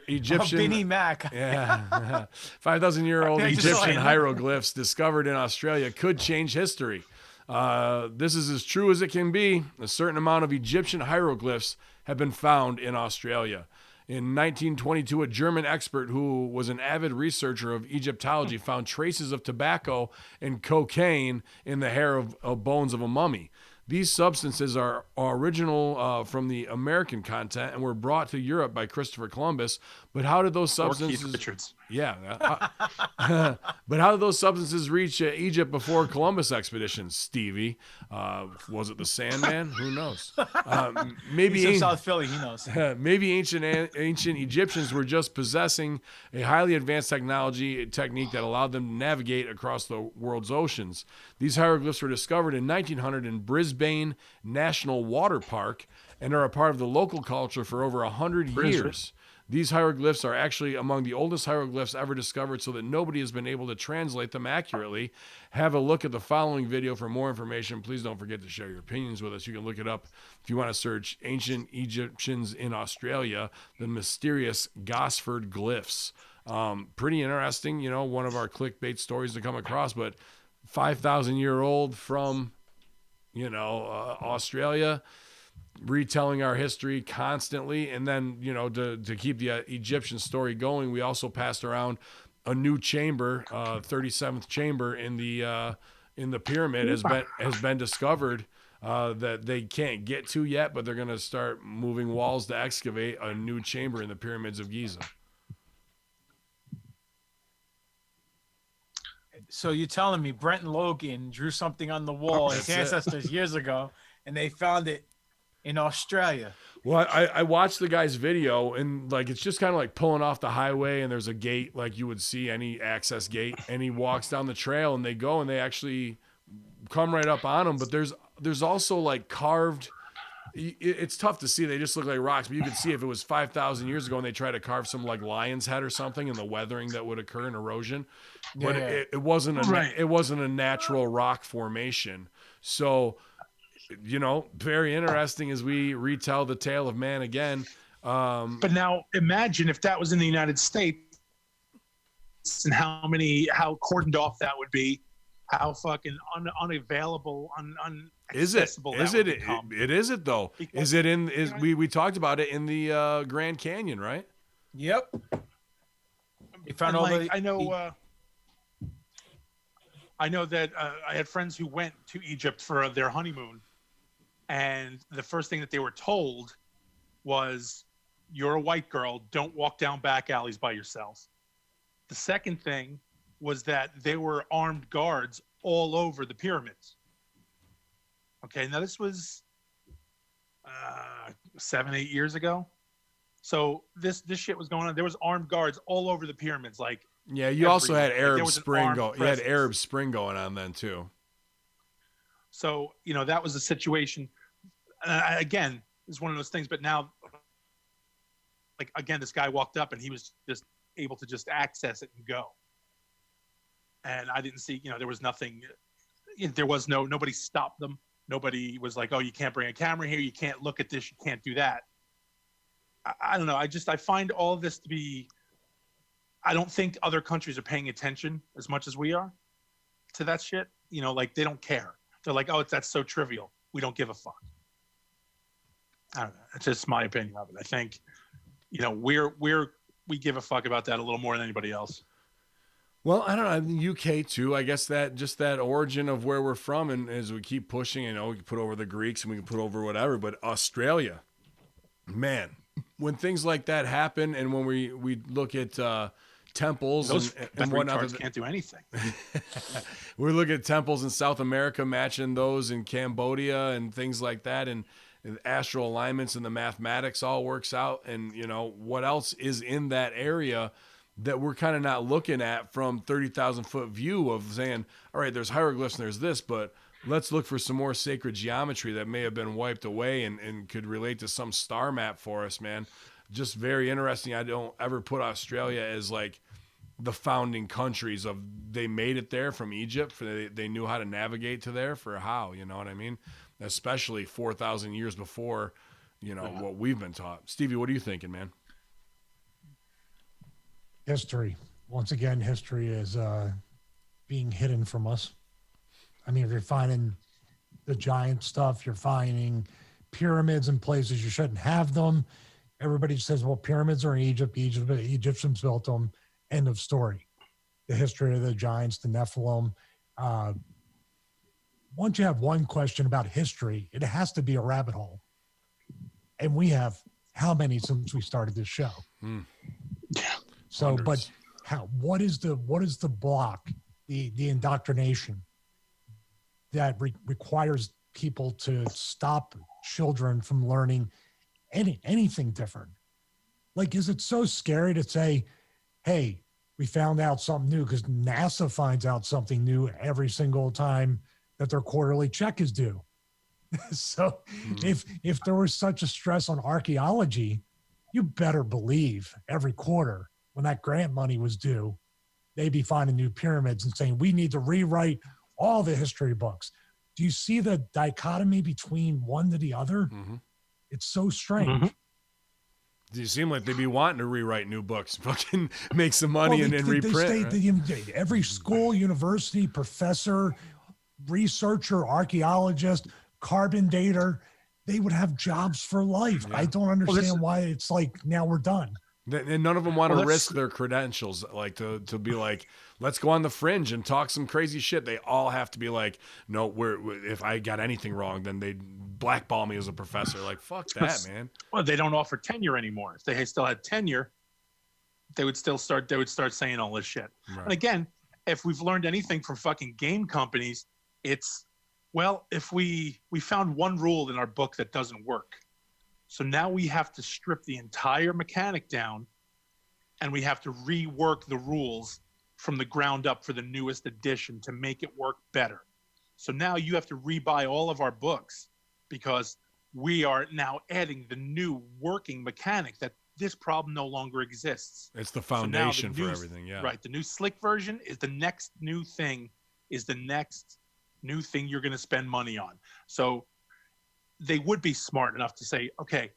Egyptian. Benny Mac. Yeah. 5,000-year-old Egyptian hieroglyphs discovered in Australia could change history. This is as true as it can be. A certain amount of Egyptian hieroglyphs have been found in Australia. In 1922, a German expert who was an avid researcher of Egyptology found traces of tobacco and cocaine in the hair of bones of a mummy. These substances are original from the American continent and were brought to Europe by Christopher Columbus. But how did those substances? Keith Richards. Yeah. But how did those substances reach Egypt before Columbus expedition, Stevie? Was it the Sandman? Who knows? Maybe He's from South Philly. He knows. Maybe ancient Egyptians were just possessing a highly advanced technique that allowed them to navigate across the world's oceans. These hieroglyphs were discovered in 1900 in Brisbane National Water Park and are a part of the local culture for over 100 years. These hieroglyphs are actually among the oldest hieroglyphs ever discovered, so that nobody has been able to translate them accurately. Have a look at the following video for more information. Please don't forget to share your opinions with us. You can look it up if you want to search Ancient Egyptians in Australia, the mysterious Gosford glyphs. Pretty interesting, one of our clickbait stories to come across, but 5,000-year-old from, Australia. retelling our history constantly. And then, you know, to keep the Egyptian story going, we also passed around a new chamber, 37th chamber in the pyramid has been discovered that they can't get to yet, but they're going to start moving walls to excavate a new chamber in the pyramids of Giza. So you're telling me Brent and Logan drew something on the wall, his ancestors years ago, and they found it in Australia? Well, I watched the guy's video, and like it's just kind of like pulling off the highway, and there's a gate like you would see any access gate, and he walks down the trail, and they go, and they actually come right up on him. But there's also like carved. It's tough to see. They just look like rocks, but you could see if it was 5,000 years ago and they tried to carve some like lion's head or something, and the weathering that would occur in erosion. But it wasn't a natural rock formation. So, you know, very interesting as we retell the tale of man again. But now imagine if that was in the United States and how cordoned off that would be, how fucking unavailable, inaccessible Is it? It is it though. Because, we talked about it in the Grand Canyon, right? Yep. You found all the. I know that I had friends who went to Egypt for their honeymoon, and the first thing that they were told was, "You're a white girl. Don't walk down back alleys by yourself." The second thing was that there were armed guards all over the pyramids. Okay, now this was 7-8 years ago. So this shit was going on. There was armed guards all over the pyramids. Like, yeah, you also had Arab Spring going. You had Arab Spring going on then too. So, you know, that was a situation. Again, it's one of those things. But now, like, again, this guy walked up and he was just able to just access it and go. And I didn't see, you know, there was nothing. There was nobody stopped them. Nobody was like, "Oh, you can't bring a camera here. You can't look at this. You can't do that." I don't know. I find all of this to be. I don't think other countries are paying attention as much as we are to that shit. You know, like they don't care. They're like, "Oh, that's so trivial. We don't give a fuck." I don't know. It's just my opinion of it. I think, you know, we give a fuck about that a little more than anybody else. Well, I don't know. In the UK too. I guess that just that origin of where we're from, and as we keep pushing, you know, we can put over the Greeks and we can put over whatever. But Australia, man, when things like that happen, and when we look at temples and whatnot, can't do anything. We look at temples in South America matching those in Cambodia and things like that, and astral alignments and the mathematics all works out. And you know what else is in that area that we're kind of not looking at from 30,000 foot view of saying, all right, there's hieroglyphs and there's this, but let's look for some more sacred geometry that may have been wiped away and could relate to some star map for us, man. Just very interesting. I don't ever put Australia as like the founding countries of they made it there from Egypt. They knew how to navigate to there for how, you know what I mean? Especially 4,000 years before, you know, what we've been taught. Stevie, what are you thinking, man? History. Once again, history is being hidden from us. I mean, if you're finding the giant stuff, you're finding pyramids in places you shouldn't have them. Everybody says, well, pyramids are in Egypt. Egyptians built them. End of story. The history of the giants, the Nephilim. Once you have one question about history, it has to be a rabbit hole. And we have how many since we started this show? Yeah. So, Hundreds. but what is the block, the indoctrination that requires people to stop children from learning anything different? Like, is it so scary to say, hey, we found out something new, because NASA finds out something new every single time that their quarterly check is due. So if there was such a stress on archaeology, you better believe every quarter when that grant money was due, they'd be finding new pyramids and saying, we need to rewrite all the history books. Do you see the dichotomy between one to the other? Mm-hmm. It's so strange. Mm-hmm. Do you seem like they'd be wanting to rewrite new books, fucking make some money and reprint? Every school, university, professor, researcher, archaeologist, carbon dater, they would have jobs for life. Yeah. I don't understand why it's like now we're done. And none of them want to Well, risk their credentials, like to be like, let's go on the fringe and talk some crazy shit. They all have to be like, no, if I got anything wrong, then they blackball me as a professor. Like, fuck that, man. Well, they don't offer tenure anymore. If they still had tenure, they would start saying all this shit. Right. And again, if we've learned anything from fucking game companies, it's, well, if we found one rule in our book that doesn't work, so now we have to strip the entire mechanic down and we have to rework the rules from the ground up for the newest edition to make it work better. So now you have to rebuy all of our books because we are now adding the new working mechanic that this problem no longer exists. It's the foundation for everything, yeah. Right. The new slick version is the next new thing, you're going to spend money on. So they would be smart enough to say, okay,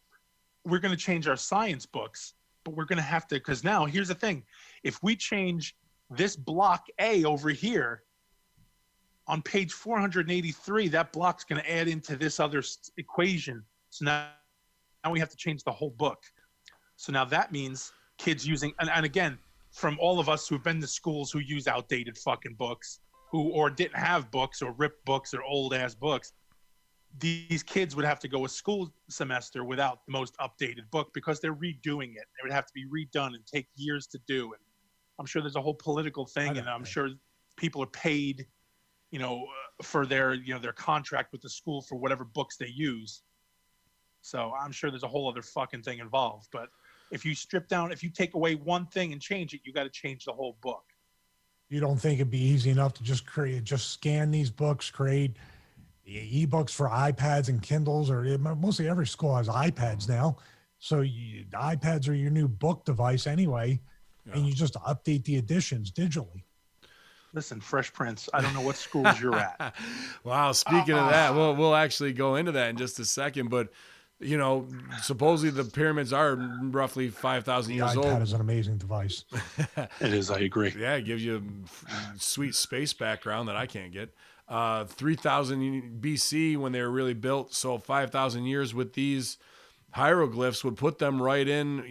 we're going to change our science books, but we're going to have to, because now here's the thing. If we change this block A over here on page 483, that block's going to add into this other equation. So now we have to change the whole book. So now that means kids using, and again, from all of us who've been to schools who use outdated fucking books, or didn't have books or ripped books or old ass books, these kids would have to go a school semester without the most updated book because they're redoing it. It would have to be redone and take years to do. And I'm sure there's a whole political thing, and I'm sure people are paid, for their contract with the school for whatever books they use. So I'm sure there's a whole other fucking thing involved. But if you take away one thing and change it, you got to change the whole book. You don't think it'd be easy enough to just scan these books, create ebooks for iPads and Kindles, or mostly every school has iPads now. So iPads are your new book device anyway, and you just update the editions digitally. Listen, Fresh Prince, I don't know what schools you're at. Wow, speaking of that, we'll actually go into that in just a second, but supposedly the pyramids are roughly 5,000 years old. iPad is an amazing device. It is, I agree. Yeah, it gives you sweet space background that I can't get. 3,000 BC when they were really built, so 5,000 years with these hieroglyphs would put them right in,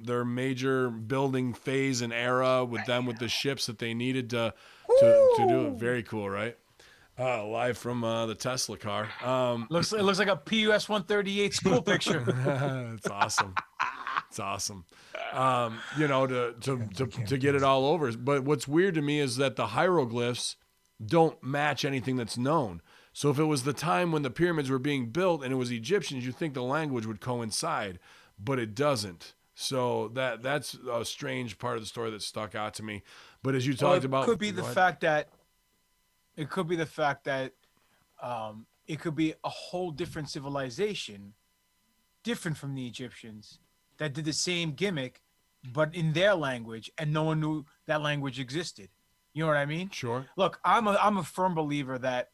their major building phase and era with the ships that they needed to do it. Very cool, right? Live from the Tesla car. It looks like a PUS 138 school picture. It's awesome. It's awesome. To get it all over. But what's weird to me is that the hieroglyphs don't match anything that's known. So if it was the time when the pyramids were being built and it was Egyptians, you'd think the language would coincide, but it doesn't. So that's a strange part of the story that stuck out to me. But as you talked about, it could be the fact that it could be a whole different civilization, different from the Egyptians, that did the same gimmick, but in their language, and no one knew that language existed. You know what I mean? Sure. Look, I'm a firm believer that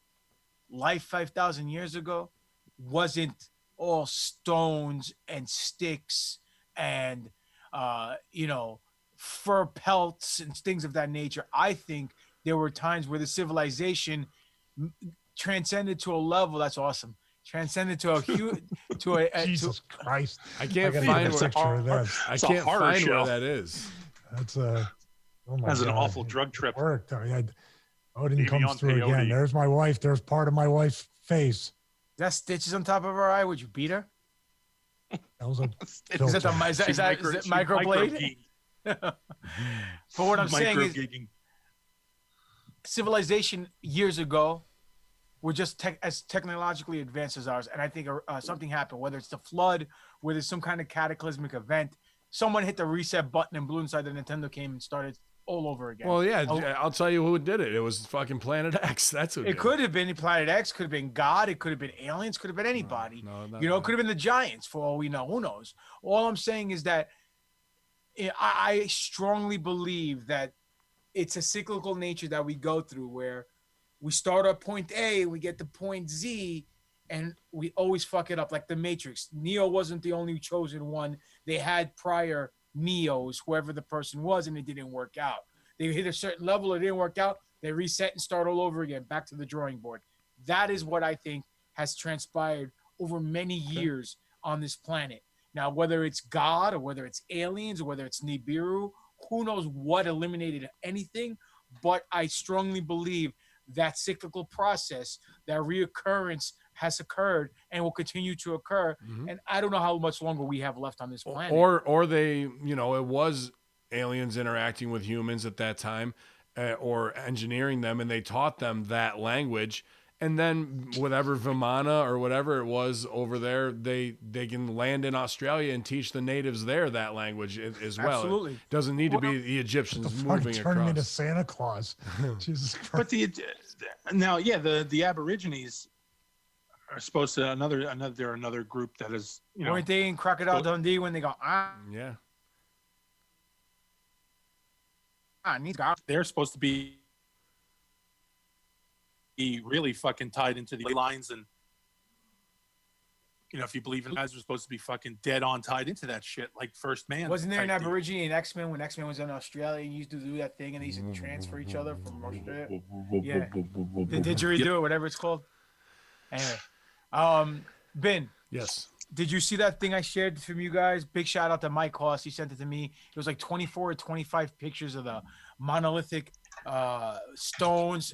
life 5,000 years ago wasn't all stones and sticks and fur pelts and things of that nature. I think there were times where the civilization transcended to a level that's awesome. Transcended to a huge Jesus Christ! I can't find where that is. That's That's an awful drug trip. Worked. Odin comes through peyote. again. There's my wife. There's part of my wife's face. That stitches on top of her eye. Would you beat her? That was a Is that microblade? But what I'm saying is, civilization years ago were just as technologically advanced as ours, and I think something happened. Whether it's the flood, whether it's some kind of cataclysmic event, someone hit the reset button and blew inside the Nintendo came and started all over again. Well, yeah, I'll tell you who did it. It was fucking Planet X. That's who did it. It could have been Planet X, could have been God, it could have been aliens, could have been anybody. It could have been the Giants for all we know. Who knows? All I'm saying is that I strongly believe that it's a cyclical nature that we go through where we start at point A, we get to point Z, and we always fuck it up like the Matrix. Neo wasn't the only chosen one. They had prior Neos, whoever the person was, and it didn't work out. They hit a certain level, it didn't work out. They reset and start all over again, back to the drawing board. That is what I think has transpired over many years on this planet. Now, whether it's God or whether it's aliens or whether it's Nibiru, who knows what eliminated anything, but I strongly believe that cyclical process, that reoccurrence has occurred and will continue to occur. And I don't know how much longer we have left on this planet. Or they, it was aliens interacting with humans at that time, or engineering them, and they taught them that language. And then whatever Vimana or whatever it was over there, they can land in Australia and teach the natives there that language as well. Absolutely. It doesn't need to be the Egyptians moving Turn me into across. Santa Claus. Jesus Christ. But the Aborigines are supposed to another group that is, Weren't they in Crocodile Dundee when they go, Yeah. they're supposed to be really fucking tied into the lines, and if you believe in guys are supposed to be fucking dead on tied into that shit, like First Man. Wasn't there an type deal. Aborigine in X-Men when X-Men was in Australia and used to do that thing and they used to transfer each other from Australia? Yeah. The didgeridoo, whatever it's called. Anyway, Ben. Yes. Did you see that thing I shared from you guys? Big shout out to Mike Hoss. He sent it to me. It was like 24 or 25 pictures of the monolithic stones,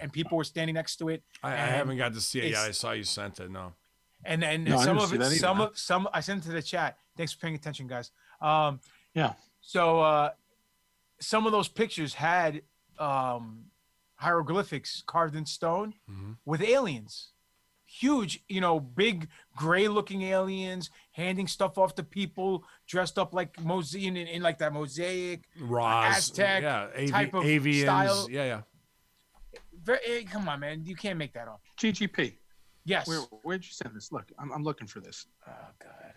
and people were standing next to it. I haven't got to see it yet. I saw you sent it. No. And No, some of it, either. some I sent it to the chat. Thanks for paying attention, guys. Yeah. So some of those pictures had hieroglyphics carved in stone with aliens. Huge, big gray-looking aliens handing stuff off to people dressed up like in like that mosaic, Aztec type of avians, style. Yeah. Come on, man, you can't make that up. GGP. Yes. Where'd you send this? Look, I'm looking for this. Oh God.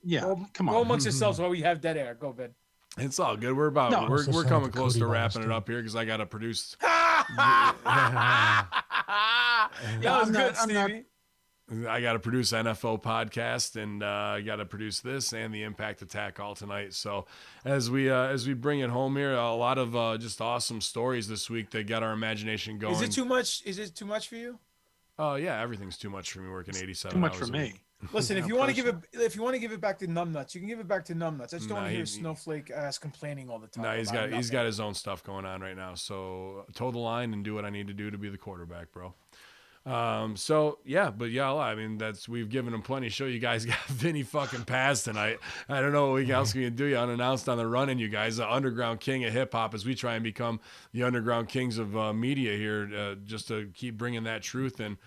Yeah, come on. Go amongst yourselves while we have dead air. Go, Ben. It's all good. We're coming close to wrapping it up here because I got to produce. That was good, Stevie. I got to produce NFL podcast, and I got to produce this and the Impact Attack all tonight. So as we bring it home here, a lot of just awesome stories this week that got our imagination going. Is it too much? Is it too much for you? Oh yeah, everything's too much for me working 87 Too much hours for a week. me. Listen, if you want to give it back to Numbnuts, you can give it back to Numbnuts. I just don't want to hear Snowflake ass complaining all the time. No, he's got his own stuff going on right now. So toe the line and do what I need to do to be the quarterback, bro. I mean, we've given him plenty of show. You guys got Vinny fucking Paz tonight. I don't know what else we can do. You unannounced on the run, and you guys, the underground king of hip hop, as we try and become the underground kings of media here, just to keep bringing that truth. And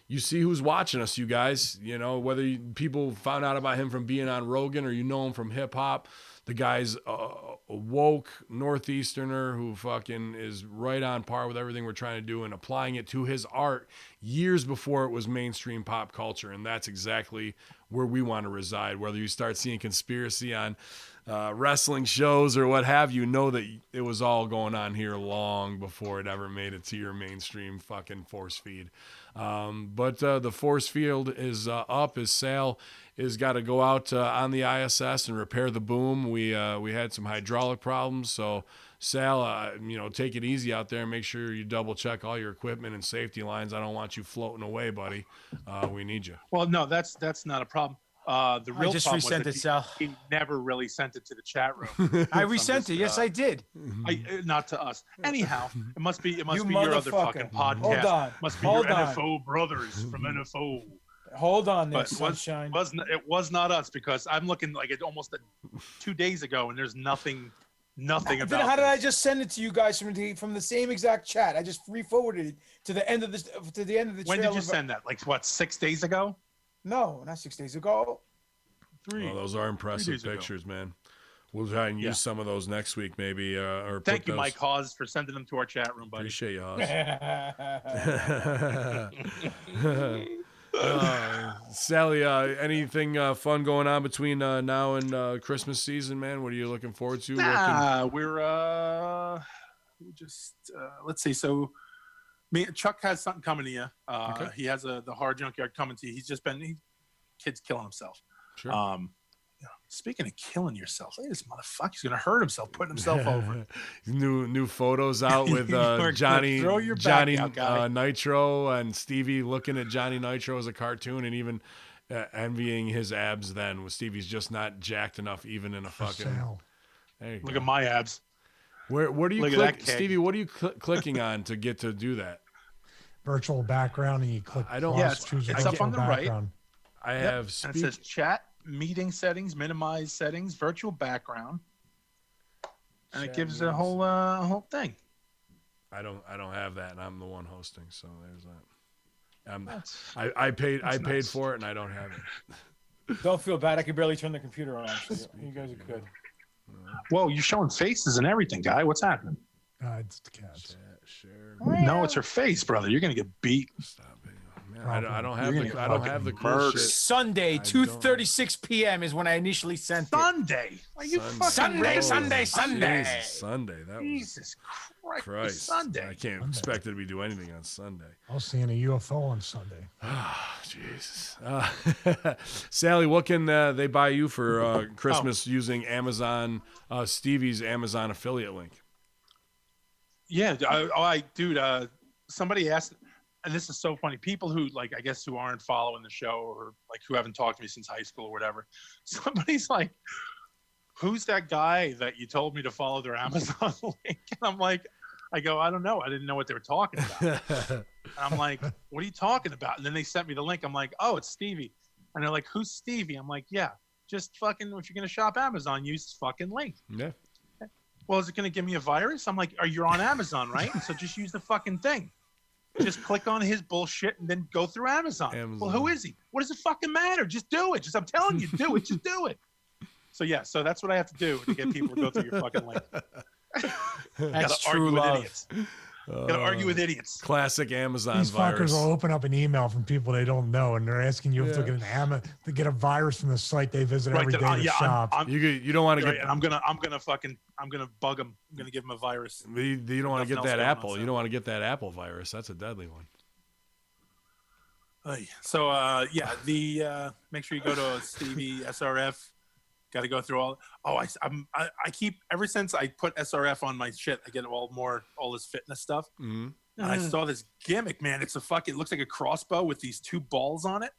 you see who's watching us, you guys. Whether people found out about him from being on Rogan or him from hip hop. The guy's a woke Northeasterner who fucking is right on par with everything we're trying to do and applying it to his art years before it was mainstream pop culture. And that's exactly where we want to reside. Whether you start seeing Conspiracy on wrestling shows or what have you, know that it was all going on here long before it ever made it to your mainstream fucking force feed. But the force field is up. His sail is got to go out on the ISS and repair the boom. We had some hydraulic problems, so Sal, take it easy out there and make sure you double check all your equipment and safety lines. I don't want you floating away, buddy. We need you. Well, no, that's not a problem. The real I just problem resent was it, Sal. he never really sent it to the chat room. I resent it. Yes, I did. Not to us. Anyhow, it must be You your other motherfucker. fucking podcast. Hold on. Must be Hold your on. NFO brothers from NFO. Hold on there, But sunshine. it was not us, because I'm looking like it almost 2 days ago, and there's nothing about Then how did I this. just send it to you guys from the same exact chat? I just re-forwarded it to the end of the When trail did you of- send that? Like, what, 6 days ago? No, not 6 days ago. 3. Oh, those are impressive days ago. pictures, man. We'll try and use some of those next week, maybe. Or Thank put you, those. Mike Hawes, for sending them to our chat room, buddy. Appreciate you, Oz. Well, Sally, anything fun going on between now and Christmas season, man? What are you looking forward to? We're just let's see. So, Chuck has something coming to you. Okay. He has the hard junkyard coming to you. He's just been kid's killing himself. Sure. Speaking of killing yourself, look at this motherfucker. He's gonna hurt himself, putting himself over. New photos out with You're Johnny gonna throw your back Johnny out, guy. Nitro and Stevie looking at Johnny Nitro as a cartoon and even envying his abs. Then with Stevie's just not jacked enough, even in a fucking. There you Look go. at my abs. Where do you Look at click, that keg. Stevie? What are you clicking on to get to do that? Virtual background, and you click. I don't- cross, Yeah, it's choose a up virtual on the right. background. I Yep. have And it says chat, meeting settings, minimize settings, virtual background, and it Chat gives a meetings. whole thing. I don't have that, and I'm the one hosting, so there's that. That's- I paid that's paid nice. for it, and I don't have it. Don't feel bad. I can barely turn the computer on. So you guys are good. Whoa, you're showing faces and everything, guy. What's happening? It's the cats. Chat, share. No, it's her face, brother. You're gonna get beat. Stop it. Man, I don't have You're the gonna I don't fucking have the cool murder. shit. Sunday, I don't- 2:36 p.m. is when I initially sent it. Sunday. Are you Sunday. fucking Sunday, ready? Sunday, Sunday. Jesus, Sunday. That was Jesus Christ. Christ. Sunday. I can't expect it to be do anything on Sunday. I was seeing a UFO on Sunday. Jesus. Sally, what can they buy you for Christmas using Amazon, Stevie's Amazon affiliate link? Yeah, dude, somebody asked, and this is so funny. People who I guess who aren't following the show or who haven't talked to me since high school or whatever. Somebody's like, "Who's that guy that you told me to follow their Amazon link?" And I'm like, I go, I don't know. I didn't know what they were talking about. And I'm like, what are you talking about? And then they sent me the link. I'm like, oh, it's Stevie. And they're like, who's Stevie? I'm like, yeah, just fucking, if you're going to shop Amazon, use this fucking link. Yeah. Well, is it going to give me a virus? I'm like, you're on Amazon, right? So just use the fucking thing. Just click on his bullshit and then go through Amazon. Well, who is he? What does it fucking matter? Just do it. I'm telling you, do it. Just do it. So yeah, so that's what I have to do to get people to go through your fucking link. That's Gotta true argue with love. idiots. Gotta argue with idiots. Classic Amazon These virus. fuckers will open up an email from people they don't know, and they're asking you if to get a virus from the site they visit every day to shop. You don't want to right, get. and I'm gonna bug them. I'm gonna give them a virus. You don't want to get Nothing else that going on, Apple. so. You don't want to get that Apple virus. That's a deadly one. So yeah, the make sure you go to Stevie SRF. Got to go through all. Oh, I keep ever since I put SRF on my shit, I get all this fitness stuff. Mm-hmm. And I saw this gimmick, man. It looks like a crossbow with these two balls on it,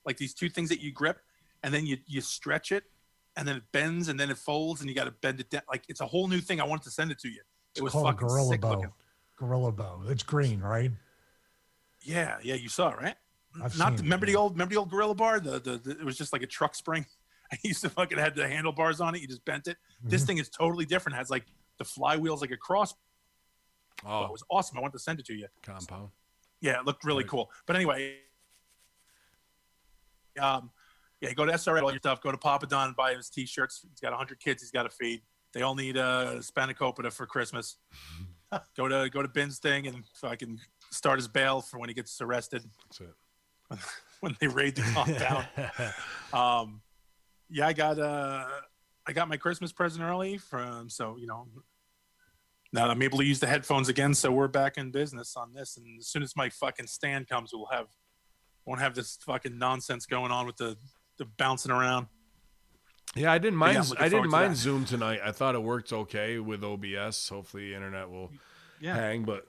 like these two things that you grip, and then you stretch it, and then it bends, and then it folds, and you got to bend it down. Like it's a whole new thing. I wanted to send it to you. It was called a fucking gorilla sick bow. looking. Gorilla bow. It's green, right? Yeah, you saw it, right? I've seen Remember it, the old gorilla bar? It was just like a truck spring. I used to fucking had the handlebars on it. You just bent it. This thing is totally different. It has like the flywheels like a cross. Oh, it was awesome. I wanted to send it to you. Compound. Yeah, it looked really cool. But anyway, yeah, go to SRL, all your stuff. Go to Papa Don and buy his T-shirts. He's got 100 kids he's got to feed. They all need a spanakopita for Christmas. Go to Ben's thing and fucking start his bail for when he gets arrested. That's it. When they raid the compound. Yeah, I got my Christmas present early so now I'm able to use the headphones again. So we're back in business on this, and as soon as my fucking stand comes, won't have this fucking nonsense going on with the bouncing around. Yeah, I didn't mind. looking I didn't forward to mind that. Zoom tonight. I thought it worked okay with OBS. Hopefully, the internet will hang. But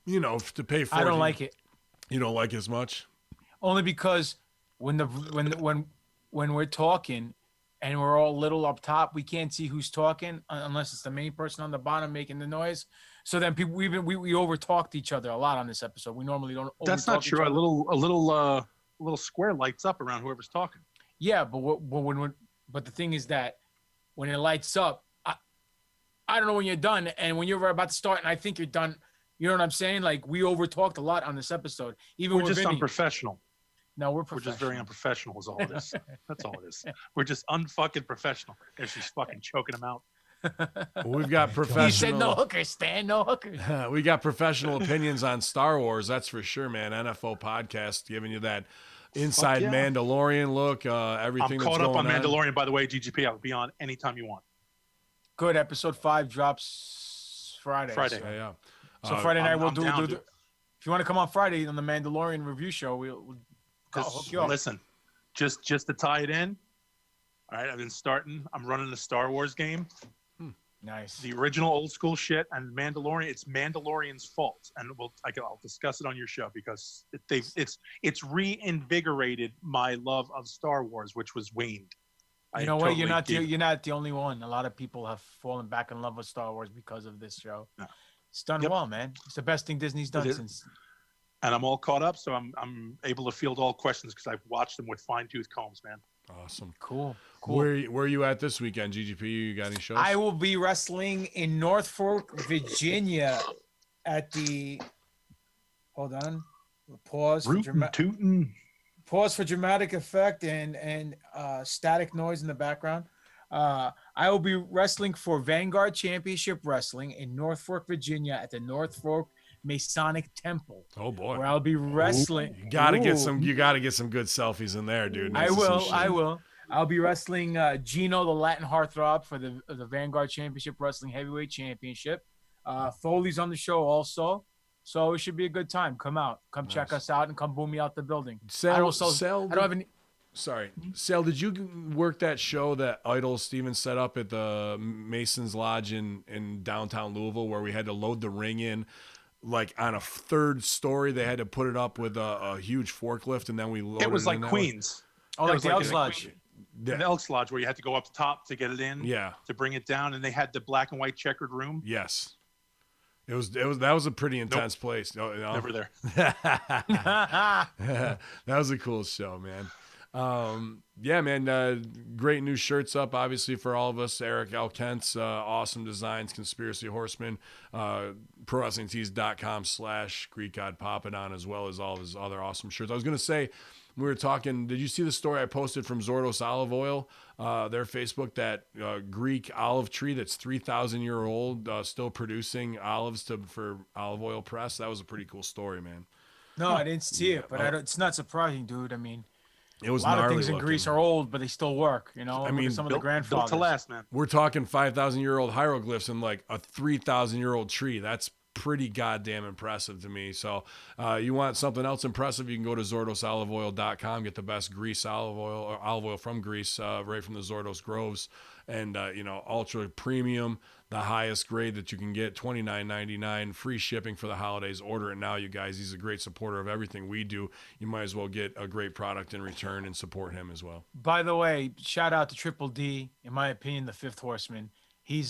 to pay for I don't like it. You don't like it as much. Only because when we're talking and we're all little up top, we can't see who's talking unless it's the main person on the bottom making the noise. So then people we over talked each other a lot on this episode. We normally don't. That's not true. A little square lights up around whoever's talking. Yeah, but the thing is that when it lights up, I don't know when you're done, and when you're about to start, and I think you're done. You know what I'm saying? Like we over talked a lot on this episode. Even We're with just Vinny. unprofessional. No, we're We're professional. just very unprofessional is all it is. That's all it is. We're just unfucking professional. And she's fucking choking him out. We've got professional. He said no hookers, Stan. No hookers. We got professional opinions on Star Wars. That's for sure, man. NFO podcast giving you that inside yeah. Mandalorian look. Everything I'm that's caught up going on Mandalorian, by the way, GGP. I'll be on anytime you want. Good. Episode 5 drops Friday. Yeah. So Friday night we'll I'm do. down, If dude. you want to come on Friday on the Mandalorian review show, we'll hook you up. Listen, just to tie it in, All right, I'm running the Star Wars game. Nice. The original old school shit and Mandalorian. It's Mandalorian's fault, and I'll discuss it on your show because it's reinvigorated my love of Star Wars, which was waned. You know what? You're not the only one. A lot of people have fallen back in love with Star Wars because of this show. Yeah. It's done well, man. It's the best thing Disney's done since. And I'm all caught up, so I'm able to field all questions because I've watched them with fine-tooth combs, man. Awesome. Cool. Where are you at this weekend, GGP? You got any shows? I will be wrestling in Norfolk, Virginia at the hold on. Pause for dramatic effect and static noise in the background. I will be wrestling for Vanguard Championship Wrestling in Norfolk, Virginia at the Norfolk Masonic Temple. Oh boy. Where I'll be wrestling. You gotta get some good selfies in there, dude. I will. I'll be wrestling Gino, the Latin Heartthrob, for the Vanguard Championship Wrestling Heavyweight Championship. Foley's on the show also. So it should be a good time. Come out. Come check us out and come boom me out the building. Sal, did you work that show that Idol Steven set up at the Masons Lodge in downtown Louisville where we had to load the ring in? Like on a third story, they had to put it up with a huge forklift, and then we loaded it. It was like Queens. Like the Elks Lodge. The Elks Lodge, where you had to go up the top to get it in. Yeah. To bring it down, and they had the black and white checkered room. Yes. That was a pretty intense place. No, never there. That was a cool show, man. Yeah, man. Great new shirts up, obviously, for all of us. Eric L. Kent's awesome designs, Conspiracy Horsemen, ProWrestlingTees.com/Greek God Papadon, as well as all of his other awesome shirts. I was going to say, we were talking, did you see the story I posted from Zordos Olive Oil, their Facebook, that Greek olive tree that's 3,000-year-old, still producing olives for olive oil press? That was a pretty cool story, man. No, I didn't see it, but it's not surprising, dude. I mean, it was a lot of things looking. In Greece are old, but they still work. You know, I mean, some of the grandfathers. Built to last, man. We're talking 5,000-year-old hieroglyphs and like a 3,000-year-old tree. That's pretty goddamn impressive to me. So you want something else impressive, you can go to ZordosOliveOil.com, get the best Greece olive oil from Greece, right from the Zordos Groves, and ultra premium, the highest grade that you can get, $29.99, free shipping for the holidays. Order it now, you guys. He's a great supporter of everything we do. You might as well get a great product in return and support him as well. By the way, shout out to Triple D, in my opinion, the fifth horseman. He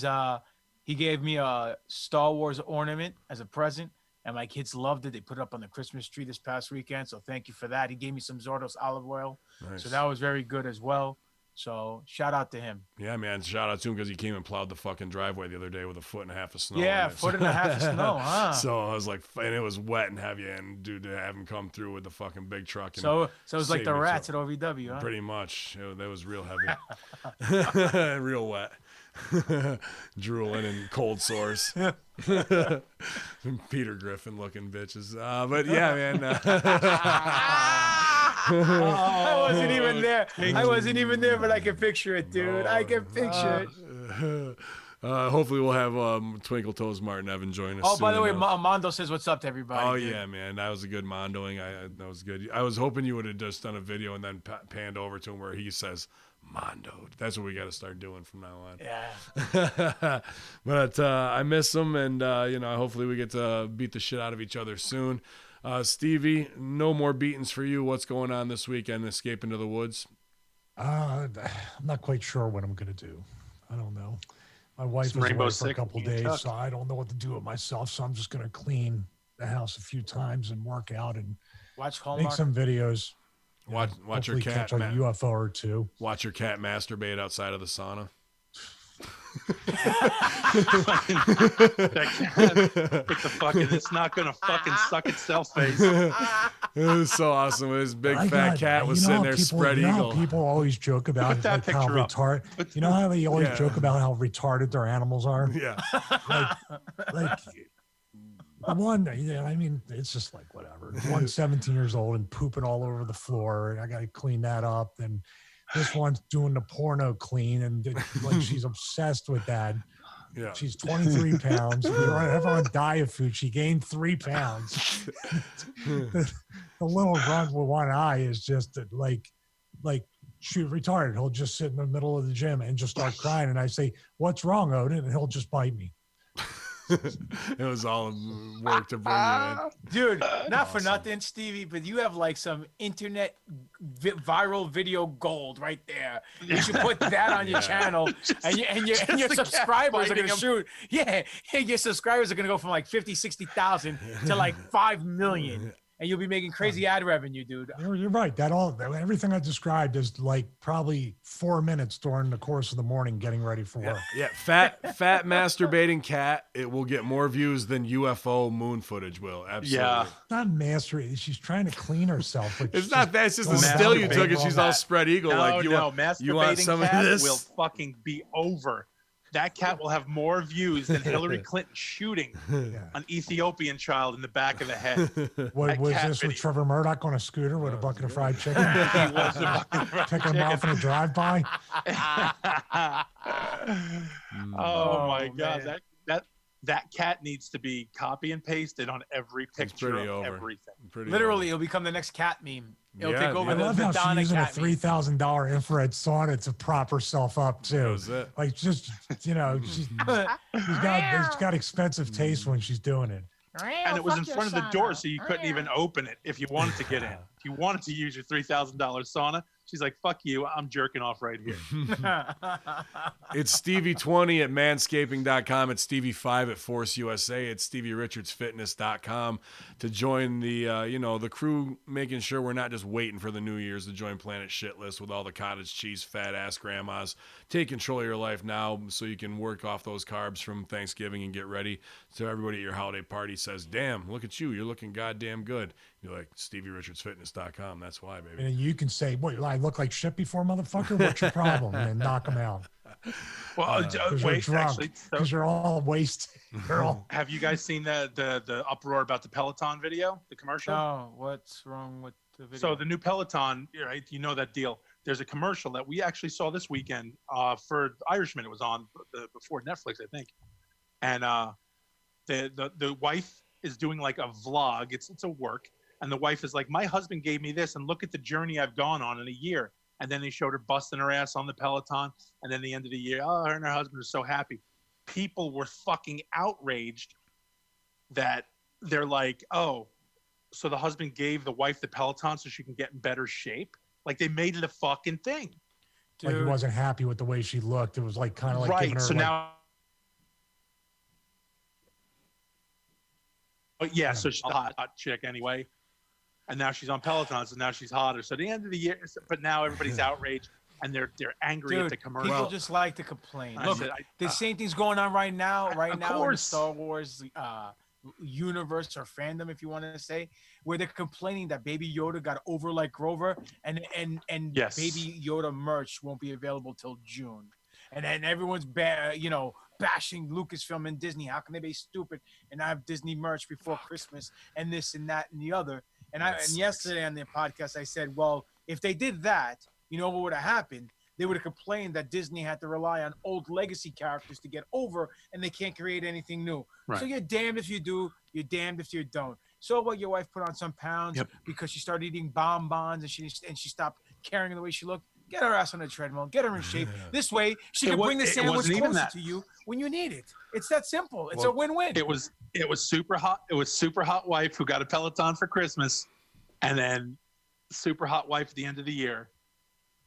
gave me a Star Wars ornament as a present, and my kids loved it. They put it up on the Christmas tree this past weekend, so thank you for that. He gave me some Zordos olive oil, Nice. So that was very good as well. So shout out to him. Yeah, man. Shout out to him because he came and plowed the fucking driveway the other day with a foot and a half of snow. Yeah, foot and a half of snow, huh? So I was like, and it was wet and heavy, and dude, to have him come through with the fucking big truck. And so it was like the rats at OVW, huh? Pretty much. That was real heavy. Real wet. Drooling and cold sores. Peter Griffin looking bitches. But yeah, man. I wasn't even there, but I can picture it, dude. I can picture it. Hopefully we'll have Twinkle Toes Martin Evan join us. Oh, by the way, Mondo says what's up to everybody. Oh, dude. yeah, man. That was a good mondoing. That was good. I was hoping you would have just done a video and then panned over to him where he says, Mondo. That's what we got to start doing from now on. Yeah. But I miss him, and hopefully we get to beat the shit out of each other soon. Stevie, no more beatings for you. What's going on this weekend? Escape into the woods? I'm not quite sure what I'm gonna do. I don't know. My wife is away for a couple days, so I don't know what to do with myself. So I'm just gonna clean the house a few times and work out and watch Hallmark. Make some videos. Watch your cat catch a UFO or two. Watch your cat masturbate outside of the sauna. It's not gonna fucking suck itself face. It was so awesome. His big fat cat was sitting there spread eagle. People always joke about how retarded. You know how they always joke about how retarded their animals are. Yeah. like one, I mean, it's just like whatever. One's 17 years old and pooping all over the floor, and I got to clean that up. And this one's doing the porno clean, and like she's obsessed with that. Yeah. She's 23 pounds. We were ever on diet food. She gained 3 pounds. The little runt with one eye is just like shoot retarded. He'll just sit in the middle of the gym and just start crying. And I say, "What's wrong, Odin?" And he'll just bite me. It was all work to bring you in. Dude, not for Awesome. nothing, Stevie, but you have like some internet viral video gold right there. You should put that on your channel, and your the cat subscribers are biting gonna him. shoot. Yeah, your subscribers are gonna go from like 50, 60,000 to like 5 million, and you'll be making crazy ad revenue, dude. You're right. Everything I described is like probably 4 minutes during the course of the morning getting ready for work. Yeah, fat masturbating cat. It will get more views than UFO moon footage will. Absolutely. Yeah. Not mastery. She's trying to clean herself. Like It's not that. It's just a Masturbating still you took, and she's all cat. spread eagle. No, like you no, want masturbating some of cat this? will fucking be over. That cat will have more views than Hillary Clinton shooting an Ethiopian child in the back of the head. What was cat this with video. Trevor Murdoch on a scooter with a bucket of fried chicken? He was a fucking Picking him off in a drive-by? Oh my God, man. that cat needs to be copy and pasted on every picture pretty of over. everything. Pretty Literally, it'll become the next cat meme. It'll Yeah, take over I dude. love the how she's Donna using a cat meme. $3,000 infrared sauna to prop herself up That too. was it. Like she's got expensive taste when she's doing it. And it was in front of the door, so you couldn't even open it if you wanted to get in. If you wanted to use your $3,000 sauna, she's like, "Fuck you, I'm jerking off right here." It's Stevie20 at manscaping.com. It's Stevie5 at Force USA. It's StevieRichardsFitness.com to join the the crew, making sure we're not just waiting for the New Year's to join Planet Shitless with all the cottage cheese fat ass grandmas. Take control of your life now so you can work off those carbs from Thanksgiving and get ready so everybody at your holiday party says, "Damn, look at you. You're looking goddamn good." You're like, StevieRichardsFitness.com. That's why, baby. And you can say, "What? I look like shit before, motherfucker? What's your problem?" And then knock them out. Well, Because you're wait, drunk. actually, so Because you're all wasted. You're all have you guys seen the uproar about the Peloton video, the commercial? No, what's wrong with the video? So the new Peloton, right? You know that deal. There's a commercial that we actually saw this weekend for Irishman. It was on before Netflix, I think. And the wife is doing like a vlog. It's a work, and the wife is like, "My husband gave me this, and look at the journey I've gone on in a year." And then they showed her busting her ass on the Peloton, and then the end of the year, her and her husband are so happy. People were fucking outraged that they're like, "Oh, so the husband gave the wife the Peloton so she can get in better shape?" Like they made it a fucking thing. like he Dude, wasn't happy with the way she looked. It was like kind of like giving Right. her So like, now, but yeah, so she's a hot chick anyway. And now she's on Peloton, so now she's hotter. So at the end of the year, but now everybody's outraged and they're angry at dude, the commercial. people just like to complain. I Look, said, the same thing's going on right now. Right Of now in the course. Star Wars universe or fandom, if you want to say, where they're complaining that Baby Yoda got over like Grover, and Yes. Baby Yoda merch won't be available till June, and then everyone's bashing Lucasfilm and Disney. How can they be stupid and have Disney merch before Christmas and this and that and the other? And yesterday on the podcast I said, well, if they did that, you know what would have happened? They would have complained that Disney had to rely on old legacy characters to get over, and they can't create anything new. Right. So you're damned if you do, you're damned if you don't. So what? Your wife put on some pounds Yep. because she started eating bonbons and she stopped caring the way she looked. Get her ass on the treadmill. Get her in shape. This way, she can bring the it sandwich wasn't even closer that. to you when you need it. It's that simple. It's Well, a win-win. It was super hot. It was super hot wife who got a Peloton for Christmas, and then super hot wife at the end of the year.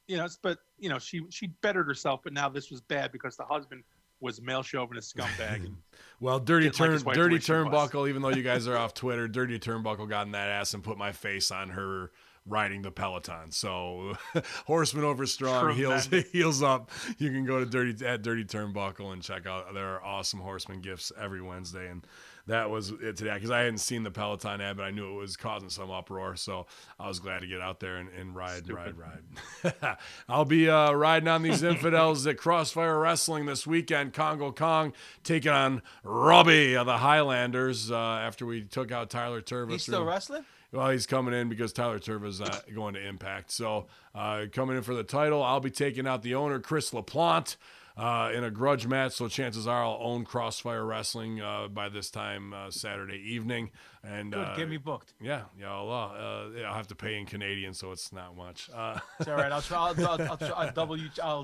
She bettered herself, but now this was bad because the husband was a male chauvinist scumbag. And Well, Dirty Didn't like his wife the way she was. Turnbuckle, even though you guys are off Twitter, Dirty Turnbuckle got in that ass and put my face on her riding the Peloton. So Horseman over strong, heels up. You can go to Dirty Turnbuckle and check out their awesome Horseman gifts every Wednesday. And that was it today, because I hadn't seen the Peloton ad, but I knew it was causing some uproar. So I was glad to get out there and ride. I'll be riding on these infidels at Crossfire Wrestling this weekend. Congo Kong taking on Robbie of the Highlanders after we took out Tyler Turvis. He's still wrestling? Well, he's coming in because Tyler Turvis going to Impact. So coming in for the title, I'll be taking out the owner, Chris LaPlante. in a grudge match, so chances are I'll own Crossfire Wrestling by this time Saturday evening. And Good, get me booked. yeah, I'll have to pay in Canadian, so it's not much. It's all right. I'll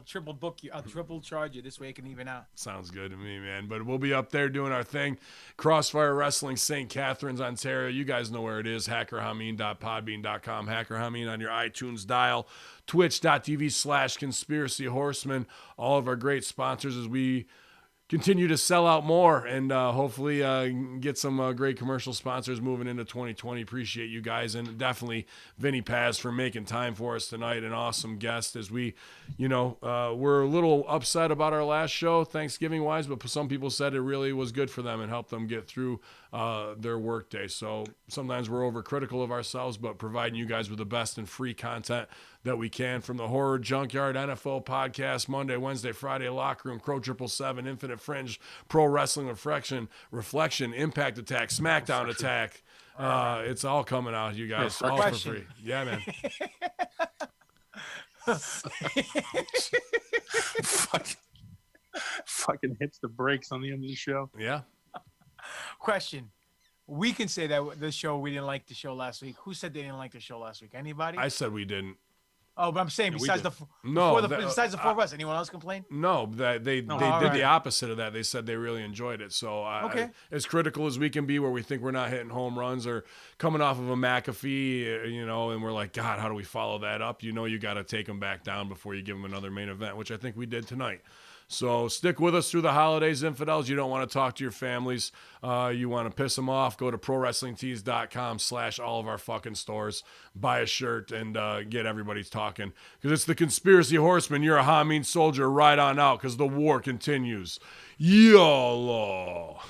triple book you. I'll triple charge you. This way it can even out. Sounds good to me, man. But we'll be up there doing our thing. Crossfire Wrestling, St. Catharines, Ontario. You guys know where it is. HackerHamin.podbean.com. HackerHamin on your iTunes dial. Twitch.tv/Conspiracy Horsemen. All of our great sponsors as we continue to sell out more and hopefully get some great commercial sponsors moving into 2020. Appreciate you guys, and definitely Vinny Paz for making time for us tonight. An awesome guest as we, we're a little upset about our last show Thanksgiving wise, but some people said it really was good for them and helped them get through their work day. So sometimes we're overcritical of ourselves, but providing you guys with the best and free content that we can, from the Horror Junkyard NFL podcast, Monday, Wednesday, Friday, Locker Room, Crow 777, Infinite Fringe, Pro Wrestling Reflection, Impact Attack, SmackDown Attack. It's all coming out, you guys, all for free. Yeah, man. Fucking hits the brakes on the end of the show. Yeah. Question. We can say that we didn't like the show last week. Who said they didn't like the show last week? Anybody? I said we didn't. Oh, but I'm saying besides the four of us, anyone else complain? No, they did the opposite of that. They said they really enjoyed it. So okay. As critical as we can be, where we think we're not hitting home runs or coming off of a McAfee, and we're like, God, how do we follow that up? You got to take them back down before you give them another main event, which I think we did tonight. So stick with us through the holidays, infidels. You don't want to talk to your families. You want to piss them off. Go to ProWrestlingTees.com/all of our fucking stores. Buy a shirt and get everybody talking. Because it's the Conspiracy Horsemen. You're a Hamin soldier. Right on out because the war continues. YOLO.